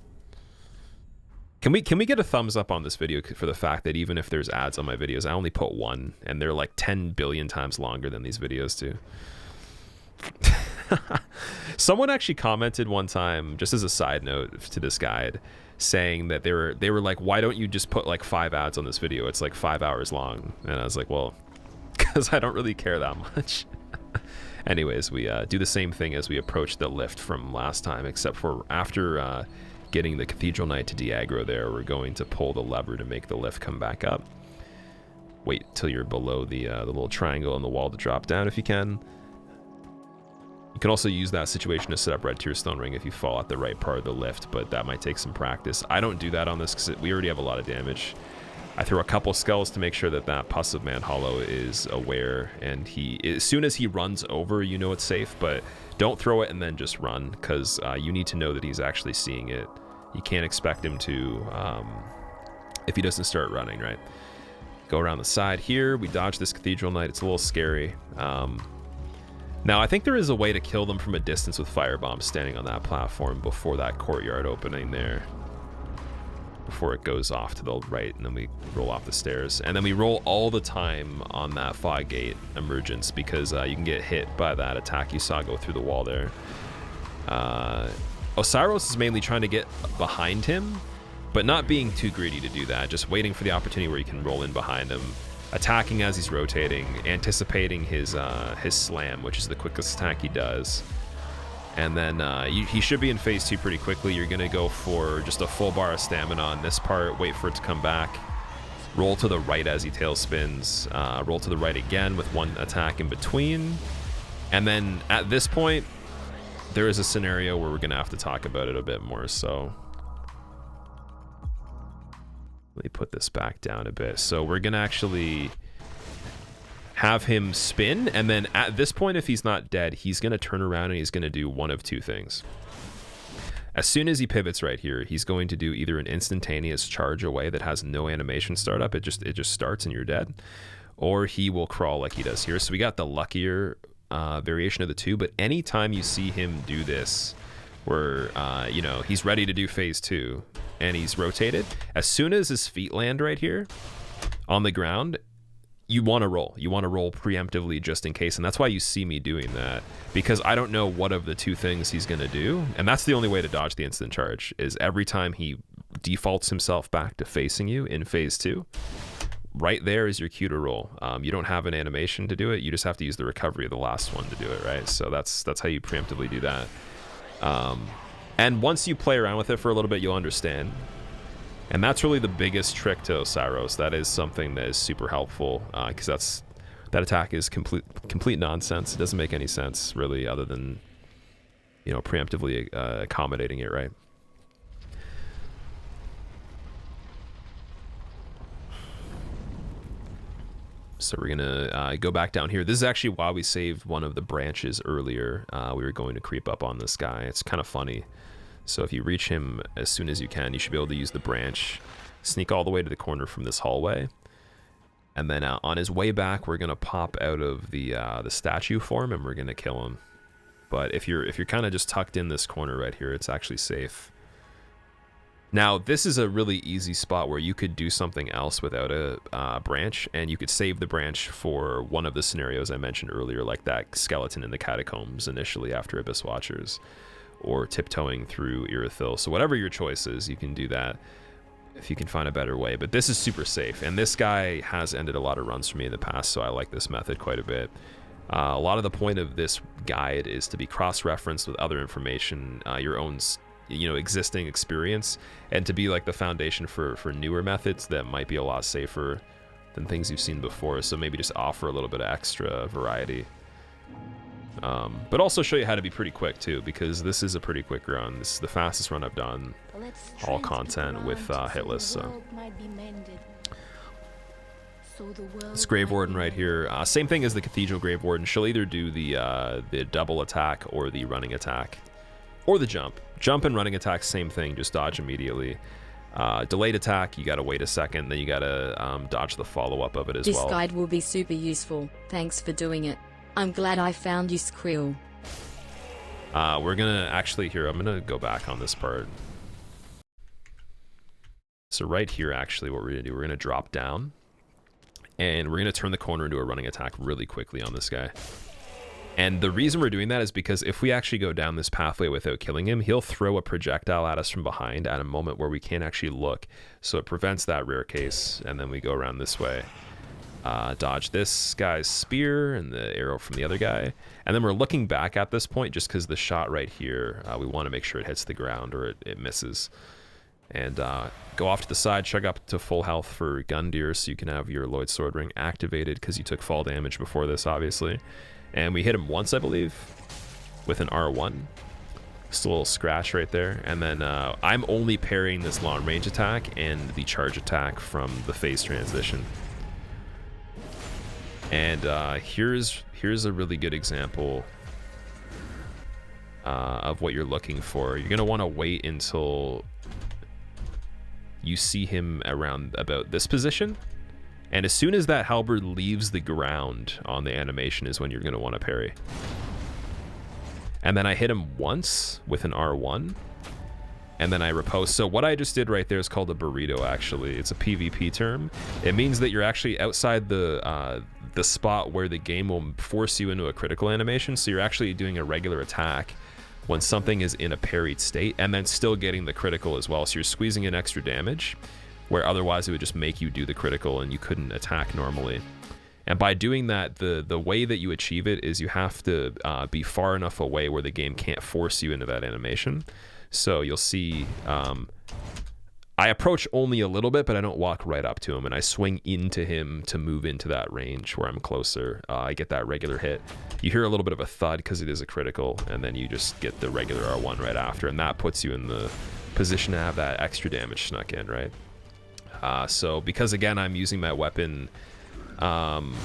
Can we get a thumbs up on this video for the fact that even if there's ads on my videos, I only put one, and they're like 10 billion times longer than these videos too. Someone actually commented one time, just as a side note to this guide, saying that they were like, why don't you just put like 5 ads on this video? It's like 5 hours long. And I was like, well, because I don't really care that much. Anyways, we do the same thing as we approach the lift from last time, except for after getting the Cathedral Knight to de-aggro there, we're going to pull the lever to make the lift come back up. Wait till you're below the little triangle on the wall to drop down if you can. You can also use that situation to set up Red Tear Stone Ring if you fall at the right part of the lift, but that might take some practice. I don't do that on this because we already have a lot of damage. I throw a couple skulls to make sure that that Pus of Man Hollow is aware, and as soon as he runs over, you know it's safe, but don't throw it and then just run, because you need to know that he's actually seeing it. You can't expect him to if he doesn't start running, right? Go around the side here. We dodge this Cathedral Knight. It's a little scary. Now, I think there is a way to kill them from a distance with firebombs standing on that platform before that courtyard opening there. Before it goes off to the right, and then we roll off the stairs. And then we roll all the time on that fog gate emergence because you can get hit by that attack you saw go through the wall there. Osiris is mainly trying to get behind him, but not being too greedy to do that, just waiting for the opportunity where you can roll in behind him, attacking as he's rotating, anticipating his slam, which is the quickest attack he does. And then he should be in phase 2 pretty quickly. You're going to go for just a full bar of stamina on this part, wait for it to come back, roll to the right as he tail spins, roll to the right again with one attack in between. And then at this point, there is a scenario where we're going to have to talk about it a bit more. So let me put this back down a bit. So we're going to actually have him spin, and then at this point, if he's not dead, he's going to turn around and he's going to do one of two things. As soon as he pivots right here, he's going to do either an instantaneous charge away that has no animation startup, it just starts and you're dead, or he will crawl like he does here. So we got the luckier variation of the two, but anytime you see him do this, where you know, he's ready to do phase 2 and he's rotated, as soon as his feet land right here on the ground, you want to roll. You want to roll preemptively just in case, and that's why you see me doing that, because I don't know what of the two things he's going to do, and that's the only way to dodge the instant charge, is every time he defaults himself back to facing you in phase 2, right there is your cue to roll. You don't have an animation to do it, you just have to use the recovery of the last one to do it, right? So that's how you preemptively do that. And once you play around with it for a little bit, you'll understand. And that's really the biggest trick to Osiris. That is something that is super helpful, because that attack is complete nonsense. It doesn't make any sense really, other than, you know, preemptively accommodating it, right? So we're gonna go back down here. This is actually why we saved one of the branches earlier. We were going to creep up on this guy. It's kind of funny. So if you reach him as soon as you can, you should be able to use the branch, sneak all the way to the corner from this hallway, and then on his way back, we're gonna pop out of the statue form and we're gonna kill him. But if you're kind of just tucked in this corner right here, it's actually safe. Now this is a really easy spot where you could do something else without a branch, and you could save the branch for one of the scenarios I mentioned earlier, like that skeleton in the catacombs initially after Abyss Watchers, or tiptoeing through Irithyll. So whatever your choice is, you can do that if you can find a better way. But this is super safe, and this guy has ended a lot of runs for me in the past, so I like this method quite a bit. A lot of the point of this guide is to be cross-referenced with other information, your own, you know, existing experience, and to be like the foundation for newer methods that might be a lot safer than things you've seen before. So maybe just offer a little bit of extra variety. But also show you how to be pretty quick too, because this is a pretty quick run. This is the fastest run I've done, all content with hitless. So this Grave Warden right here, same thing as the Cathedral Grave Warden. She'll either do the double attack or the running attack, or the jump. Jump and running attack, same thing, just dodge immediately. Delayed attack, you gotta wait a second, then you gotta dodge the follow-up of it as well. This guide will be super useful. Thanks for doing it. I'm glad I found you, Skrill. We're gonna actually, here, I'm gonna go back on this part. So right here, actually, what we're gonna do, we're gonna drop down, and we're gonna turn the corner into a running attack really quickly on this guy. And the reason we're doing that is because if we actually go down this pathway without killing him, he'll throw a projectile at us from behind at a moment where we can't actually look. So it prevents that rare case, and then we go around this way. Dodge this guy's spear and the arrow from the other guy, and then we're looking back at this point just because the shot right here, we want to make sure it hits the ground or it misses. And go off to the side, chug up to full health for Gundyr so you can have your Lloyd Sword Ring activated, because you took fall damage before this, obviously. And we hit him once, I believe, with an R1. Just a little scratch right there. And then I'm only parrying this long range attack and the charge attack from the phase transition. And here's a really good example of what you're looking for. You're gonna want to wait until you see him around about this position, and as soon as that halberd leaves the ground on the animation is when you're gonna want to parry. And then I hit him once with an R1, and then I riposte. So what I just did right there is called a burrito, actually. It's a PvP term. It means that you're actually outside the spot where the game will force you into a critical animation, so you're actually doing a regular attack when something is in a parried state and then still getting the critical as well. So you're squeezing in extra damage, where otherwise it would just make you do the critical and you couldn't attack normally. And by doing that, the way that you achieve it is you have to be far enough away where the game can't force you into that animation. So you'll see I approach only a little bit, but I don't walk right up to him, and I swing into him to move into that range where I'm closer. I get that regular hit. You hear a little bit of a thud because it is a critical, and then you just get the regular R1 right after, and that puts you in the position to have that extra damage snuck in, right? So because, again, I'm using my weapon and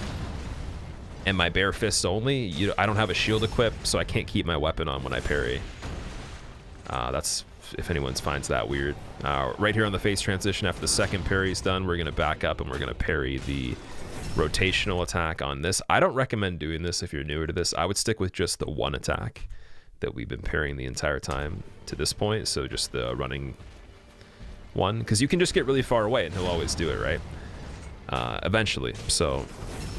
my bare fists only, I don't have a shield equipped, so I can't keep my weapon on when I parry. That's, if anyone finds that weird. Right here on the face transition, after the second parry is done, we're going to back up and we're going to parry the rotational attack on this. I don't recommend doing this if you're newer to this. I would stick with just the one attack that we've been parrying the entire time to this point, so just the running one, because you can just get really far away and he'll always do it, right? Eventually. So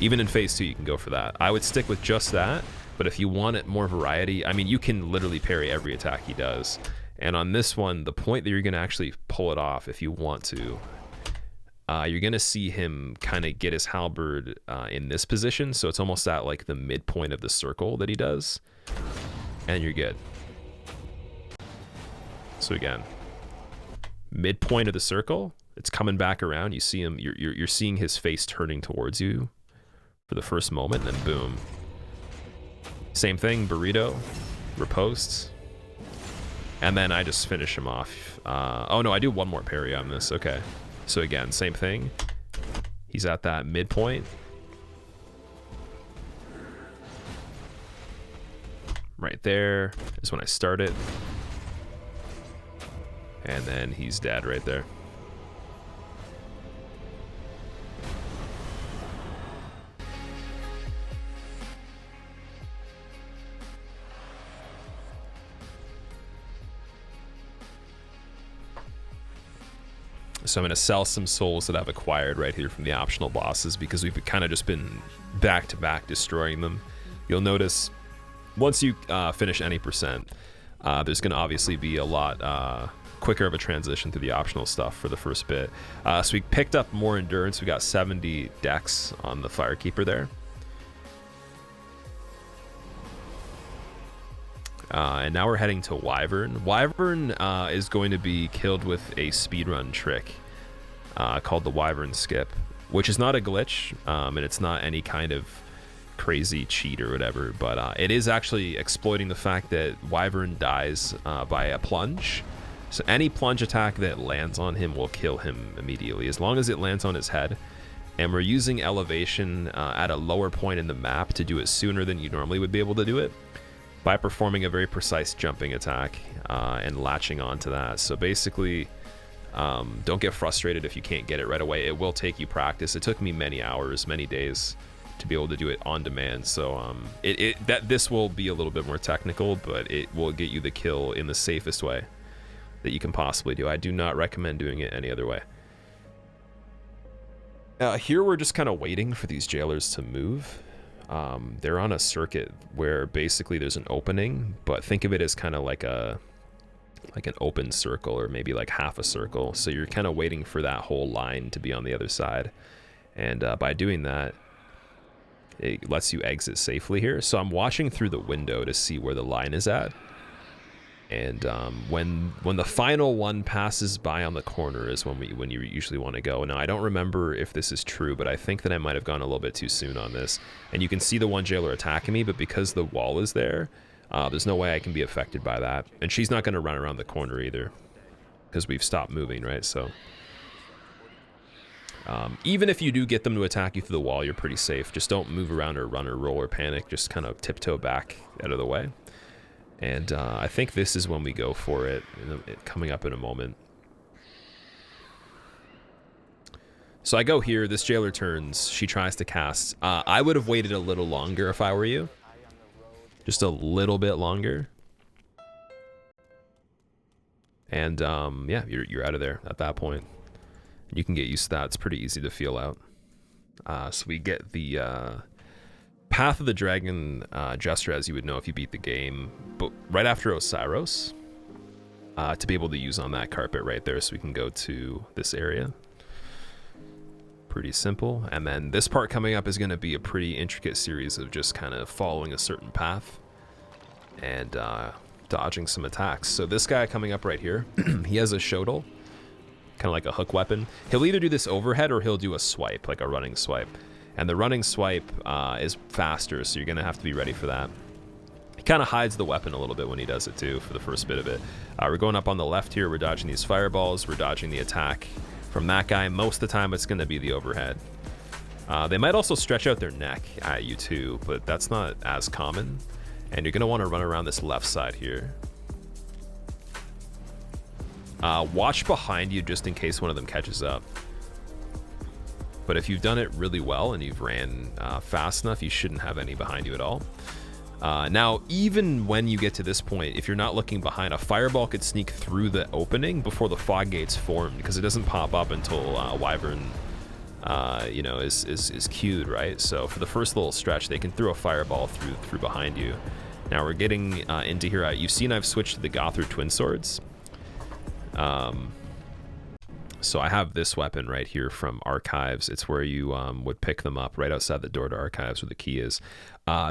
even in phase 2 you can go for that. I would stick with just that, but if you want it more variety, I mean, you can literally parry every attack he does. And on this one, the point that you're going to actually pull it off, if you want to, you're going to see him kind of get his halberd in this position. So it's almost at like the midpoint of the circle that he does. And you're good. So again, midpoint of the circle, it's coming back around. You see him, you're seeing his face turning towards you for the first moment, and then boom. Same thing, burrito, riposte. And then I just finish him off. Oh no, I do one more parry on this. Okay. So again, same thing. He's at that midpoint. Right there is when I start it. And then he's dead right there. So I'm going to sell some souls that I've acquired right here from the optional bosses, because we've kind of just been back-to-back destroying them. You'll notice once you finish any percent, there's going to obviously be a lot quicker of a transition to the optional stuff for the first bit. So we picked up more endurance. We got 70 dex on the Firekeeper there. And now we're heading to Wyvern. Wyvern is going to be killed with a speedrun trick called the Wyvern skip, which is not a glitch, and it's not any kind of crazy cheat or whatever, but it is actually exploiting the fact that Wyvern dies by a plunge. So any plunge attack that lands on him will kill him immediately, as long as it lands on his head. And we're using elevation at a lower point in the map to do it sooner than you normally would be able to do it, by performing a very precise jumping attack and latching onto that. So basically, don't get frustrated if you can't get it right away. It will take you practice. It took me many hours, many days to be able to do it on demand. So this will be a little bit more technical, but it will get you the kill in the safest way that you can possibly do. I do not recommend doing it any other way. Here we're just kind of waiting for these jailers to move. They're on a circuit where basically there's an opening, but think of it as kind of like an open circle, or maybe like half a circle. So you're kind of waiting for that whole line to be on the other side. And by doing that, it lets you exit safely here. So I'm watching through the window to see where the line is at. And when the final one passes by on the corner is when you usually want to go. Now, I don't remember if this is true, but I think that I might have gone a little bit too soon on this. And you can see the one jailer attacking me, but because the wall is there, there's no way I can be affected by that. And she's not going to run around the corner either, because we've stopped moving, right? So even if you do get them to attack you through the wall, you're pretty safe. Just don't move around or run or roll or panic. Just kind of tiptoe back out of the way. And I think this is when we go for it, coming up in a moment. So I go here, this jailer turns, she tries to cast. I would have waited a little longer if I were you. Just a little bit longer. And yeah, you're out of there at that point. You can get used to that. It's pretty easy to feel out. So we get the Path of the Dragon Jester, as you would know if you beat the game, but right after Osiros, to be able to use on that carpet right there, so we can go to this area. Pretty simple. And then this part coming up is going to be a pretty intricate series of just kind of following a certain path and dodging some attacks. So this guy coming up right here, he has a shodel, kind of like a hook weapon. He'll either do this overhead or he'll do a swipe, like a running swipe. And the running swipe is faster, so you're going to have to be ready for that. He kind of hides the weapon a little bit when he does it too for the first bit of it. We're going up on the left here. We're dodging these fireballs. We're dodging the attack from that guy. Most of the time it's going to be the overhead. They might also stretch out their neck at you too, but that's not as common. And you're going to want to run around this left side here. Watch behind you just in case one of them catches up. But if you've done it really well and you've ran fast enough, you shouldn't have any behind you at all. Now, even when you get to this point, if you're not looking behind, a fireball could sneak through the opening before the fog gates form, because it doesn't pop up until Wyvern, you know, is queued, right? So for the first little stretch, they can throw a fireball through behind you. Now we're getting into here. You've seen I've switched to the Gothru Twin Swords. So I have this weapon right here from Archives. It's where you would pick them up right outside the door to Archives where the key is.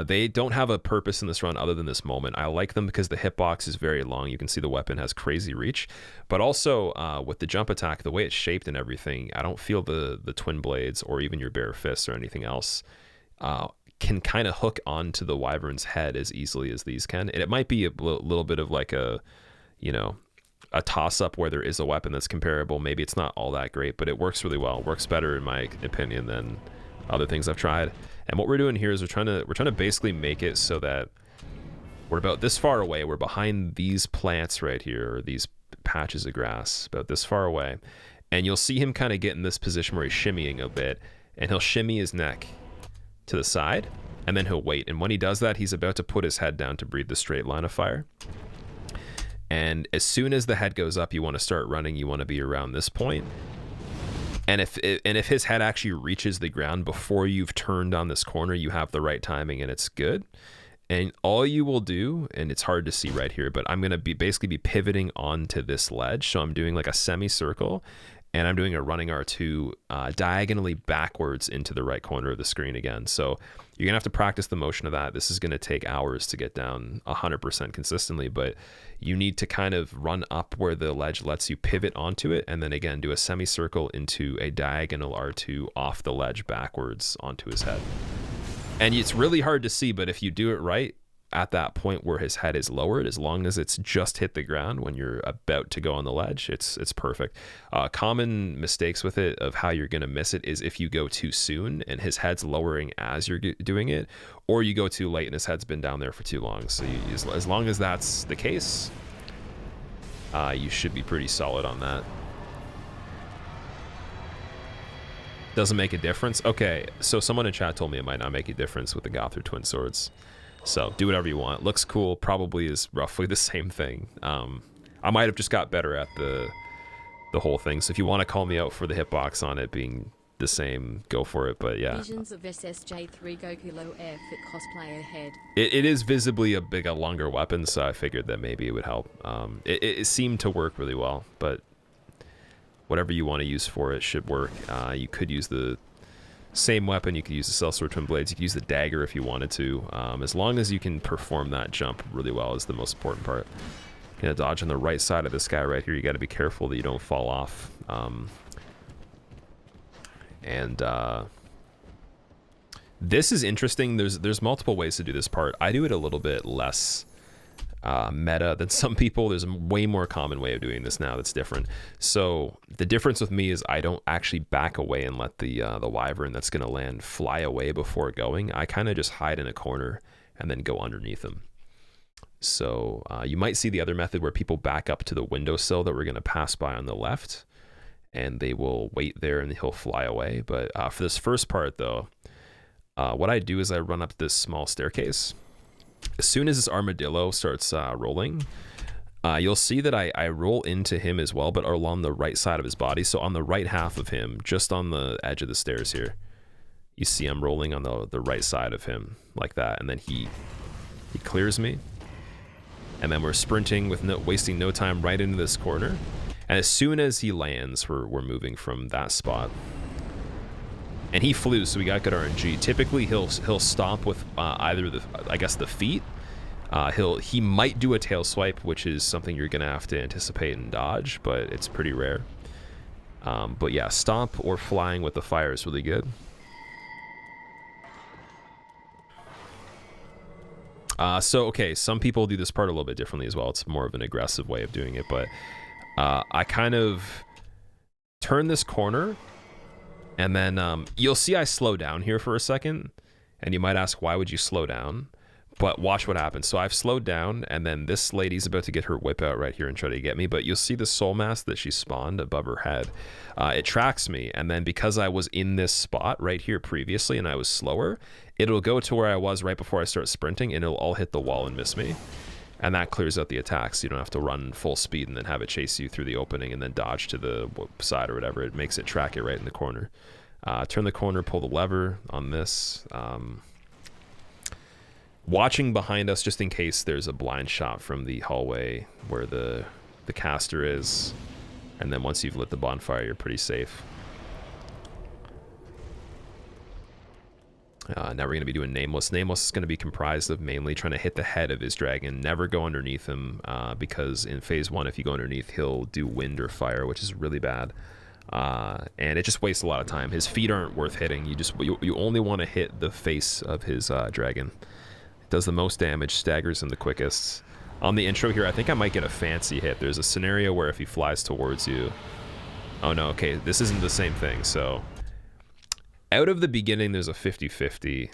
They don't have a purpose in this run other than this moment. I like them because the hitbox is very long. You can see the weapon has crazy reach. But also with the jump attack, the way it's shaped and everything, I don't feel the twin blades or even your bare fists or anything else can kind of hook onto the Wyvern's head as easily as these can. And it might be a little bit of like a, you know, a toss-up where there is a weapon that's comparable. Maybe it's not all that great, but it works really well. It works better in my opinion than other things I've tried. And what we're doing here is we're trying to basically make it so that we're about this far away. We're behind these plants right here, or these patches of grass, about this far away. And you'll see him kind of get in this position where he's shimmying a bit, and he'll shimmy his neck to the side, and then he'll wait. And when he does that, he's about to put his head down to breathe the straight line of fire. And as soon as the head goes up, you want to start running. You want to be around this point. And if his head actually reaches the ground before you've turned on this corner, you have the right timing and it's good. And all you will do, and it's hard to see right here, but I'm going to basically be pivoting onto this ledge. So I'm doing like a semicircle, and I'm doing a running R2 diagonally backwards into the right corner of the screen again. So you're going to have to practice the motion of that. This is going to take hours to get down 100% consistently, but you need to kind of run up where the ledge lets you pivot onto it, and then again do a semicircle into a diagonal R2 off the ledge backwards onto his head. And it's really hard to see, but if you do it right, at that point where his head is lowered, as long as it's just hit the ground when you're about to go on the ledge, it's perfect. Common mistakes with it of how you're going to miss it is if you go too soon and his head's lowering as you're doing it, or you go too late and his head's been down there for too long. So as long as that's the case, you should be pretty solid on that. Doesn't make a difference? Okay, so someone in chat told me it might not make a difference with the Gothru Twin Swords. So do whatever you want. Looks cool. Probably is roughly the same thing. I might have just got better at the whole thing. So if you want to call me out for the hitbox on it being the same, go for it. But yeah. Visions of SSJ3 Goku low air fit cosplayer head. It is visibly a longer weapon, so I figured that maybe it would help. It seemed to work really well, but whatever you want to use for it should work. You could use the same weapon, you could use the sellsword twin blades, you could use the dagger if you wanted to. As long as you can perform that jump really well is the most important part. Gonna dodge on the right side of this guy right here. You got to be careful that you don't fall off. This is interesting. There's multiple ways to do this part. I do it a little bit less meta than some people. There's a way more common way of doing this now that's different. So the difference with me is I don't actually back away and let the wyvern that's going to land fly away before going. I kind of just hide in a corner and then go underneath him. So you might see the other method where people back up to the windowsill that we're going to pass by on the left, and they will wait there and he'll fly away. But for this first part though, what I do is I run up this small staircase. As soon as this armadillo starts rolling, you'll see that I roll into him as well, but along the right side of his body. So on the right half of him, just on the edge of the stairs here. You see I'm rolling on the right side of him like that, and then he clears me. And then we're sprinting with wasting no time right into this corner. And as soon as he lands, we're moving from that spot. And he flew, so we got good RNG. Typically, he'll stomp with either the feet. He might do a tail swipe, which is something you're gonna have to anticipate and dodge, but it's pretty rare. But yeah, stomp or flying with the fire is really good. Okay, some people do this part a little bit differently as well. It's more of an aggressive way of doing it, but I kind of turn this corner, and then you'll see I slow down here for a second, and you might ask, why would you slow down? But watch what happens. So I've slowed down, and then this lady's about to get her whip out right here and try to get me, but you'll see the soul mask that she spawned above her head. It tracks me, and then because I was in this spot right here previously and I was slower, it'll go to where I was right before I start sprinting, and it'll all hit the wall and miss me. And that clears out the attack, so you don't have to run full speed and then have it chase you through the opening and then dodge to the side or whatever. It makes it track it right in the corner. Turn the corner, pull the lever on this. Watching behind us just in case there's a blind shot from the hallway where the caster is. And then once you've lit the bonfire, you're pretty safe. Now we're going to be doing Nameless. Nameless is going to be comprised of mainly trying to hit the head of his dragon. Never go underneath him, because in phase 1, if you go underneath, he'll do wind or fire, which is really bad. And it just wastes a lot of time. His feet aren't worth hitting. You only want to hit the face of his dragon. It does the most damage, staggers him the quickest. On the intro here, I think I might get a fancy hit. There's a scenario where if he flies towards you... Oh no, okay, this isn't the same thing, so... Out of the beginning, there's a 50-50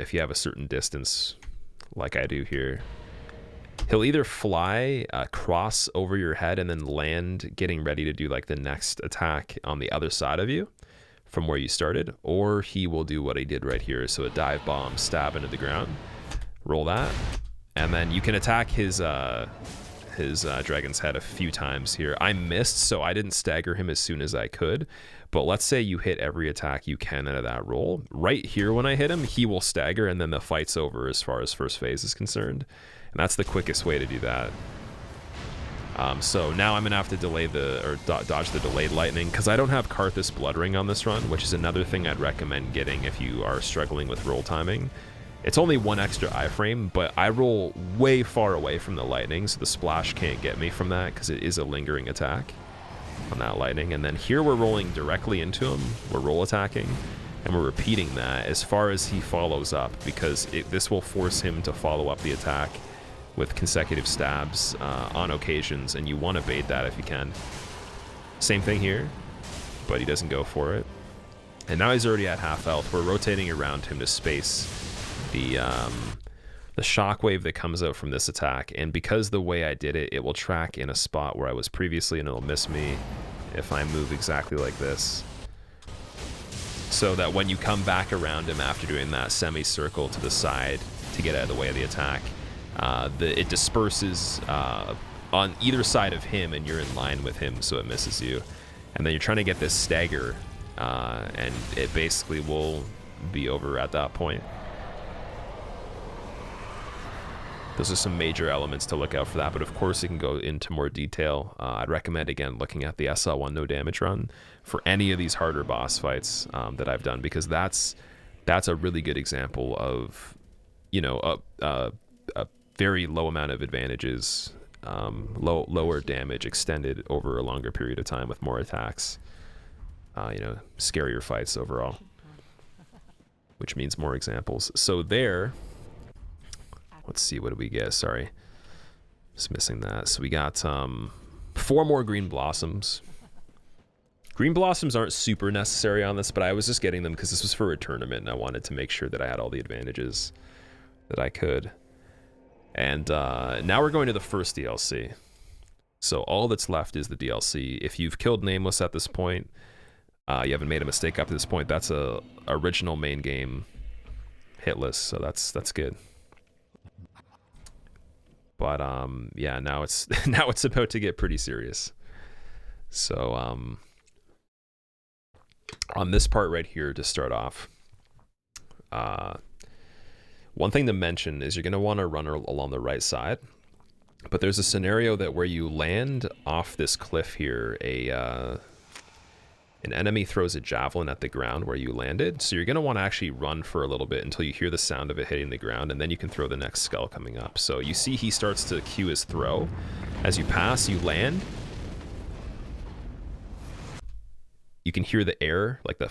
if you have a certain distance, like I do here. He'll either fly, cross over your head, and then land, getting ready to do like the next attack on the other side of you from where you started, or he will do what he did right here, so a dive bomb, stab into the ground, roll that, and then you can attack his dragon's head a few times here. I missed, so I didn't stagger him as soon as I could. But let's say you hit every attack you can out of that roll. Right here when I hit him, he will stagger, and then the fight's over as far as first phase is concerned. And that's the quickest way to do that. So now I'm going to have to delay dodge the delayed lightning, because I don't have Carthus Blood Ring on this run, which is another thing I'd recommend getting if you are struggling with roll timing. It's only one extra iframe, but I roll way far away from the lightning, so the splash can't get me from that, because it is a lingering attack on that lightning. And then here we're rolling directly into him, we're roll attacking, and we're repeating that as far as he follows up, because this will force him to follow up the attack with consecutive stabs on occasions, and you want to bait that if you can. Same thing here, but he doesn't go for it. And now he's already at half health. We're rotating around him to space the shockwave that comes out from this attack, and because the way I did it, it will track in a spot where I was previously, and it'll miss me if I move exactly like this, so that when you come back around him after doing that semicircle to the side to get out of the way of the attack, it disperses on either side of him, and you're in line with him, so it misses you. And then you're trying to get this stagger, and it basically will be over at that point. Those are some major elements to look out for that, but of course it can go into more detail. I'd recommend, again, looking at the SL1 no damage run for any of these harder boss fights that I've done, because that's a really good example of, you know, a very low amount of advantages, lower damage extended over a longer period of time with more attacks. You know, scarier fights overall, which means more examples. So there. Let's see, what did we get? Sorry, just missing that. So we got 4 more green blossoms. Green blossoms aren't super necessary on this, but I was just getting them because this was for a tournament, and I wanted to make sure that I had all the advantages that I could. And now we're going to the first DLC. So all that's left is the DLC. If you've killed Nameless at this point, you haven't made a mistake up to this point, that's a original main game hit list, so that's good. But yeah, now it's about to get pretty serious. So on this part right here to start off, One thing to mention is you're going to want to run along the right side, but there's a scenario that where you land off this cliff here, an enemy throws a javelin at the ground where you landed, so you're going to want to actually run for a little bit until you hear the sound of it hitting the ground, and then you can throw the next skull coming up. So you see he starts to cue his throw. As you pass, you land. You can hear the air, like the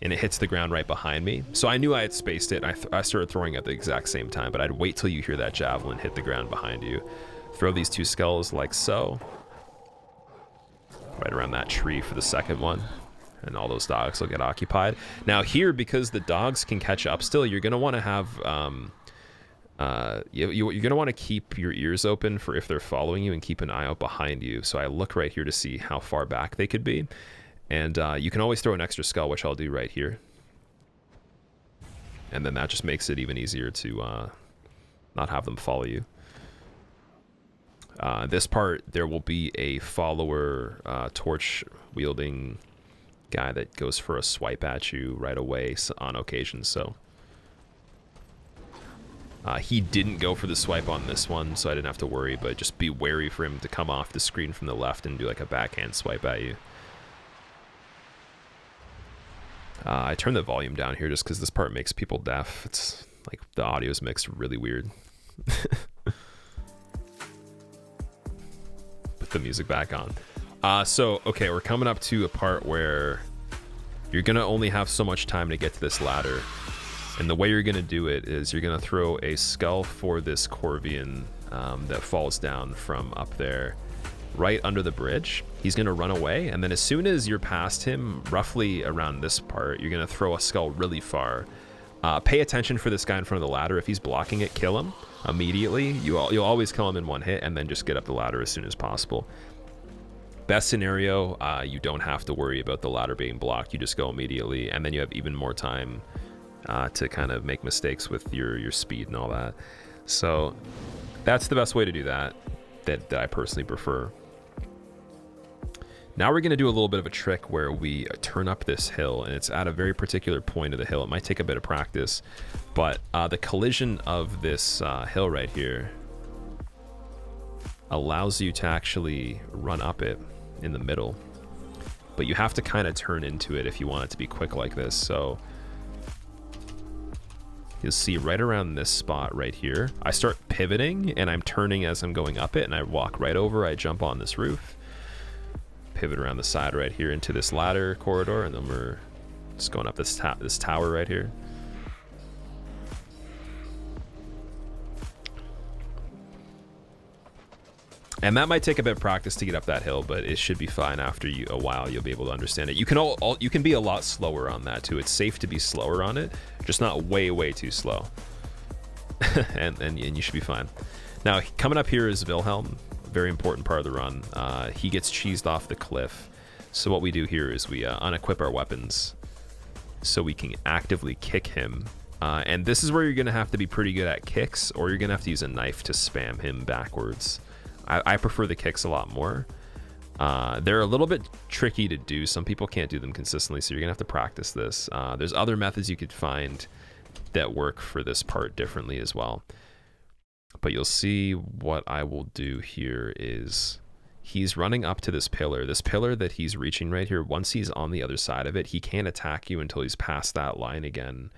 and it hits the ground right behind me. So I knew I had spaced it. I started throwing at the exact same time, but I'd wait till you hear that javelin hit the ground behind you. Throw these 2 skulls like so. Right around that tree for the second one. And all those dogs will get occupied. Now here, because the dogs can catch up still, you're going to want to have... you're going to want to keep your ears open for if they're following you and keep an eye out behind you. So I look right here to see how far back they could be. And you can always throw an extra skull, which I'll do right here. And then that just makes it even easier to not have them follow you. This part, there will be a follower torch-wielding guy that goes for a swipe at you right away on occasion, so... he didn't go for the swipe on this one, so I didn't have to worry, but just be wary for him to come off the screen from the left and do like a backhand swipe at you. I turned the volume down here just because this part makes people deaf. It's like the audio is mixed really weird. Put the music back on. So, okay, we're coming up to a part where you're going to only have so much time to get to this ladder. And the way you're going to do it is you're going to throw a skull for this Corvian that falls down from up there right under the bridge. He's going to run away, and then as soon as you're past him, roughly around this part, you're going to throw a skull really far. Pay attention for this guy in front of the ladder. If he's blocking it, kill him immediately. You'll always kill him in one hit, and then just get up the ladder as soon as possible. Best scenario, you don't have to worry about the ladder being blocked. You just go immediately, and then you have even more time to kind of make mistakes with your speed and all that. So that's the best way to do that I personally prefer. Now we're going to do a little bit of a trick where we turn up this hill, and it's at a very particular point of the hill. It might take a bit of practice, but the collision of this hill right here allows you to actually run up it in the middle, but you have to kind of turn into it if you want it to be quick like this. So you'll see right around this spot right here, I start pivoting and I'm turning as I'm going up it, and I walk right over, I jump on this roof, pivot around the side right here into this ladder corridor, and then we're just going up this tower right here. And that might take a bit of practice to get up that hill, but it should be fine after a while. You'll be able to understand it. You can you can be a lot slower on that too. It's safe to be slower on it, just not way too slow. and you should be fine. Now coming up here is Wilhelm, very important part of the run. He gets cheesed off the cliff. So what we do here is we unequip our weapons so we can actively kick him. And this is where you're gonna have to be pretty good at kicks, or you're gonna have to use a knife to spam him backwards. I prefer the kicks a lot more. They're a little bit tricky to do. Some people can't do them consistently, so you're gonna have to practice this. There's other methods you could find that work for this part differently as well. But you'll see what I will do here is he's running up to this pillar. This pillar that he's reaching right here, once he's on the other side of it, he can't attack you until he's past that line again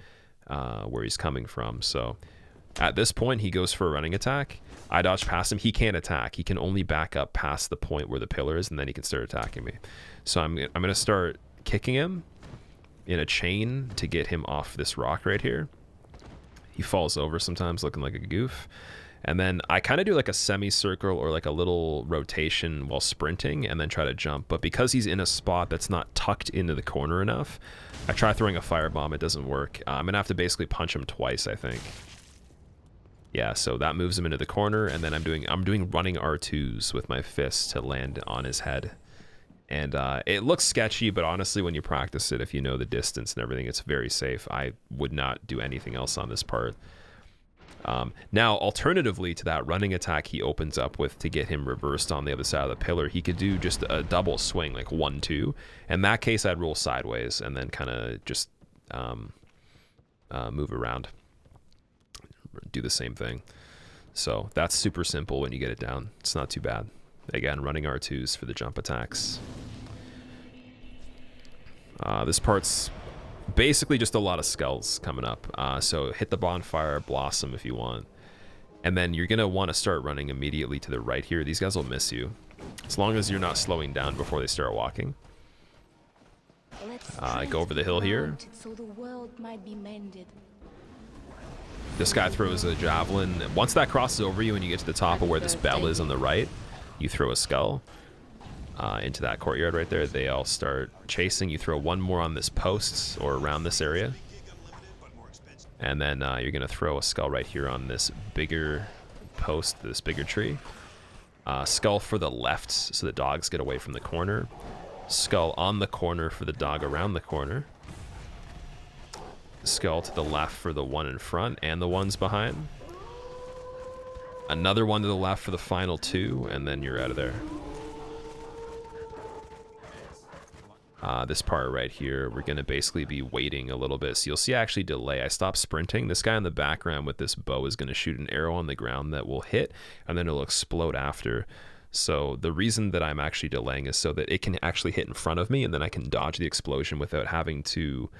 where he's coming from. So at this point, he goes for a running attack. I dodge past him. He can't attack. He can only back up past the point where the pillar is, and then he can start attacking me. So I'm going to start kicking him in a chain to get him off this rock right here. He falls over sometimes looking like a goof. And then I kind of do like a semicircle or like a little rotation while sprinting and then try to jump. But because he's in a spot that's not tucked into the corner enough, I try throwing a firebomb. It doesn't work. I'm going to have to basically punch him twice, I think. Yeah, so that moves him into the corner, and then I'm doing running R2s with my fists to land on his head. And it looks sketchy, but honestly, when you practice it, if you know the distance and everything, it's very safe. I would not do anything else on this part. Now, alternatively to that running attack he opens up with to get him reversed on the other side of the pillar, he could do just a double swing, like 1-2. In that case, I'd roll sideways and then kind of just move around, do the same thing. So that's super simple when you get it down. It's not too bad. Again, running R2s for the jump attacks. This part's basically just a lot of skulls coming up. So hit the bonfire, blossom if you want. And then you're going to want to start running immediately to the right here. These guys will miss you, as long as you're not slowing down before they start walking. Go over the hill here. So the world might be mended. This guy throws a javelin. Once that crosses over you and you get to the top of where this bell is on the right, you throw a skull into that courtyard right there. They all start chasing. You throw one more on this post or around this area. And then you're going to throw a skull right here on this bigger post, this bigger tree. Skull for the left so the dogs get away from the corner. Skull on the corner for the dog around the corner. Skull to the left for the one in front and the ones behind. Another one to the left for the final two, and then you're out of there. This part right here, we're going to basically be waiting a little bit. So you'll see I actually delay. I stop sprinting. This guy in the background with this bow is going to shoot an arrow on the ground that will hit, and then it'll explode after. So the reason that I'm actually delaying is so that it can actually hit in front of me, and then I can dodge the explosion without having to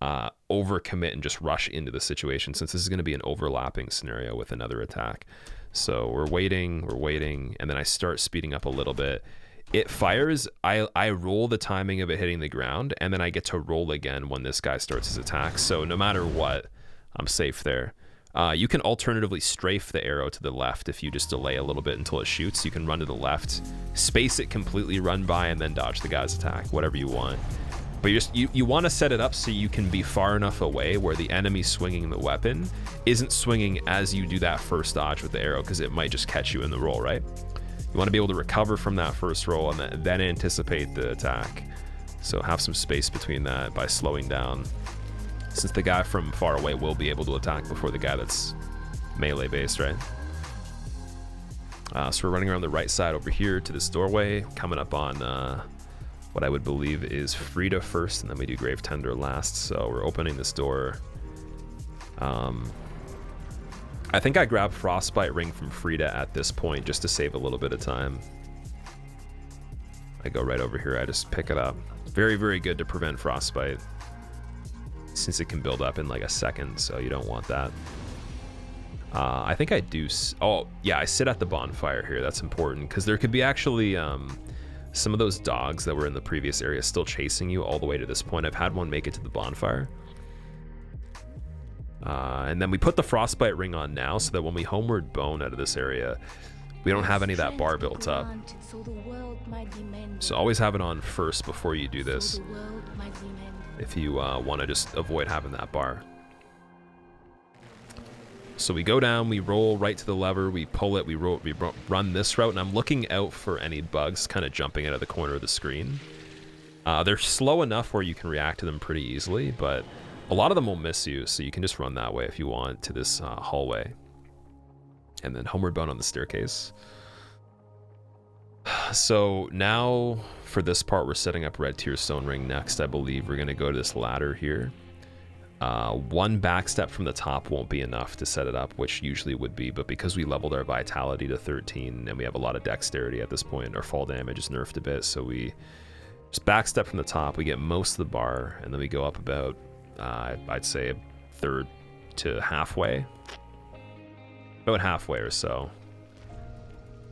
overcommit and just rush into the situation, since this is going to be an overlapping scenario with another attack. So we're waiting, and then I start speeding up a little bit. It fires, I roll the timing of it hitting the ground, and then I get to roll again when this guy starts his attack. So no matter what, I'm safe there. You can alternatively strafe the arrow to the left if you just delay a little bit until it shoots. You can run to the left, space it completely, run by, and then dodge the guy's attack, whatever you want. But you want to set it up so you can be far enough away where the enemy swinging the weapon isn't swinging as you do that first dodge with the arrow, because it might just catch you in the roll, right? You want to be able to recover from that first roll and then anticipate the attack. So have some space between that by slowing down, since the guy from far away will be able to attack before the guy that's melee based, right? So we're running around the right side over here to this doorway, coming up on what I would believe is Frida first, and then we do Grave Tender last. So we're opening this door. I think I grabbed Frostbite Ring from Frida at this point just to save a little bit of time. I go right over here, I just pick it up. Very, very good to prevent Frostbite, since it can build up in like a second, so you don't want that. I think I do, oh yeah, I sit at the bonfire here. That's important, because there could be actually some of those dogs that were in the previous area still chasing you all the way to this point. I've had one make it to the bonfire. And then we put the Frostbite Ring on now, so that when we homeward bone out of this area, we don't have any of that bar built up. So always have it on first before you do this, if you want to just avoid having that bar. So we go down, we roll right to the lever, we pull it, we run this route, and I'm looking out for any bugs kind of jumping out of the corner of the screen. They're slow enough where you can react to them pretty easily, but a lot of them will miss you, so you can just run that way if you want to this hallway. And then homeward bound on the staircase. So now for this part, we're setting up Red Tear Stone Ring next. I believe we're going to go to this ladder here. One backstep from the top won't be enough to set it up, which usually would be, but because we leveled our vitality to 13 and we have a lot of dexterity at this point, our fall damage is nerfed a bit, so we just backstep from the top, we get most of the bar, and then we go up about I'd say a third to halfway, about halfway or so,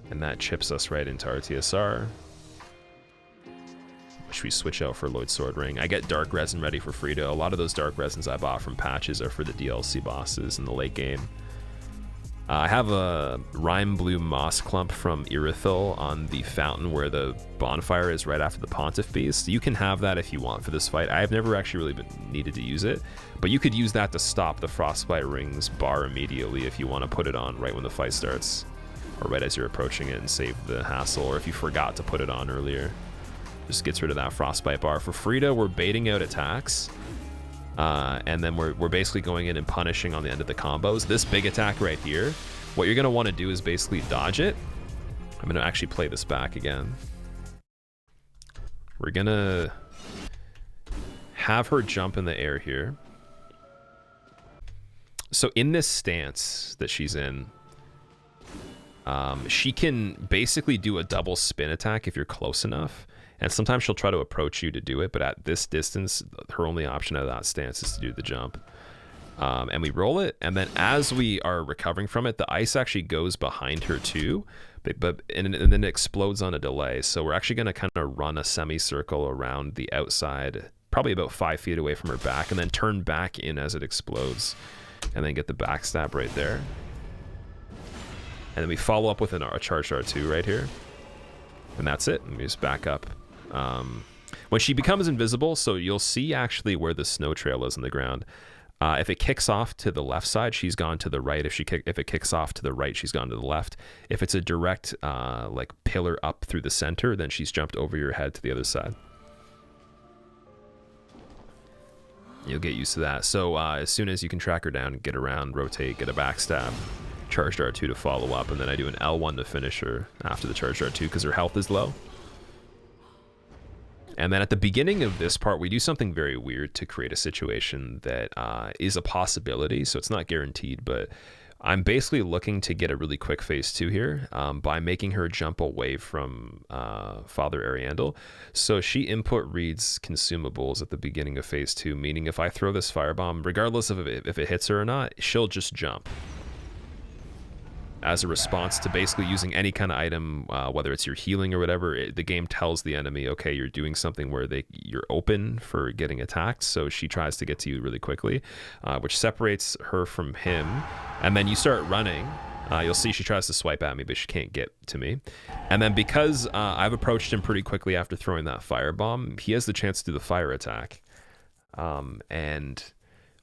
and that chips us right into our TSR, which we switch out for Lloyd Sword Ring. I get Dark Resin ready for Frida. A lot of those Dark Resins I bought from patches are for the DLC bosses in the late game. I have a Rime Blue Moss Clump from Irithyll on the fountain where the bonfire is right after the Pontiff Beast. You can have that if you want for this fight. I've never actually really needed to use it, but you could use that to stop the Frostbite Ring's bar immediately if you want to put it on right when the fight starts, or right as you're approaching it, and save the hassle, or if you forgot to put it on earlier. Just gets rid of that Frostbite bar. For Frida, we're baiting out attacks. And then we're basically going in and punishing on the end of the combos. This big attack right here, what you're going to want to do is basically dodge it. I'm going to actually play this back again. We're going to have her jump in the air here. So in this stance that she's in, she can basically do a double spin attack if you're close enough. And sometimes she'll try to approach you to do it, but at this distance, her only option out of that stance is to do the jump. And we roll it, and then as we are recovering from it, the ice actually goes behind her too, and then it explodes on a delay. So we're actually going to kind of run a semicircle around the outside, probably about 5 feet away from her back, and then turn back in as it explodes, and then get the backstab right there. And then we follow up with a charged R2 right here, and that's it. And we just back up. When she becomes invisible, so you'll see actually where the snow trail is in the ground. If it kicks off to the left side, she's gone to the right. If it kicks off to the right, she's gone to the left. If it's a direct like pillar up through the center, then she's jumped over your head to the other side. You'll get used to that. So as soon as you can track her down, get around, rotate, get a backstab, charged R2 to follow up, and then I do an L1 to finish her after the charged R2 because her health is low. And then at the beginning of this part, we do something very weird to create a situation that is a possibility. So it's not guaranteed, but I'm basically looking to get a really quick phase 2 here by making her jump away from Father Ariandel. So she input reads consumables at the beginning of phase 2, meaning if I throw this firebomb, regardless of if it hits her or not, she'll just jump as a response to basically using any kind of item, whether it's your healing or whatever. The game tells the enemy, okay, you're doing something where you're open for getting attacked, so she tries to get to you really quickly, which separates her from him, and then you start running. You'll see she tries to swipe at me, but she can't get to me. And then because I've approached him pretty quickly after throwing that firebomb, he has the chance to do the fire attack. And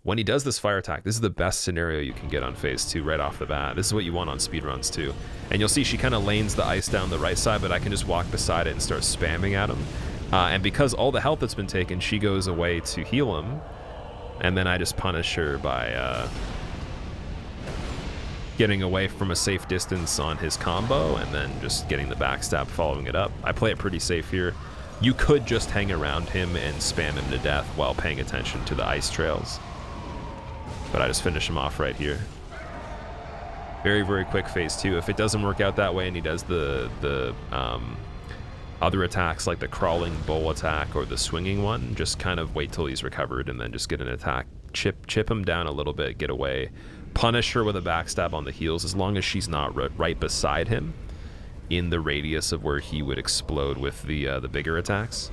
when he does this fire attack, this is the best scenario you can get on phase 2 right off the bat. This is what you want on speedruns too. And you'll see she kind of lanes the ice down the right side, but I can just walk beside it and start spamming at him. And because all the health that's been taken, she goes away to heal him. And then I just punish her by getting away from a safe distance on his combo and then just getting the backstab following it up. I play it pretty safe here. You could just hang around him and spam him to death while paying attention to the ice trails. But I just finish him off right here. Very, very quick phase 2. If it doesn't work out that way and he does the other attacks like the crawling bowl attack or the swinging one, just kind of wait till he's recovered and then just get an attack. Chip him down a little bit, get away. Punish her with a backstab on the heels as long as she's not right beside him in the radius of where he would explode with the bigger attacks.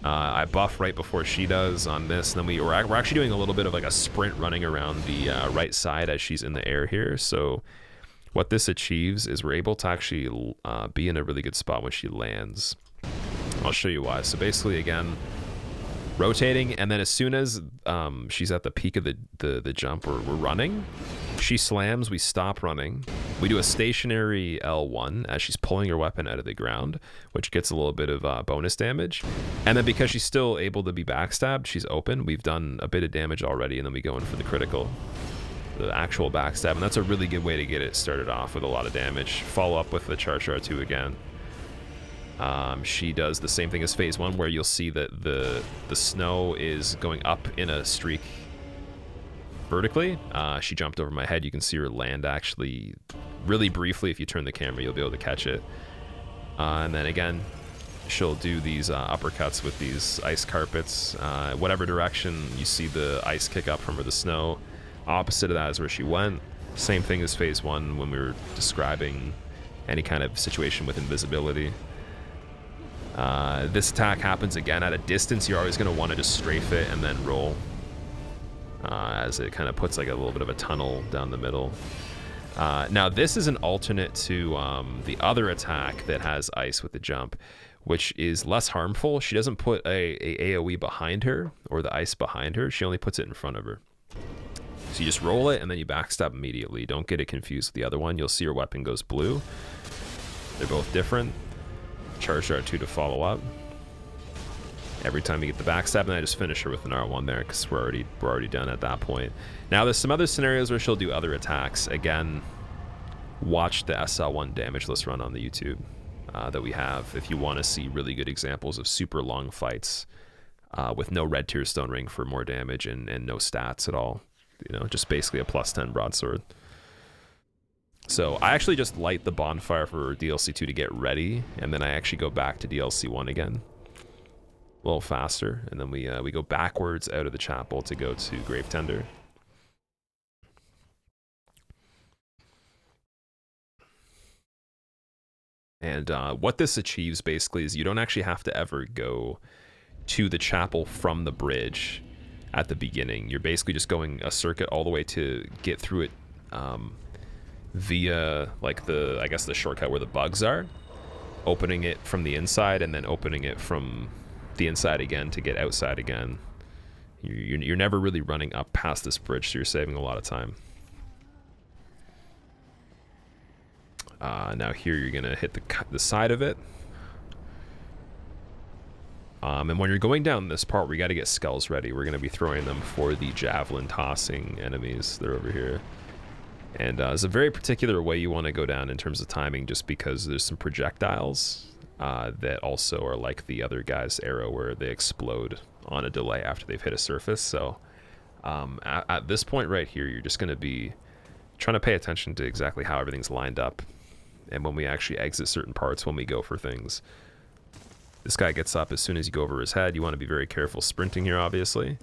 I buff right before she does on this, and then we're actually doing a little bit of like a sprint running around the right side as she's in the air here. So what this achieves is we're able to actually be in a really good spot when she lands. I'll show you why. So basically, again, rotating, and then as soon as she's at the peak of the jump, we're running. She slams, we stop running. We do a stationary L1 as she's pulling her weapon out of the ground, which gets a little bit of bonus damage. And then because she's still able to be backstabbed, she's open. We've done a bit of damage already, and then we go in for the critical, the actual backstab. And that's a really good way to get it started off with a lot of damage. Follow up with the charge R2 again. She does the same thing as phase 1, where you'll see that the snow is going up in a streak vertically. She jumped over my head. You can see her land actually really briefly. If you turn the camera, you'll be able to catch it. And then again, she'll do these uppercuts with these ice carpets. Whatever direction you see the ice kick up from, or the snow, opposite of that is where she went. Same thing as phase 1 when we were describing any kind of situation with invisibility. This attack happens again at a distance. You're always going to want to just strafe it and then roll, as it kind of puts like a little bit of a tunnel down the middle. Now this is an alternate to the other attack that has ice with the jump, which is less harmful. She doesn't put a AoE behind her or the ice behind her. She only puts it in front of her. So you just roll it and then you backstab immediately. Don't get it confused with the other one. You'll see her weapon goes blue. They're both different. Charge R2 to follow up. Every time you get the backstab, and I just finish her with an R1 there because we're already done at that point. Now there's some other scenarios where she'll do other attacks. Again, watch the SL1 damage list run on the YouTube that we have if you want to see really good examples of super long fights with no red tier stone ring for more damage and no stats at all. you know, just basically a +10 broadsword. So I actually just light the bonfire for DLC 2 to get ready, and then I actually go back to DLC 1 again, a little faster, and then we go backwards out of the chapel to go to Gravetender. And what this achieves basically is you don't actually have to ever go to the chapel from the bridge at the beginning. You're basically just going a circuit all the way to get through it via like I guess the shortcut where the bugs are, opening it from the inside and then opening it from the inside again to get outside again. You're never really running up past this bridge, so you're saving a lot of time. Now here you're gonna hit the side of it. And when you're going down this part, we got to get skulls ready. We're going to be throwing them for the javelin tossing enemies. They're over here. And there's a very particular way you want to go down in terms of timing, just because there's some projectiles that also are like the other guy's arrow, where they explode on a delay after they've hit a surface. So at this point right here, you're just going to be trying to pay attention to exactly how everything's lined up. And when we actually exit certain parts, when we go for things. This guy gets up as soon as you go over his head. You want to be very careful sprinting here, obviously.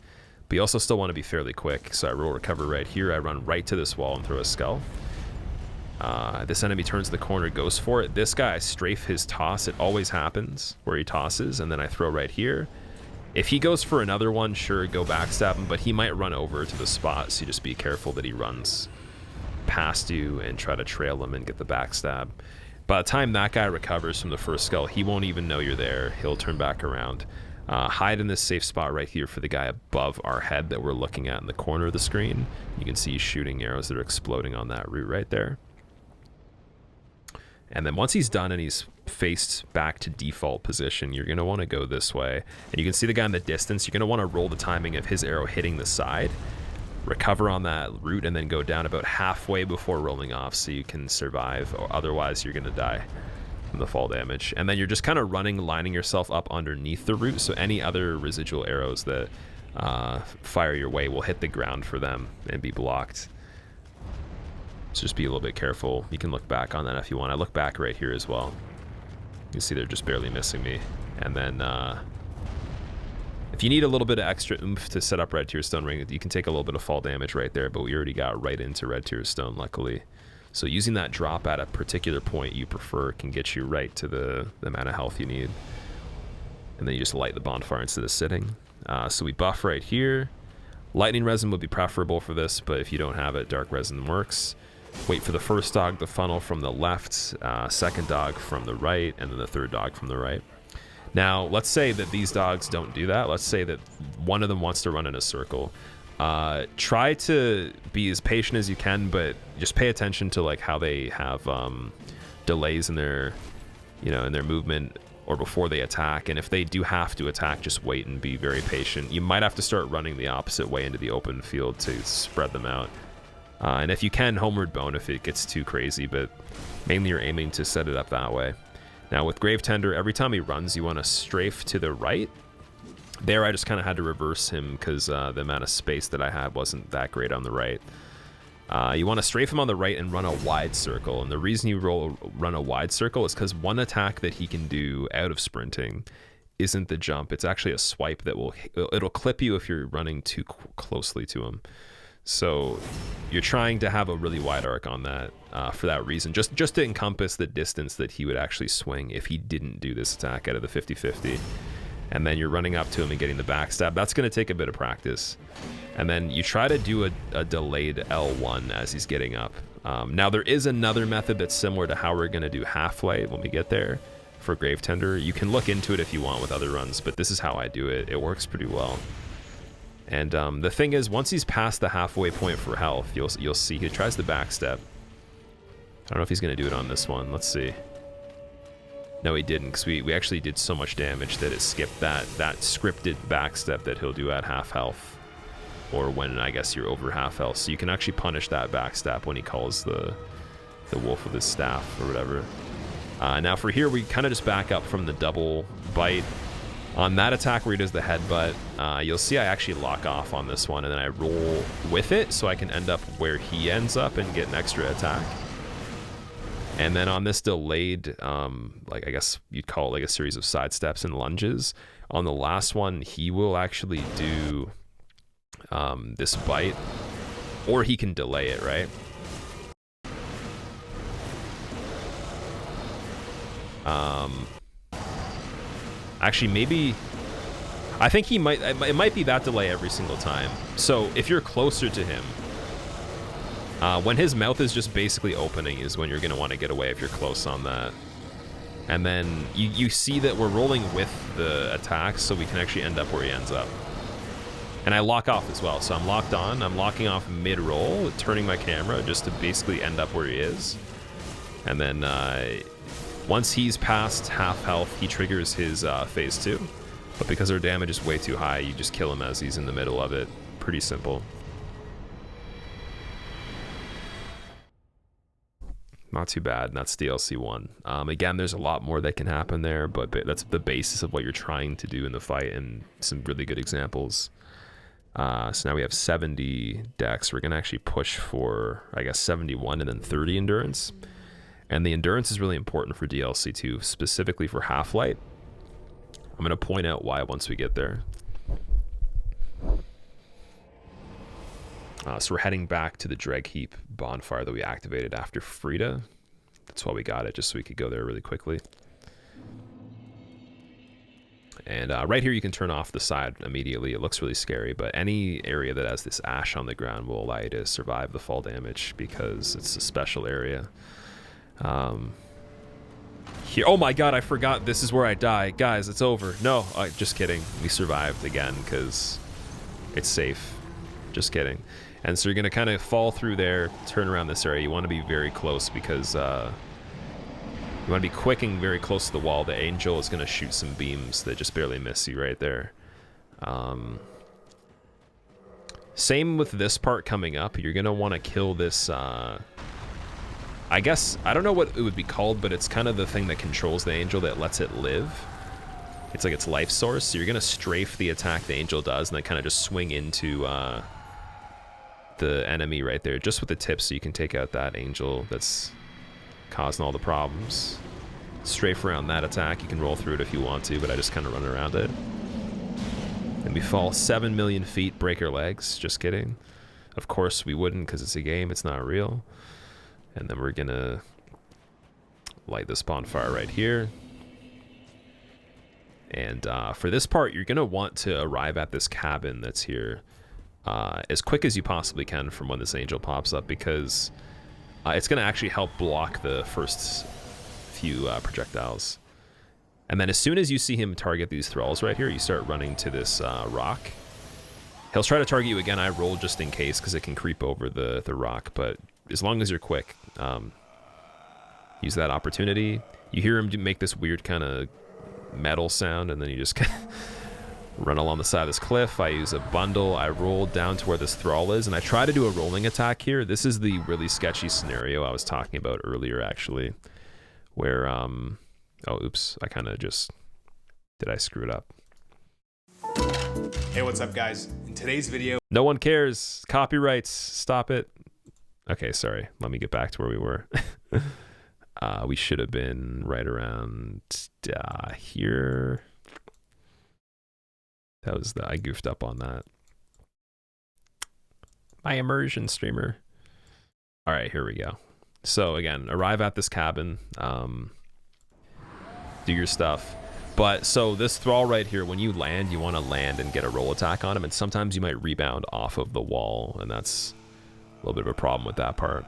But you also still want to be fairly quick. So I roll recover right here. I run right to this wall and throw a skull. This enemy turns the corner, goes for it. This guy, I strafe his toss. It always happens where he tosses. And then I throw right here. If he goes for another one, sure, go backstab him. But he might run over to the spot. So you just be careful that he runs past you and try to trail him and get the backstab. By the time that guy recovers from the first skull, he won't even know you're there. He'll turn back around. Hide in this safe spot right here for the guy above our head that we're looking at in the corner of the screen. You can see he's shooting arrows that are exploding on that route right there. And then once he's done and he's faced back to default position, you're going to want to go this way. And you can see the guy in the distance. You're going to want to roll the timing of his arrow hitting the side, recover on that route, and then go down about halfway before rolling off so you can survive, or otherwise you're going to die from the fall damage. And then you're just kind of running, lining yourself up underneath the route, so any other residual arrows that fire your way will hit the ground for them and be blocked. So just be a little bit careful. You can look back on that if you want. I look back right here as well. You can see they're just barely missing me. And then if you need a little bit of extra oomph to set up Red Tier Stone Ring, you can take a little bit of fall damage right there, but we already got right into Red Tier Stone, luckily. So using that drop at a particular point you prefer can get you right to the amount of health you need. And then you just light the bonfire instead of sitting. So we buff right here. Lightning Resin would be preferable for this, but if you don't have it, Dark Resin works. Wait for the first dog to funnel from the left, second dog from the right, and then the third dog from the right. Now, let's say that these dogs don't do that. Let's say that one of them wants to run in a circle. Try to be as patient as you can, but just pay attention to like how they have delays in their, in their movement or before they attack. And if they do have to attack, just wait and be very patient. You might have to start running the opposite way into the open field to spread them out. And if you can, homeward bone if it gets too crazy, but mainly you're aiming to set it up that way. Now with Gravetender, every time he runs, you want to strafe to the right. There, I just kind of had to reverse him because the amount of space that I had wasn't that great on the right. You want to strafe him on the right and run a wide circle. And the reason you run a wide circle is because one attack that he can do out of sprinting isn't the jump. It's actually a swipe that it'll clip you if you're running too closely to him. So you're trying to have a really wide arc on that for that reason, just to encompass the distance that he would actually swing if he didn't do this attack out of the 50-50. And then you're running up to him and getting the backstab. That's going to take a bit of practice. And then you try to do a delayed L1 as he's getting up. Now there is another method that's similar to how we're going to do Halflight when we get there for Gravetender. You can look into it if you want with other runs, but this is how I do it. It works pretty well. And the thing is, once he's past the halfway point for health, you'll see he tries the backstep. I don't know if he's going to do it on this one. Let's see. No, he didn't, because we actually did so much damage that it skipped that scripted backstep that he'll do at half health, or when I guess you're over half health. So you can actually punish that backstep when he calls the wolf with his staff or whatever. Now for here, we kind of just back up from the double bite. On that attack where he does the headbutt, you'll see I actually lock off on this one, and then I roll with it so I can end up where he ends up and get an extra attack. And then on this delayed, like I guess you'd call it like a series of side steps and lunges, on the last one, he will actually do this bite, or he can delay it, right? Actually, maybe, I think he might, it might be that delay every single time. So if you're closer to him, when his mouth is just basically opening is when you're going to want to get away if you're close on that. And then you see that we're rolling with the attack, so we can actually end up where he ends up. And I lock off as well, so I'm locked on. I'm locking off mid-roll, turning my camera just to basically end up where he is. And then once he's past half health, he triggers his phase 2. But because our damage is way too high, you just kill him as he's in the middle of it. Pretty simple. Not too bad, and that's DLC 1. Again, there's a lot more that can happen there, but that's the basis of what you're trying to do in the fight, and some really good examples. So now we have 70 dex. We're going to actually push for, I guess, 71 and then 30 endurance. And the endurance is really important for DLC 2, specifically for Halflight. I'm going to point out why once we get there. So we're heading back to the Dreg Heap bonfire that we activated after Frida. That's why we got it, just so we could go there really quickly. And right here you can turn off the side immediately. It looks really scary, but any area that has this ash on the ground will allow you to survive the fall damage because it's a special area. Here, oh my god, I forgot this is where I die. Guys, it's over. No, just kidding. We survived again because it's safe. Just kidding. And so you're going to kind of fall through there, turn around this area. You want to be very close because you want to be quick and very close to the wall. The angel is going to shoot some beams that just barely miss you right there. Same with this part coming up. You're going to want to kill this... I guess, I don't know what it would be called, but it's kind of the thing that controls the angel that lets it live. It's like its life source. So you're going to strafe the attack the angel does and then kind of just swing into the enemy right there, just with the tip so you can take out that angel that's causing all the problems. Strafe around that attack. You can roll through it if you want to, but I just kind of run around it. And we fall 7 million feet, break our legs. Just kidding. Of course we wouldn't because it's a game. It's not real. And then we're gonna light this bonfire right here. And for this part, you're gonna want to arrive at this cabin that's here as quick as you possibly can from when this angel pops up, because it's gonna actually help block the first few projectiles. And then as soon as you see him target these thralls right here, you start running to this rock. He'll try to target you again. I roll just in case because it can creep over the rock, but as long as you're quick, use that opportunity. You hear him make this weird kind of metal sound, and then you just run along the side of this cliff. I use a bundle. I roll down to where this thrall is, and I try to do a rolling attack here. This is the really sketchy scenario I was talking about earlier, actually, where, oh, oops, I kind of just, did I screw it up? Hey, what's up, guys? In today's video... No one cares. Copyrights. Stop it. Okay, sorry. Let me get back to where we were. We should have been right around here. That was I goofed up on that. My immersion streamer. All right, here we go. So again, arrive at this cabin. Do your stuff. But so this thrall right here, when you land, you want to land and get a roll attack on him, and sometimes you might rebound off of the wall, and that's a little bit of a problem with that part.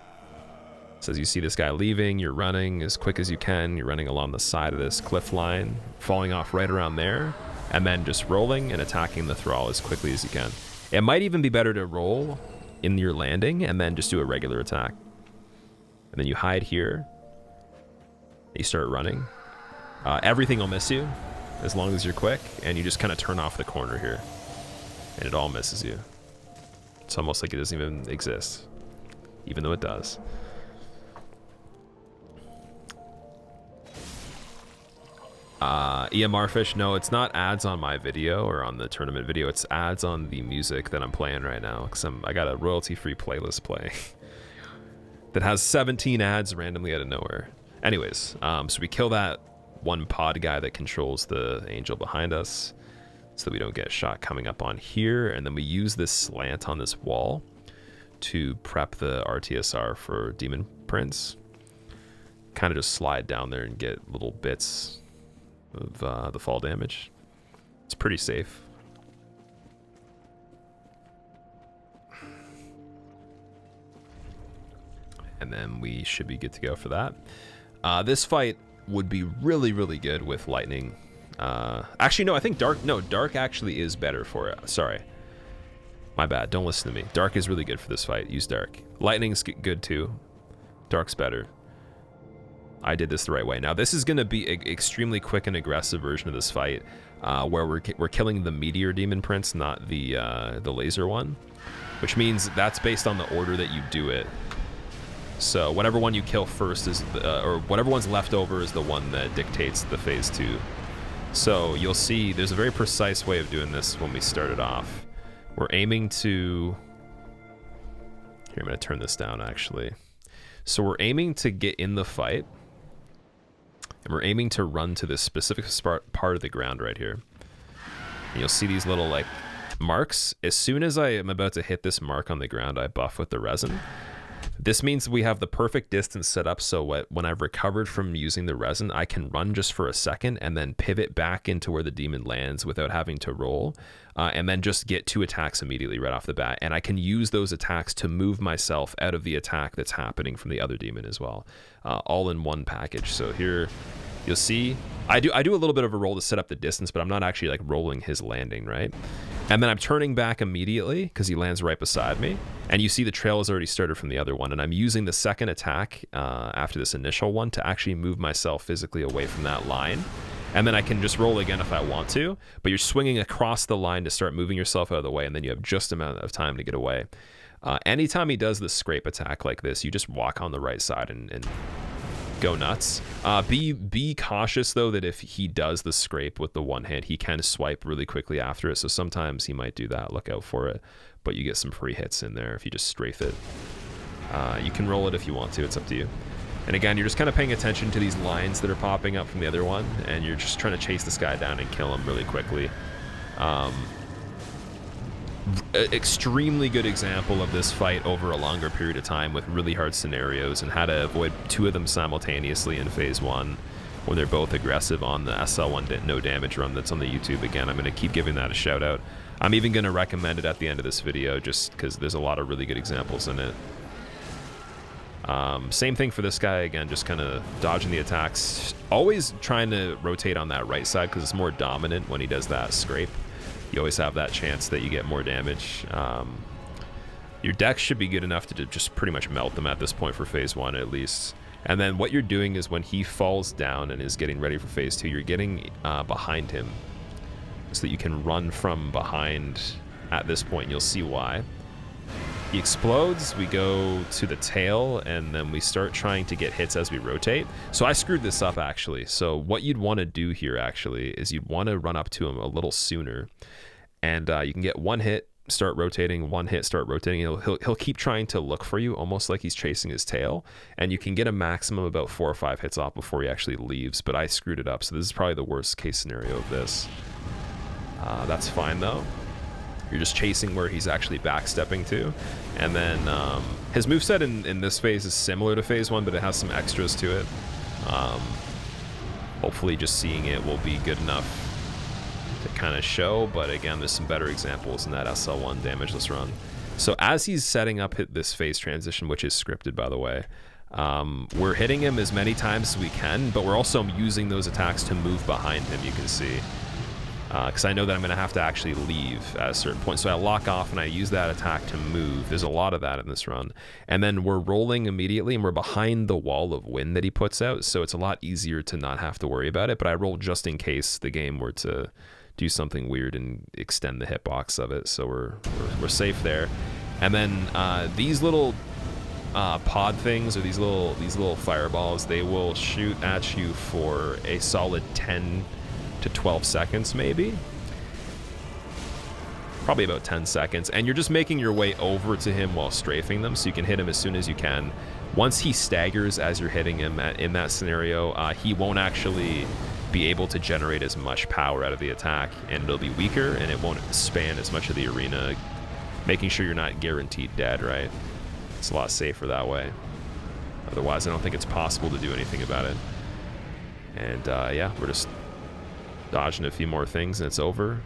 So as you see this guy leaving, you're running as quick as you can. You're running along the side of this cliff line, falling off right around there, and then just rolling and attacking the thrall as quickly as you can. It might even be better to roll in your landing and then just do a regular attack. And then you hide here. You start running. Everything will miss you as long as you're quick, and you just kind of turn off the corner here, and it all misses you. It's almost like it doesn't even exist, even though it does. EMR Fish, no, it's not ads on my video or on the tournament video. It's ads on the music that I'm playing right now, because I got a royalty-free playlist playing that has 17 ads randomly out of nowhere. Anyways, so we kill that one pod guy that controls the angel behind us, so that we don't get shot coming up on here, and then we use this slant on this wall to prep the RTSR for Demon Prince. Kind of just slide down there and get little bits of the fall damage. It's pretty safe. And then we should be good to go for that. This fight would be really, really good with lightning. Actually, no, I think dark actually is better for it. Sorry. My bad. Don't listen to me. Dark is really good for this fight. Use dark. Lightning's good too. Dark's better. I did this the right way. Now, this is going to be an extremely quick and aggressive version of this fight, where we're killing the Midir Demon Prince, not the laser one, which means that's based on the order that you do it. So whatever one you kill first is, or whatever one's left over is the one that dictates the phase 2. So you'll see there's a very precise way of doing this when we start it off. We're aiming to... Here, I'm going to turn this down, actually. So we're aiming to get in the fight, and we're aiming to run to this specific part of the ground right here. And you'll see these little, like, marks. As soon as I am about to hit this mark on the ground, I buff with the resin. This means we have the perfect distance set up so when I've recovered from using the resin, I can run just for a second and then pivot back into where the demon lands without having to roll, and then just get 2 attacks immediately right off the bat. And I can use those attacks to move myself out of the attack that's happening from the other demon as well, all in one package. So here you'll see I do a little bit of a roll to set up the distance, but I'm not actually like rolling his landing, right? And then I'm turning back immediately because he lands right beside me. And you see the trail has already started from the other one. And I'm using the second attack after this initial one to actually move myself physically away from that line. And then I can just roll again if I want to. But you're swinging across the line to start moving yourself out of the way. And then you have just amount of time to get away. Anytime he does the scrape attack like this, you just walk on the right side and go nuts. Be cautious though that if he does the scrape with the one hand, he can swipe really quickly after it, so sometimes he might do that. Look out for it, but you get some free hits in there if you just strafe it. You can roll it if you want to, it's up to you. And again, you're just kind of paying attention to these lines that are popping up from the other one, and you're just trying to chase this guy down and kill him really quickly. Extremely good example of this fight over a longer period of time with really hard scenarios, and how to avoid 2 of them simultaneously in phase 1 when they're both aggressive on the SL1 no damage run that's on the YouTube. Again, I'm going to keep giving that a shout out. I'm even going to recommend it at the end of this video just because there's a lot of really good examples in it. Same thing for this guy, again, just kind of dodging the attacks, always trying to rotate on that right side because it's more dominant when he does that scrape. You always have that chance that you get more damage. Your dex should be good enough to just pretty much melt them at this point for phase 1 at least. And then what you're doing is when he falls down and is getting ready for phase 2, you're getting behind him so that you can run from behind at this point. You'll see why. He explodes, we go to the tail, and then we start trying to get hits as we rotate. So I screwed this up actually. So what you'd want to do here actually is you'd want to run up to him a little sooner, and you can get 1 hit, start rotating, 1 hit, start rotating. He'll keep trying to look for you, almost like he's chasing his tail, and you can get a maximum about 4 or 5 hits off before he actually leaves. But I screwed it up, so this is probably the worst case scenario of this. That's fine though. You're just chasing where he's actually backstepping to. And then his moveset in this phase is similar to phase 1, but it has some extras to it. Hopefully just seeing it will be good enough to kind of show, but again, there's some better examples in that SL1 damageless run. So as he's setting up this phase transition, which is scripted by the way, we're hitting him as many times as we can, but we're also using those attacks to move behind him, you can see. Because I know that I'm going to have to actually leave at a certain point. So I lock off and I use that attack to move. There's a lot of that in this run. And then we're rolling immediately and we're behind the wall of wind that he puts out. So it's a lot easier to not have to worry about it. But I roll just in case the game were to do something weird and extend the hitbox of it. So we're safe there. And then these little pod things, or these little fireballs, they will shoot at you for a solid 10 to 12 seconds, maybe. Probably about 10 seconds, and you're just making your way over to him while strafing them, so you can hit him as soon as you can. Once he staggers as you're hitting him in that scenario, he won't actually be able to generate as much power out of the attack, and it'll be weaker, and it won't span as much of the arena, making sure you're not guaranteed dead, right? It's a lot safer that way. Otherwise, I don't think it's possible to do anything about it. And yeah, we're just dodging a few more things, and it's over.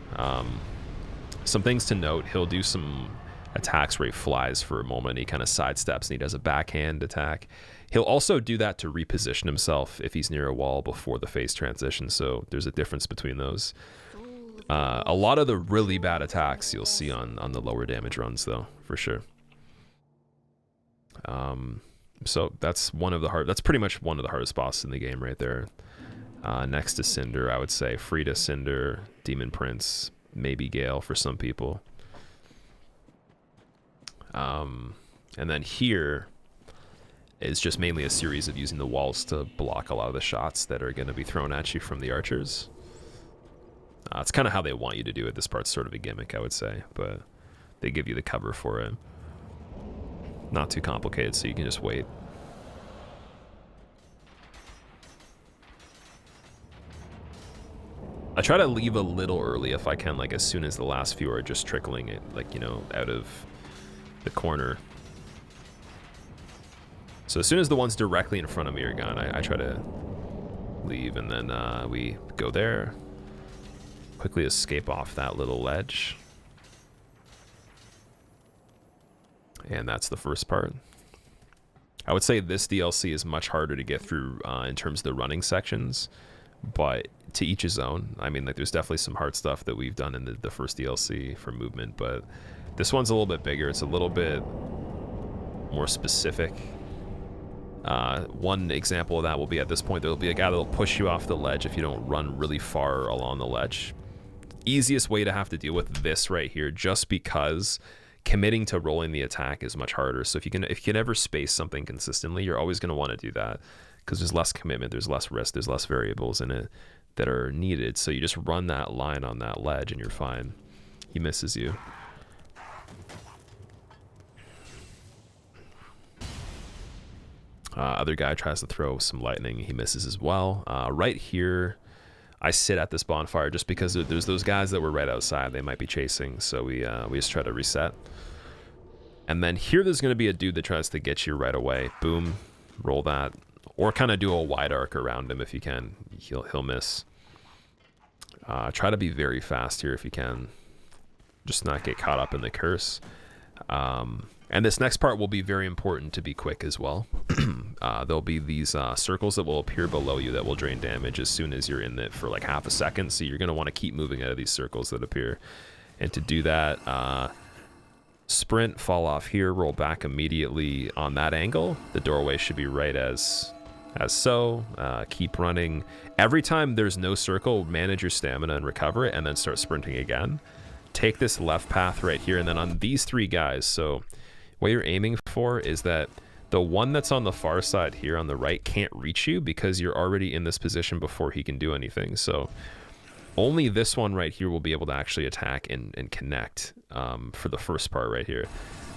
Some things to note, he'll do some attacks where he flies for a moment, he kind of sidesteps, and he does a backhand attack. He'll also do that to reposition himself if he's near a wall before the phase transition, so there's a difference between those. A lot of the really bad attacks you'll see on the lower damage runs, though, for sure. So that's that's pretty much one of the hardest bosses in the game right there. Next to Cinder, I would say Frida, Cinder, Demon Prince, maybe Gael for some people. And then here is just mainly a series of using the walls to block a lot of the shots that are going to be thrown at you from the archers. It's kind of how they want you to do it. This part's sort of a gimmick, I would say, but they give you the cover for it. Not too complicated, so you can just wait. I try to leave a little early if I can, like as soon as the last few are just trickling it, like, you know, out of the corner. So as soon as the ones directly in front of me are gone, I try to leave, and then we go there. Quickly escape off that little ledge. And that's the first part. I would say this DLC is much harder to get through in terms of the running sections, but to each his own. I mean, like, there's definitely some hard stuff that we've done in the first DLC for movement, but this one's a little bit bigger. It's a little bit more specific. One example of that will be, at this point, there'll be a guy that'll push you off the ledge if you don't run really far along the ledge. Easiest way to have to deal with this right here, just because committing to rolling the attack is much harder. So if you can ever space something consistently, you're always going to want to do that, because there's less commitment, there's less risk, there's less variables in it that are needed. So you just run that line on that ledge and you're fine. He misses you. Other guy tries to throw some lightning, he misses as well. Right here, I sit at this bonfire just because there's those guys that were right outside. They might be chasing, so we just try to reset. And then here there's going to be a dude that tries to get you right away. Boom, roll that. Or kind of do a wide arc around him if you can. He'll miss. Try to be very fast here if you can. Just not get caught up in the curse. And this next part will be very important to be quick as well. There'll be these circles that will appear below you that will drain damage as soon as you're in it for like half a second. So you're going to want to keep moving out of these circles that appear. And to do that, sprint, fall off here, roll back immediately on that angle. The doorway should be right as so. Keep running. Every time there's no circle, manage your stamina and recover it, and then start sprinting again. Take this left path right here, and then on these three guys, so what you're aiming for is that the one that's on the far side here on the right can't reach you because you're already in this position before he can do anything. So only this one right here will be able to actually attack and connect for the first part right here.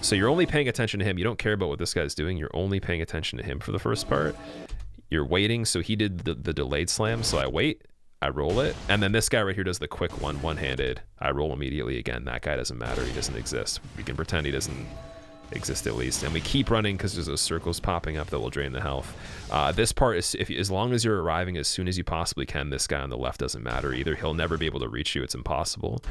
So you're only paying attention to him. You don't care about what this guy's doing. You're only paying attention to him for the first part. You're waiting. So he did the delayed slam. So I wait, I roll it. And then this guy right here does the quick one-handed. I roll immediately again. That guy doesn't matter. He doesn't exist. We can pretend he doesn't exist at least, and we keep running because there's those circles popping up that will drain the health. This part is, as long as you're arriving as soon as you possibly can, this guy on the left doesn't matter either. He'll never be able to reach you. It's impossible.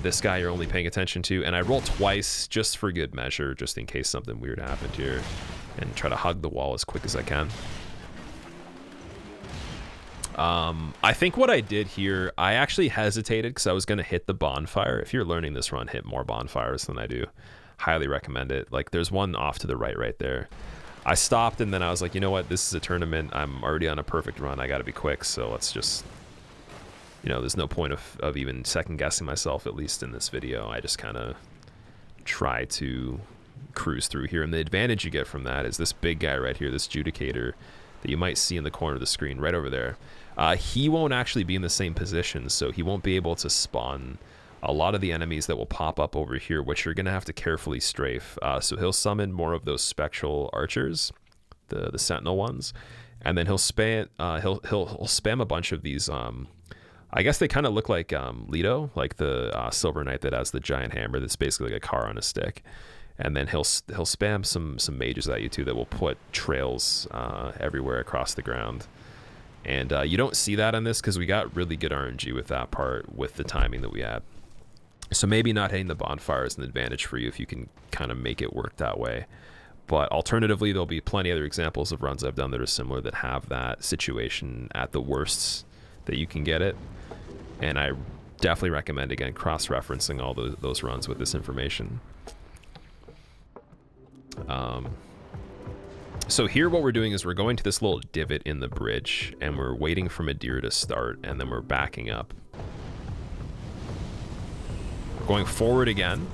This guy you're only paying attention to, and I roll twice just for good measure, just in case something weird happened here, and try to hug the wall as quick as I can. I think what I did here, I actually hesitated because I was going to hit the bonfire. If you're learning this run, hit more bonfires than I do. Highly recommend it. Like, there's one off to the right there. I stopped, and then I was like, you know what, this is a tournament. I'm already on a perfect run. I gotta be quick, so let's just, you know, there's no point of even second guessing myself, at least in this video. I just kind of try to cruise through here. And the advantage you get from that is this big guy right here, this Judicator that you might see in the corner of the screen right over there. He won't actually be in the same position, so he won't be able to spawn a lot of the enemies that will pop up over here, which you're going to have to carefully strafe. So he'll summon more of those spectral archers, the sentinel ones, and then he'll spam he'll spam a bunch of these. I guess they kind of look like Leto, like the Silver Knight that has the giant hammer that's basically like a car on a stick. And then he'll spam some mages at you too that will put trails everywhere across the ground. And you don't see that on this because we got really good RNG with that part with the timing that we had. So maybe not hitting the bonfire is an advantage for you if you can kind of make it work that way. But alternatively, there'll be plenty other examples of runs I've done that are similar that have that situation at the worst that you can get it. And I definitely recommend, again, cross-referencing all those runs with this information. So here what we're doing is we're going to this little divot in the bridge, and we're waiting for Midir to start, and then we're backing up. We're going forward again.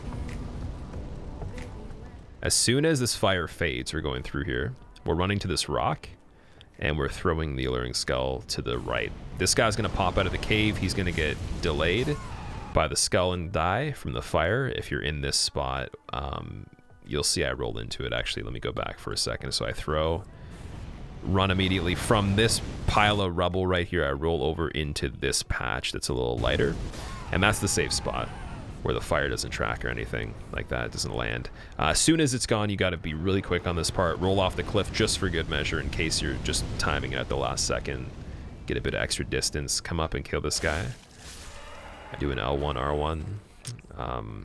As soon as this fire fades, we're going through here. We're running to this rock, and we're throwing the Alluring Skull to the right. This guy's going to pop out of the cave. He's going to get delayed by the skull and die from the fire. If you're in this spot, you'll see I rolled into it. Actually, let me go back for a second. So I throw, run immediately from this pile of rubble right here. I roll over into this patch that's a little lighter, and that's the safe spot where the fire doesn't track or anything like that. It doesn't land. As soon as it's gone, you got to be really quick on this part. Roll off the cliff just for good measure in case you're just timing it at the last second. Get a bit of extra distance. Come up and kill this guy. I do an L1, R1.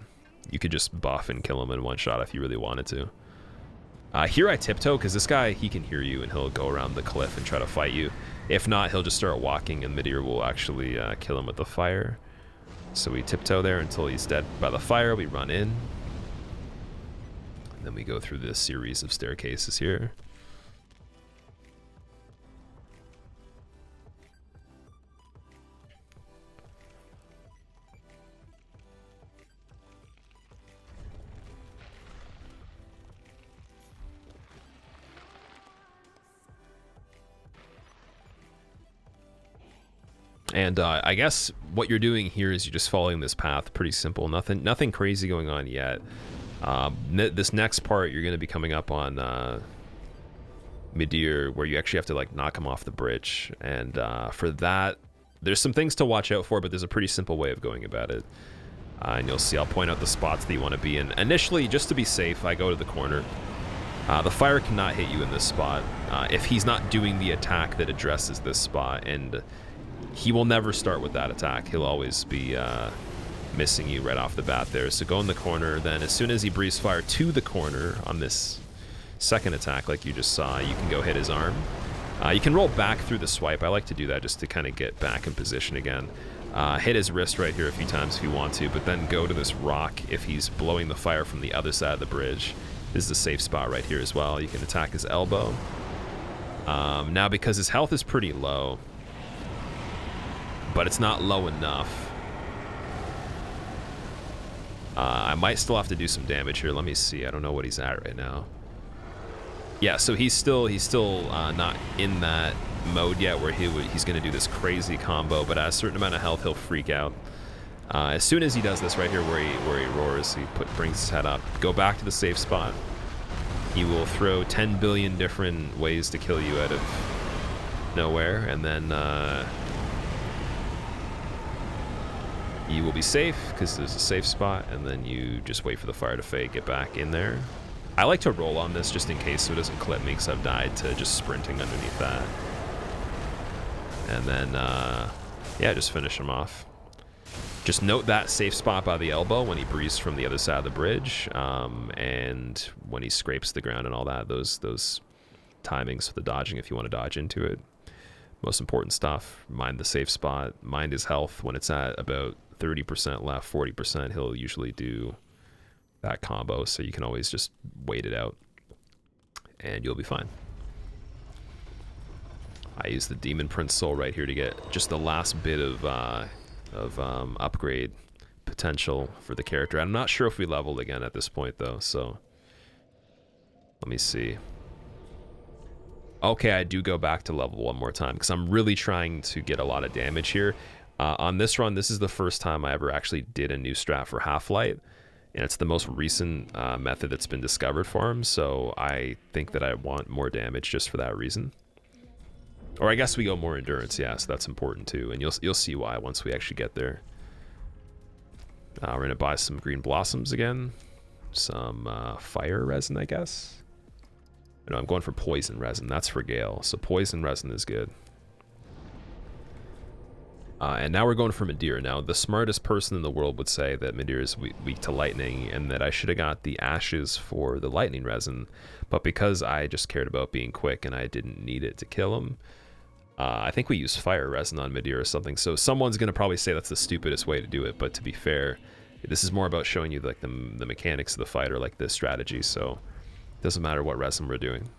You could just buff and kill him in one shot if you really wanted to. Here I tiptoe because this guy, he can hear you and he'll go around the cliff and try to fight you. If not, he'll just start walking and Midir will actually kill him with the fire. So we tiptoe there until he's dead by the fire. We run in. And then we go through this series of staircases here. And I guess what you're doing here is you're just following this path. Pretty simple. Nothing crazy going on yet. This next part, you're going to be coming up on Midir, where you actually have to like knock him off the bridge. And for that, there's some things to watch out for, but there's a pretty simple way of going about it. And you'll see I'll point out the spots that you want to be in. Initially, just to be safe, I go to the corner. The fire cannot hit you in this spot if he's not doing the attack that addresses this spot, and he will never start with that attack. He'll always be missing you right off the bat there. So go in the corner, then as soon as he breathes fire to the corner on this second attack, like you just saw, you can go hit his arm. You can roll back through the swipe. I like to do that just to kind of get back in position again. Hit his wrist right here a few times if you want to, but then go to this rock if he's blowing the fire from the other side of the bridge. This is a safe spot right here as well. You can attack his elbow. Now, because his health is pretty low, but it's not low enough, I might still have to do some damage here. Let me see. I don't know what he's at right now. Yeah, so he's still not in that mode yet where he's going to do this crazy combo, but at a certain amount of health, he'll freak out. As soon as he does this right here where he roars, he brings his head up. Go back to the safe spot. He will throw 10 billion different ways to kill you out of nowhere, and then you will be safe because there's a safe spot, and then you just wait for the fire to fade, get back in there. I like to roll on this just in case so it doesn't clip me because I've died to just sprinting underneath that. And then, yeah, just finish him off. Just note that safe spot by the elbow when he breathes from the other side of the bridge, and when he scrapes the ground and all that, those timings for the dodging if you want to dodge into it. Most important stuff. Mind the safe spot. Mind his health. When it's at about 30% left, 40%, he'll usually do that combo, so you can always just wait it out and you'll be fine. I use the Demon Prince Soul right here to get just the last bit of upgrade potential for the character. I'm not sure if we leveled again at this point though, so Let me see. Okay, I do go back to level one more time because I'm really trying to get a lot of damage here. On this run, this is the first time I ever actually did a new strat for Halflight, and it's the most recent method that's been discovered for him, so I think that I want more damage just for that reason. Or I guess we go more endurance, yeah, so that's important too, and you'll see why once we actually get there. We're going to buy some green blossoms again, some fire resin, I guess. No, I'm going for poison resin. That's for Gael. So poison resin is good. And now we're going for Midir. Now, the smartest person in the world would say that Midir is weak to lightning and that I should have got the ashes for the lightning resin. But because I just cared about being quick and I didn't need it to kill him, I think we use fire resin on Midir or something. So someone's going to probably say that's the stupidest way to do it. But to be fair, this is more about showing you like the mechanics of the fight or like the strategy. So doesn't matter what resin we're doing.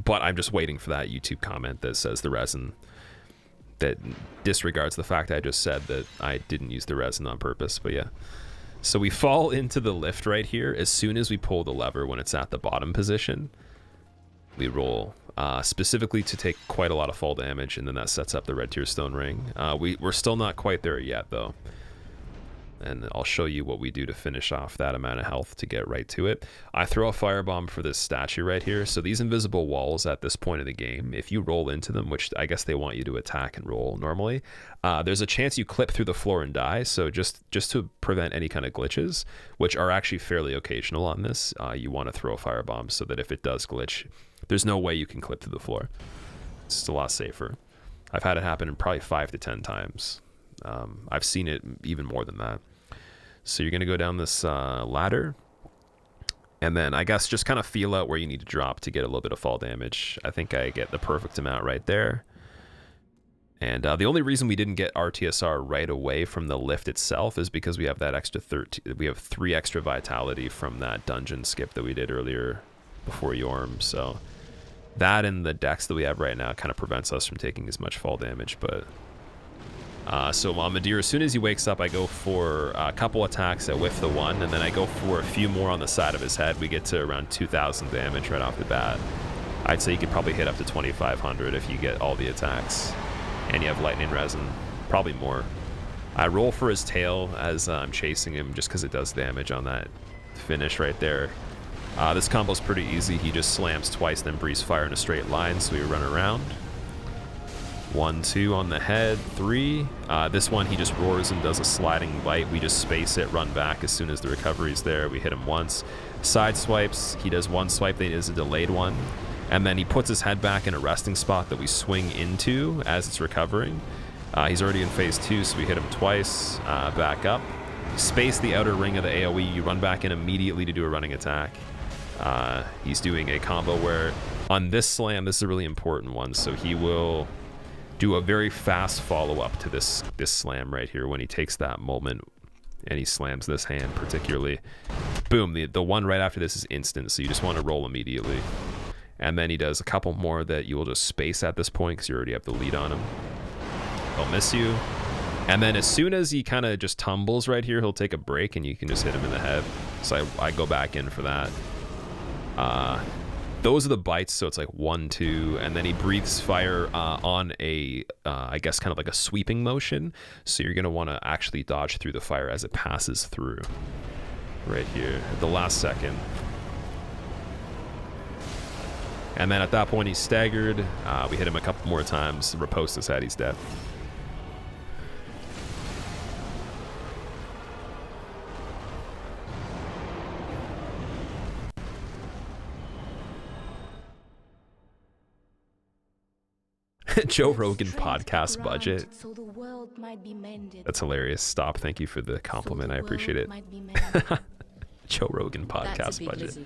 But I'm just waiting for that YouTube comment that says the resin, that disregards the fact I just said that I didn't use the resin on purpose. But yeah. So we fall into the lift right here. As soon as we pull the lever when it's at the bottom position, we roll specifically to take quite a lot of fall damage, and then that sets up the red tier stone ring. We're still not quite there yet though. And I'll show you what we do to finish off that amount of health to get right to it. I throw a firebomb for this statue right here. So these invisible walls at this point of the game, if you roll into them, which I guess they want you to attack and roll normally, there's a chance you clip through the floor and die. So just to prevent any kind of glitches, which are actually fairly occasional on this, you want to throw a firebomb so that if it does glitch, there's no way you can clip through the floor. It's just a lot safer. I've had it happen probably 5 to 10 times. I've seen it even more than that. So you're going to go down this ladder, and then I guess just kind of feel out where you need to drop to get a little bit of fall damage. I think I get the perfect amount right there. And the only reason we didn't get RTSR right away from the lift itself is because we have that extra 13. We have 3 extra vitality from that dungeon skip that we did earlier before Yorm. So that and the dex that we have right now kind of prevents us from taking as much fall damage, but... so on Midir, as soon as he wakes up, I go for a couple attacks that whiff the one, and then I go for a few more on the side of his head. We get to around 2,000 damage right off the bat. I'd say you could probably hit up to 2,500 if you get all the attacks, and you have lightning resin, probably more. I roll for his tail as I'm chasing him just because it does damage on that finish right there. This combo's pretty easy. He just slams twice, then breathes fire in a straight line, so we run around. 1, 2 on the head, 3. This one he just roars and does a sliding bite. We just space it, run back as soon as the recovery's there. We hit him once. Side swipes, he does one swipe, then is a delayed one. And then he puts his head back in a resting spot that we swing into as it's recovering. He's already in phase 2, so we hit him twice, back up. Space the outer ring of the AoE, you run back in immediately to do a running attack. He's doing a combo where on this slam, this is a really important one, so he will do a very fast follow-up to this slam right here when he takes that moment and he slams this hand particularly. Boom, the one right after this is instant, so you just want to roll immediately. And then he does a couple more that you will just space at this point because you already have the lead on him. He'll miss you. And then as soon as he kind of just tumbles right here, he'll take a break and you can just hit him in the head. So I go back in for that. Those are the bites, so it's like 1, 2, and then he breathes fire on a, I guess kind of like a sweeping motion. So you're going to want to actually dodge through the fire as it passes through. Right here, at the last second. And then at that point he's staggered. We hit him a couple more times, riposte his head, he's dead. Joe Rogan podcast budget. So the world might be mended. That's hilarious. Stop. Thank you for the compliment. I appreciate it. Joe Rogan podcast budget.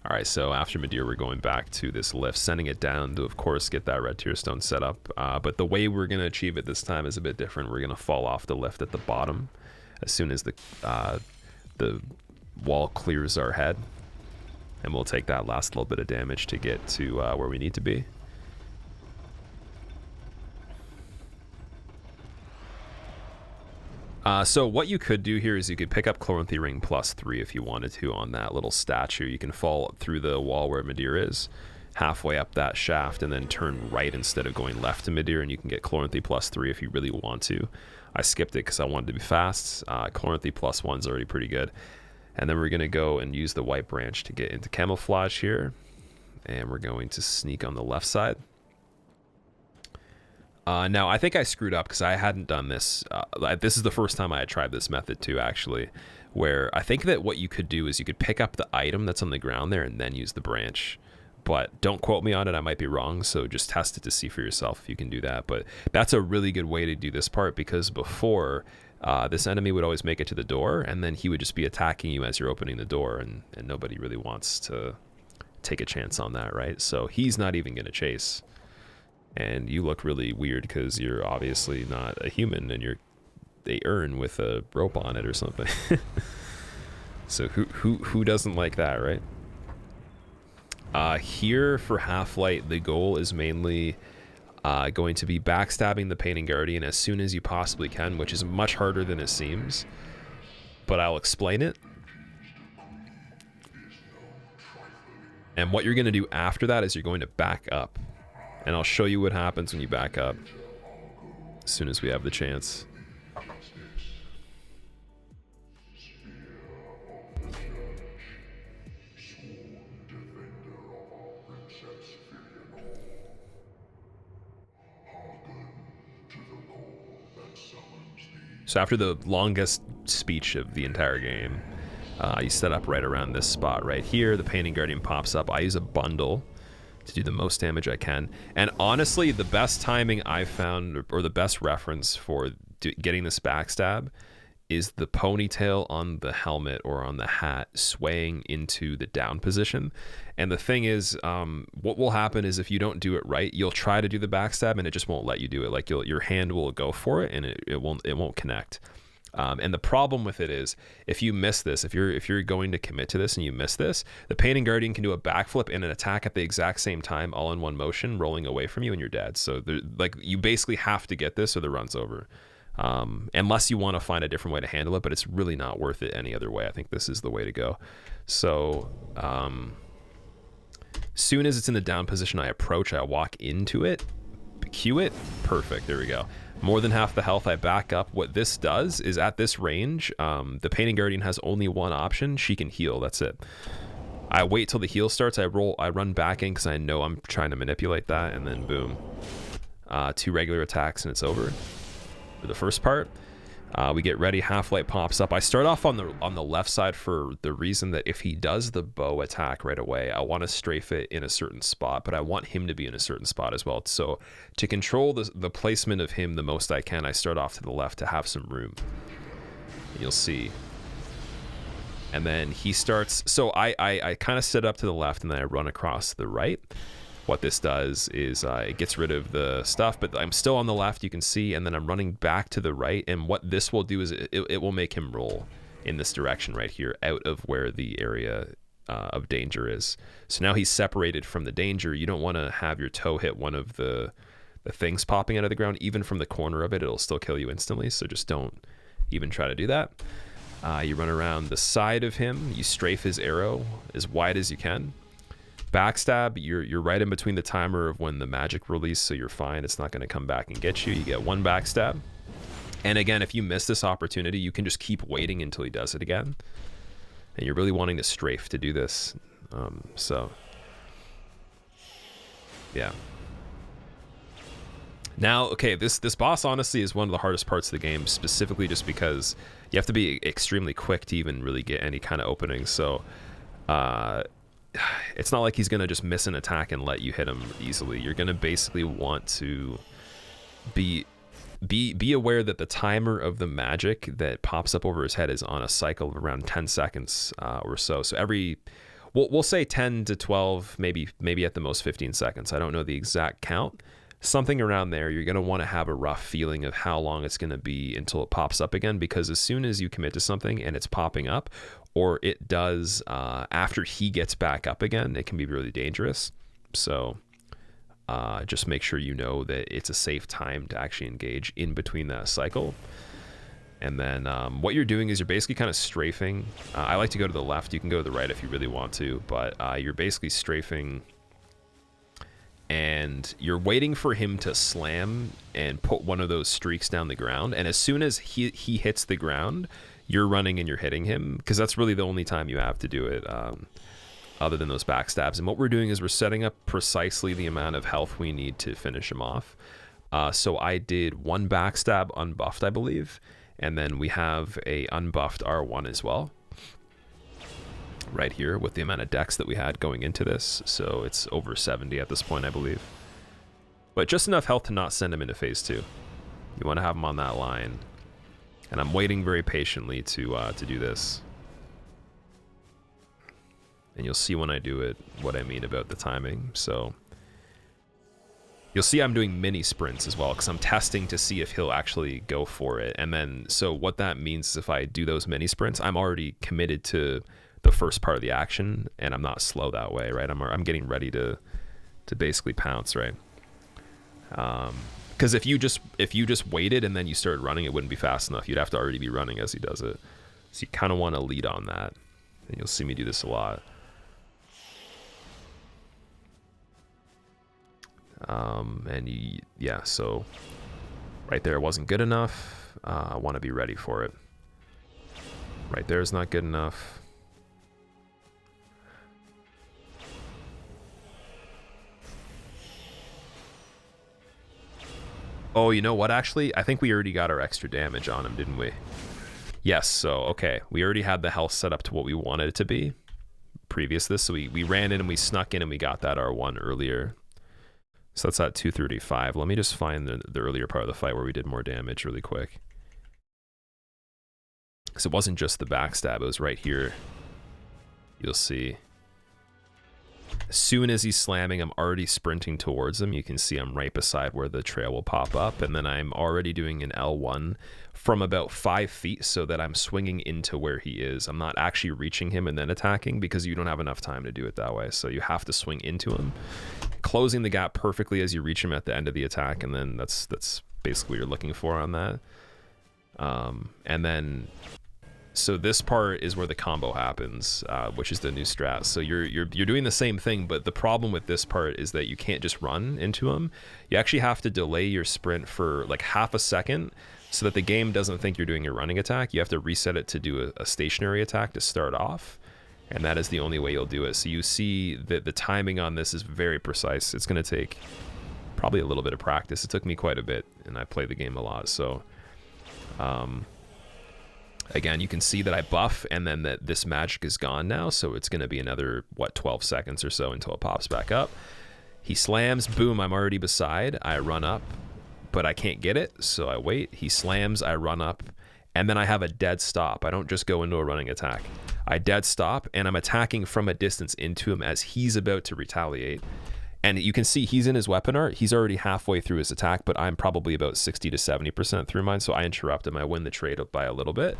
All right, so after Midir, we're going back to this lift, sending it down to, of course, get that red tier stone set up. But the way we're going to achieve it this time is a bit different. We're going to fall off the lift at the bottom as soon as the wall clears our head. And we'll take that last little bit of damage to get to where we need to be. So what you could do here is you could pick up Chloranthy Ring +3 if you wanted to on that little statue. You can fall through the wall where Midir is, halfway up that shaft, and then turn right instead of going left to Midir, and you can get Chloranthy +3 if you really want to. I skipped it because I wanted to be fast. Chloranthy +1 is already pretty good. And then we're going to go and use the White Branch to get into Camouflage here. And we're going to sneak on the left side. Now, I think I screwed up because I hadn't done this. This is the first time I had tried this method too, actually, where I think that what you could do is you could pick up the item that's on the ground there and then use the branch. But don't quote me on it, I might be wrong, so just test it to see for yourself if you can do that. But that's a really good way to do this part, because before, this enemy would always make it to the door, and then he would just be attacking you as you're opening the door, and nobody really wants to take a chance on that, right? So he's not even going to chase. And you look really weird because you're obviously not a human, and they urn with a rope on it or something. So who doesn't like that, right? Here for Halflight, the goal is mainly going to be backstabbing the Painting Guardian as soon as you possibly can, which is much harder than it seems, but I'll explain it. And what you're going to do after that is you're going to back up, and I'll show you what happens when you back up as soon as we have the chance. So after the longest speech of the entire game, you set up right around this spot right here. The Painting Guardian pops up. I use a bundle to do the most damage I can. And honestly, the best timing I've found, or the best reference for getting this backstab, is the ponytail on the helmet or on the hat swaying into the down position. And the thing is, what will happen is if you don't do it right, you'll try to do the backstab and it just won't let you do it. Like your hand will go for it and it won't connect. And the problem with it is if you miss this, if you're going to commit to this and you miss this, the Painting Guardian can do a backflip and an attack at the exact same time, all in one motion, rolling away from you, and you're dead. So like you basically have to get this or the run's over. Unless you want to find a different way to handle it, but it's really not worth it any other way. I think this is the way to go. So soon as it's in the down position, I approach, I walk into it, Q it, perfect, there we go. More than half the health, I back up. What this does is at this range, the Painting Guardian has only one option. She can heal, that's it. I wait till the heal starts, I run back in because I know I'm trying to manipulate that, and then boom. 2 regular attacks and it's over. For the first part, we get ready. Halflight pops up. I start off on the left side for the reason that if he does the bow attack right away, I want to strafe it in a certain spot, but I want him to be in a certain spot as well. So to control the placement of him the most I can, I start off to the left to have some room. You'll see. And then he starts. So I kind of sit up to the left and then I run across the right. What this does is it gets rid of the stuff, but I'm still on the left, you can see, and then I'm running back to the right, and what this will do is it will make him roll in this direction right here, out of where the area of danger is. So now he's separated from the danger. You don't want to have your toe hit one of the things popping out of the ground. Even from the corner of it, it'll still kill you instantly, so just don't even try to do that. You run around the side of him, you strafe his arrow as wide as you can. Backstab, you're right in between the timer of when the magic release, so you're fine. It's not going to come back and get you. You get 1 backstab. And again, if you miss this opportunity, you can just keep waiting until he does it again. And you're really wanting to strafe to do this. So, yeah. Now, okay, this boss honestly is one of the hardest parts of the game, specifically just because you have to be extremely quick to even really get any kind of opening. So, it's not like he's going to just miss an attack and let you hit him easily. You're going to basically want to be aware that the timer of the magic that pops up over his head is on a cycle of around 10 seconds or so. So we'll say 10 to 12, maybe at the most 15 seconds. I don't know the exact count. Something around there. You're going to want to have a rough feeling of how long it's going to be until it pops up again, because as soon as you commit to something and it's popping up, or it does after he gets back up again, it can be really dangerous. So just make sure you know that it's a safe time to actually engage in between that cycle. And then what you're doing is you're basically kind of strafing. I like to go to the left. You can go to the right if you really want to, but you're basically strafing, and you're waiting for him to slam and put one of those streaks down the ground. And as soon as he hits the ground, you're running and you're hitting him, because that's really the only time you have to do it, other than those backstabs. And what we're doing is we're setting up precisely the amount of health we need to finish him off. So I did 1 backstab unbuffed, I believe. And then we have a unbuffed R1 as well, right here with the amount of dex that we had going into this. So it's over 70 at this point, I believe. But just enough health to not send him into phase 2. You want to have him on that line. And I'm waiting very patiently to do this. And you'll see when I do it what I mean about the timing. So you'll see I'm doing mini sprints as well, because I'm testing to see if he'll actually go for it. And then, so what that means is if I do those mini sprints, I'm already committed to the first part of the action, and I'm not slow that way, right? I'm getting ready to basically pounce, right? Because if you just waited and then you started running, it wouldn't be fast enough. You'd have to already be running as he does it. So you kind of want to lead on that, and you'll see me do this a lot. Yeah, so right there wasn't good enough. I want to be ready for it. Right there is not good enough. Oh, you know what, actually? I think we already got our extra damage on him, didn't we? Yes, so, okay. We already had the health set up to what we wanted it to be previous to this. So we ran in and we snuck in and we got that R1 earlier. So that's at 235. Let me just find the earlier part of the fight where we did more damage really quick. Because it wasn't just the backstab, it was right here. You'll see. As soon as he's slamming, I'm already sprinting towards him. You can see I'm right beside where the trail will pop up. And then I'm already doing an L1 from about 5 feet so that I'm swinging into where he is. I'm not actually reaching him and then attacking, because you don't have enough time to do it that way. So you have to swing into him, closing the gap perfectly as you reach him at the end of the attack. And then that's basically what you're looking for on that. And then... So this part is where the combo happens, which is the new strat. So you're doing the same thing, but the problem with this part is that you can't just run into him. You actually have to delay your sprint for like half a second so that the game doesn't think you're doing your running attack. You have to reset it to do a stationary attack to start off, and that is the only way you'll do it. So you see that the timing on this is very precise. It's going to take probably a little bit of practice. It took me quite a bit, and I play the game a lot, so... Again, you can see that I buff, and then that this magic is gone now, so it's going to be another, what, 12 seconds or so until it pops back up. He slams, boom, I'm already beside. I run up, but I can't get it, so I wait. He slams, I run up, and then I have a dead stop. I don't just go into a running attack. I dead stop, and I'm attacking from a distance into him as he's about to retaliate. And you can see he's in his weapon art. He's already halfway through his attack, but I'm probably about 60 to 70% through mine. So I interrupt him. I win the trade up by a little bit.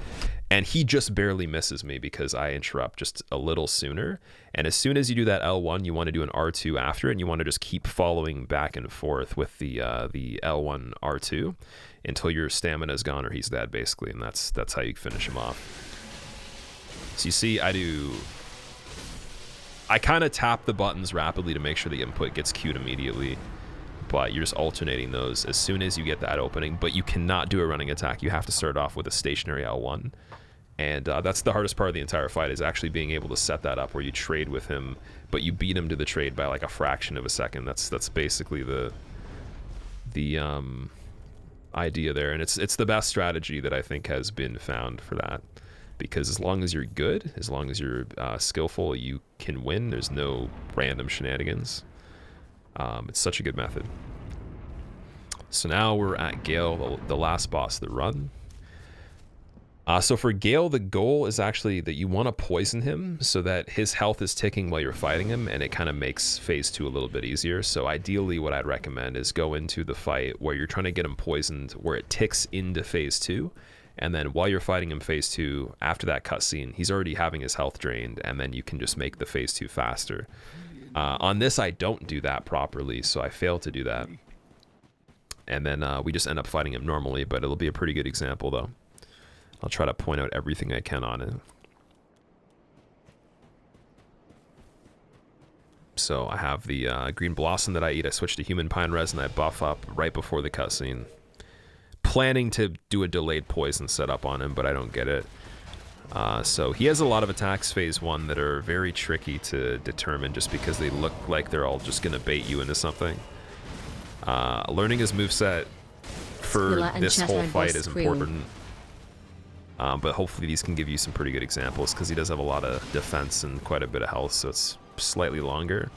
And he just barely misses me because I interrupt just a little sooner. And as soon as you do that L1, you want to do an R2 after it. And you want to just keep following back and forth with the L1 R2 until your stamina is gone or he's dead, basically. And that's how you finish him off. So you see, I kind of tap the buttons rapidly to make sure the input gets queued immediately, but you're just alternating those as soon as you get that opening. But you cannot do a running attack. You have to start off with a stationary L1, and that's the hardest part of the entire fight, is actually being able to set that up where you trade with him, but you beat him to the trade by like a fraction of a second. That's basically the idea there, and it's the best strategy that I think has been found for that. Because as long as you're good, as long as you're skillful, you can win. There's no random shenanigans. It's such a good method. So now we're at Gael, the last boss of the run. So for Gael, the goal is actually that you want to poison him so that his health is ticking while you're fighting him, and it kind of makes phase 2 a little bit easier. So ideally what I'd recommend is go into the fight where you're trying to get him poisoned, where it ticks into phase 2. And then while you're fighting him phase 2, after that cutscene, he's already having his health drained, and then you can just make the phase 2 faster. On this, I don't do that properly, so I fail to do that. And then we just end up fighting him normally, but it'll be a pretty good example, though. I'll try to point out everything I can on it. So I have the green blossom that I eat. I switch to human pine resin. I buff up right before the cutscene. Planning to do a delayed poison setup on him, but I don't get it. So he has a lot of attacks phase 1 that are very tricky to determine just because they look like they're all just going to bait you into something. Learning his moveset for this whole fight is important. But hopefully these can give you some pretty good examples because he does have a lot of defense and quite a bit of health, so it's slightly longer.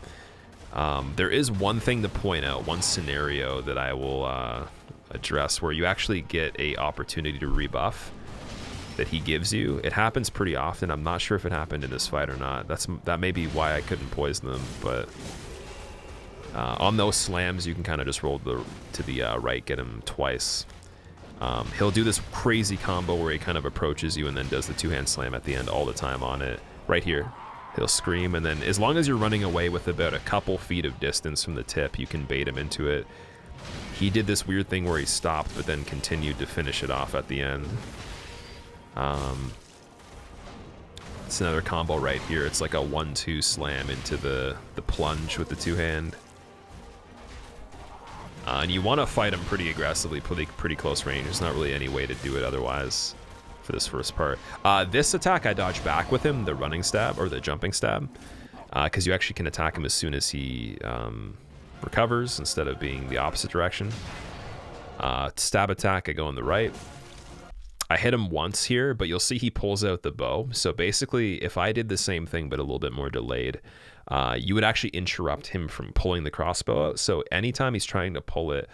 There is one thing to point out, one scenario that I will address where you actually get a opportunity to rebuff that he gives you. It happens pretty often. I'm not sure if it happened in this fight or not. That may be why I couldn't poison them, but on those slams you can kind of just roll to the right, get him twice. He'll do this crazy combo where he kind of approaches you and then does the two-hand slam at the end all the time on it. Right here, he'll scream, and then as long as you're running away with about a couple feet of distance from the tip, you can bait him into it. He did this weird thing where he stopped but then continued to finish it off at the end. It's another combo right here. It's like a 1-2 slam into the plunge with the two-hand. And you want to fight him pretty aggressively, pretty close range. There's not really any way to do it otherwise for this first part. This attack I dodge back with him, the running stab, or the jumping stab, because you actually can attack him as soon as he recovers instead of being the opposite direction. Stab attack, I go on the right. I hit him once here, but you'll see he pulls out the bow. So basically, if I did the same thing but a little bit more delayed, you would actually interrupt him from pulling the crossbow out. So anytime he's trying to pull it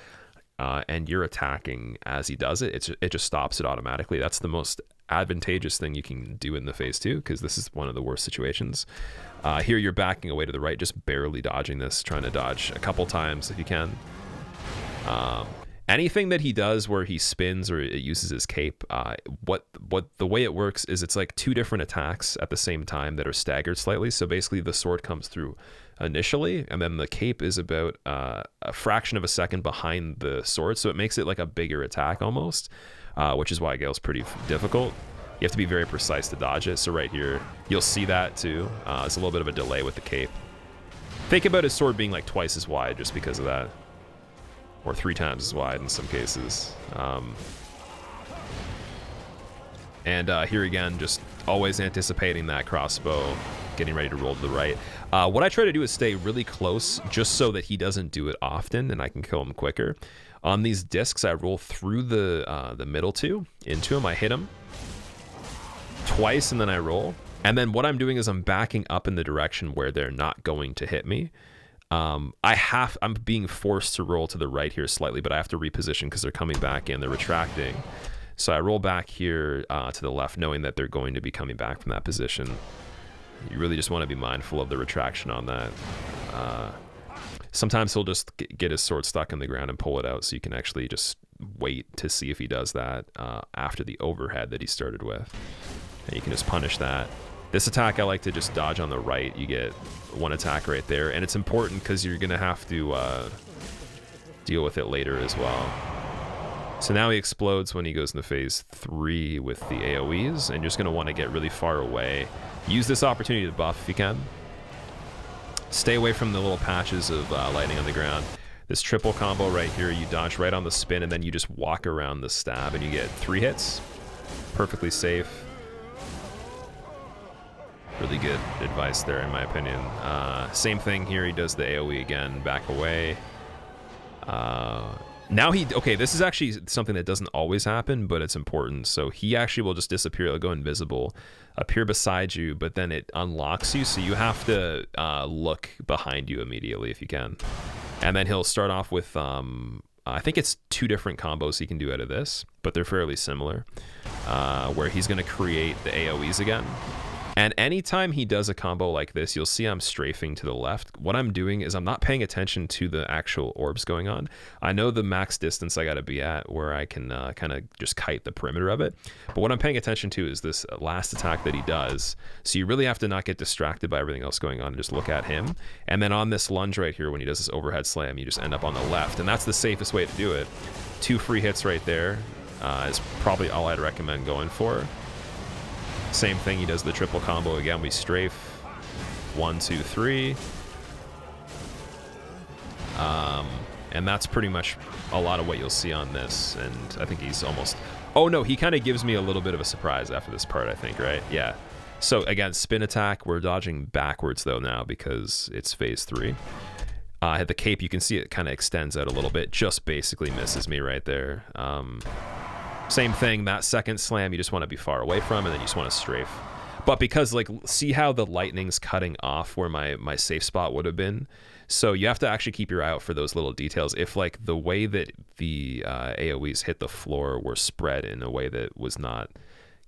and you're attacking as he does it, it just stops it automatically. That's the most advantageous thing you can do in the phase 2, because this is one of the worst situations. Here you're backing away to the right, just barely dodging this, trying to dodge a couple times if you can. Anything that he does where he spins or it uses his cape, the way it works is it's like 2 different attacks at the same time that are staggered slightly. So basically the sword comes through initially, and then the cape is about a fraction of a second behind the sword. So it makes it like a bigger attack almost, which is why Gael's pretty difficult. You have to be very precise to dodge it. So right here, you'll see that too. It's a little bit of a delay with the cape. Think about his sword being like twice as wide just because of that. Or 3 times as wide in some cases. Here again, just always anticipating that crossbow, getting ready to roll to the right. What I try to do is stay really close just so that he doesn't do it often and I can kill him quicker. On these discs, I roll through the middle 2 into him. I hit him twice and then I roll. And then what I'm doing is I'm backing up in the direction where they're not going to hit me. I'm being forced to roll to the right here slightly, but I have to reposition because they're coming back in, they're retracting. So I roll back here to the left, knowing that they're going to be coming back from that position. You really just want to be mindful of the retraction on that. Sometimes he'll just get his sword stuck in the ground and pull it out, so you can actually just wait to see if he does that after the overhead that he started with. And you can just punish that. This attack I like to just dodge on the right. You get 1 attack right there, and it's important because you're gonna have to deal with it later as well. So now he explodes when he goes into phase 3 with the AoEs, and you're just gonna want to get really far away. Use this opportunity to buff if you can. Stay away from the little patches of lightning on the ground. This triple combo right here, you dodge right on the spin, and then you just walk around the stab, and you get 3 hits. Perfectly safe. Really good advice there, in my opinion. Same thing here. He does the AoE again. Back away. Now okay, this is actually something that doesn't always happen, but it's important. So he actually will just disappear. He'll go invisible, appear beside you, but then it unlocks you. So you have to look behind you immediately if you can. And then he'll start off with, I think it's 2 different combos he can do out of this, but they're fairly similar, where he's going to create the AoEs again. And anytime he does a combo like this, you'll see I'm strafing to the left. What I'm doing is I'm not paying attention to the actual orbs going on. I know the max distance I gotta be at where I can kind of just kite the perimeter of it. But what I'm paying attention to is this last attack that he does. So you really have to not get distracted by everything else going on and just look at him. And then on this lunge right here, when he does this overhead slam, you just end up on the left. And that's the safest way to do it. 2 free hits right there. is probably all I'd recommend going for. Same thing, he does the triple combo again. We strafe 1, 2, 3. And that's pretty much a lot of what you'll see on this. And I think he's almost... Oh no, he kind of gives me a little bit of a surprise after this part, I think, right? Yeah. So again, spin attack. We're dodging backwards though now because it's phase 3. The cape, you can see it kind of extends out a little bit. Just basically misses me right there. Same thing, that second slam you just want to be far away from, and then you just want to strafe. But because, like, see how the lightning's cutting off where my safe spot would have been? So you have to actually keep your eye out for those little details. If, like, the way that the AoEs hit the floor were spread in a way that was not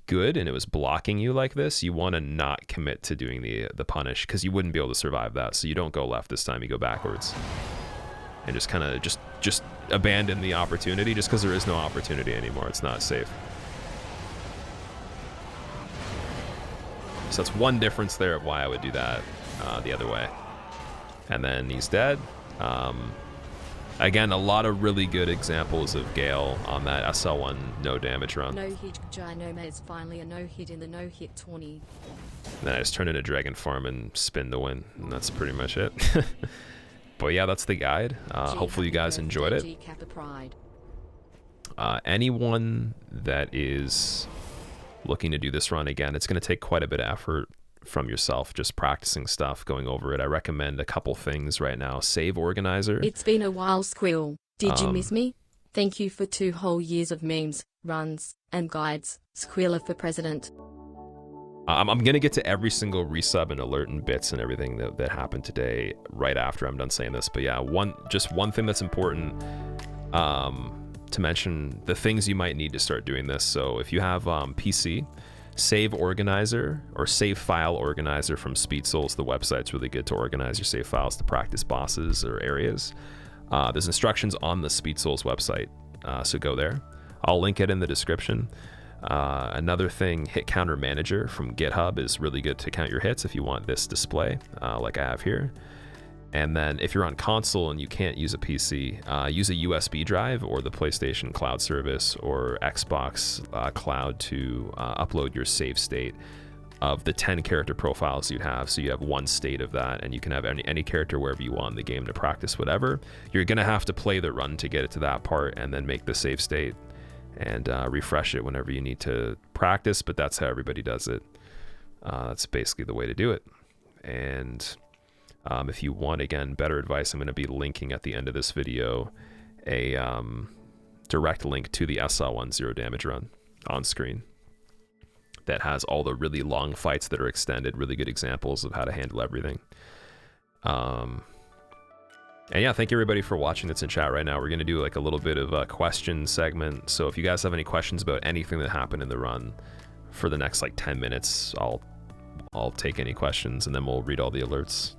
good and it was blocking you like this, you want to not commit to doing the punish, because you wouldn't be able to survive that. So you don't go left this time, you go backwards. And just kind of just abandon the opportunity just because there is no opportunity anymore. It's not safe. So that's one difference there of why I would do that the other way. And then he's dead. Again, a lot of really good examples of Gael on that SL1 no damage run. No hit, Ginormez finally a no hit in the no hit tourney. Then I just turn into Dragon Farm and spin to win, and that's pretty much it. But yeah, that's the guide. Hopefully you guys enjoyed it. Anyone that is looking to do this run again, it's going to take quite a bit of effort from yourself, just practicing stuff, going over it. I recommend a couple things right now. Save Organizer. It's been a while, Squill. Did you miss me? Thank you for 2 whole years of memes, runs, and guides. Squealer for president. I'm going to get to every single resub and alert and bits and everything that happened today right after I'm done saying this. But yeah, just one thing that's important to mention, the things you might need to start doing this. So if you have PC, Save Organizer or Save File Organizer from Speed Souls, the website's really good to organize your save files to practice bosses or areas. There's instructions on the Speed Souls website, so go there. I'll link it in the description. Another thing, Hit Counter Manager from GitHub is really good to count your hits if you want this display, like I have here. And then if you're on console and you can't use a PC, use a USB drive or the PlayStation Cloud service or Xbox Cloud to upload your save state of the 10 character profiles you'd have. So you have one state of that, and you can have any character wherever you want in the game to practice whatever. You're going to have to play the run to get it to that part and then make the save state and refresh it whenever you need to practice, but that's how everybody does it. That's basically the way to do it. And if you want, again, better advice, I'm going to be linking at the end of this video a direct link to the SL1 0 damage run on screen that has all the really long fights that are extended, really good examples of how to handle everything. And yeah, thank you everybody for watching that's in chat right now. We're going to do like a little bit of a question segment. So if you guys have any questions about anything that happened in the run for the next like 10 minutes, I'll take any questions and then we'll read all the alerts.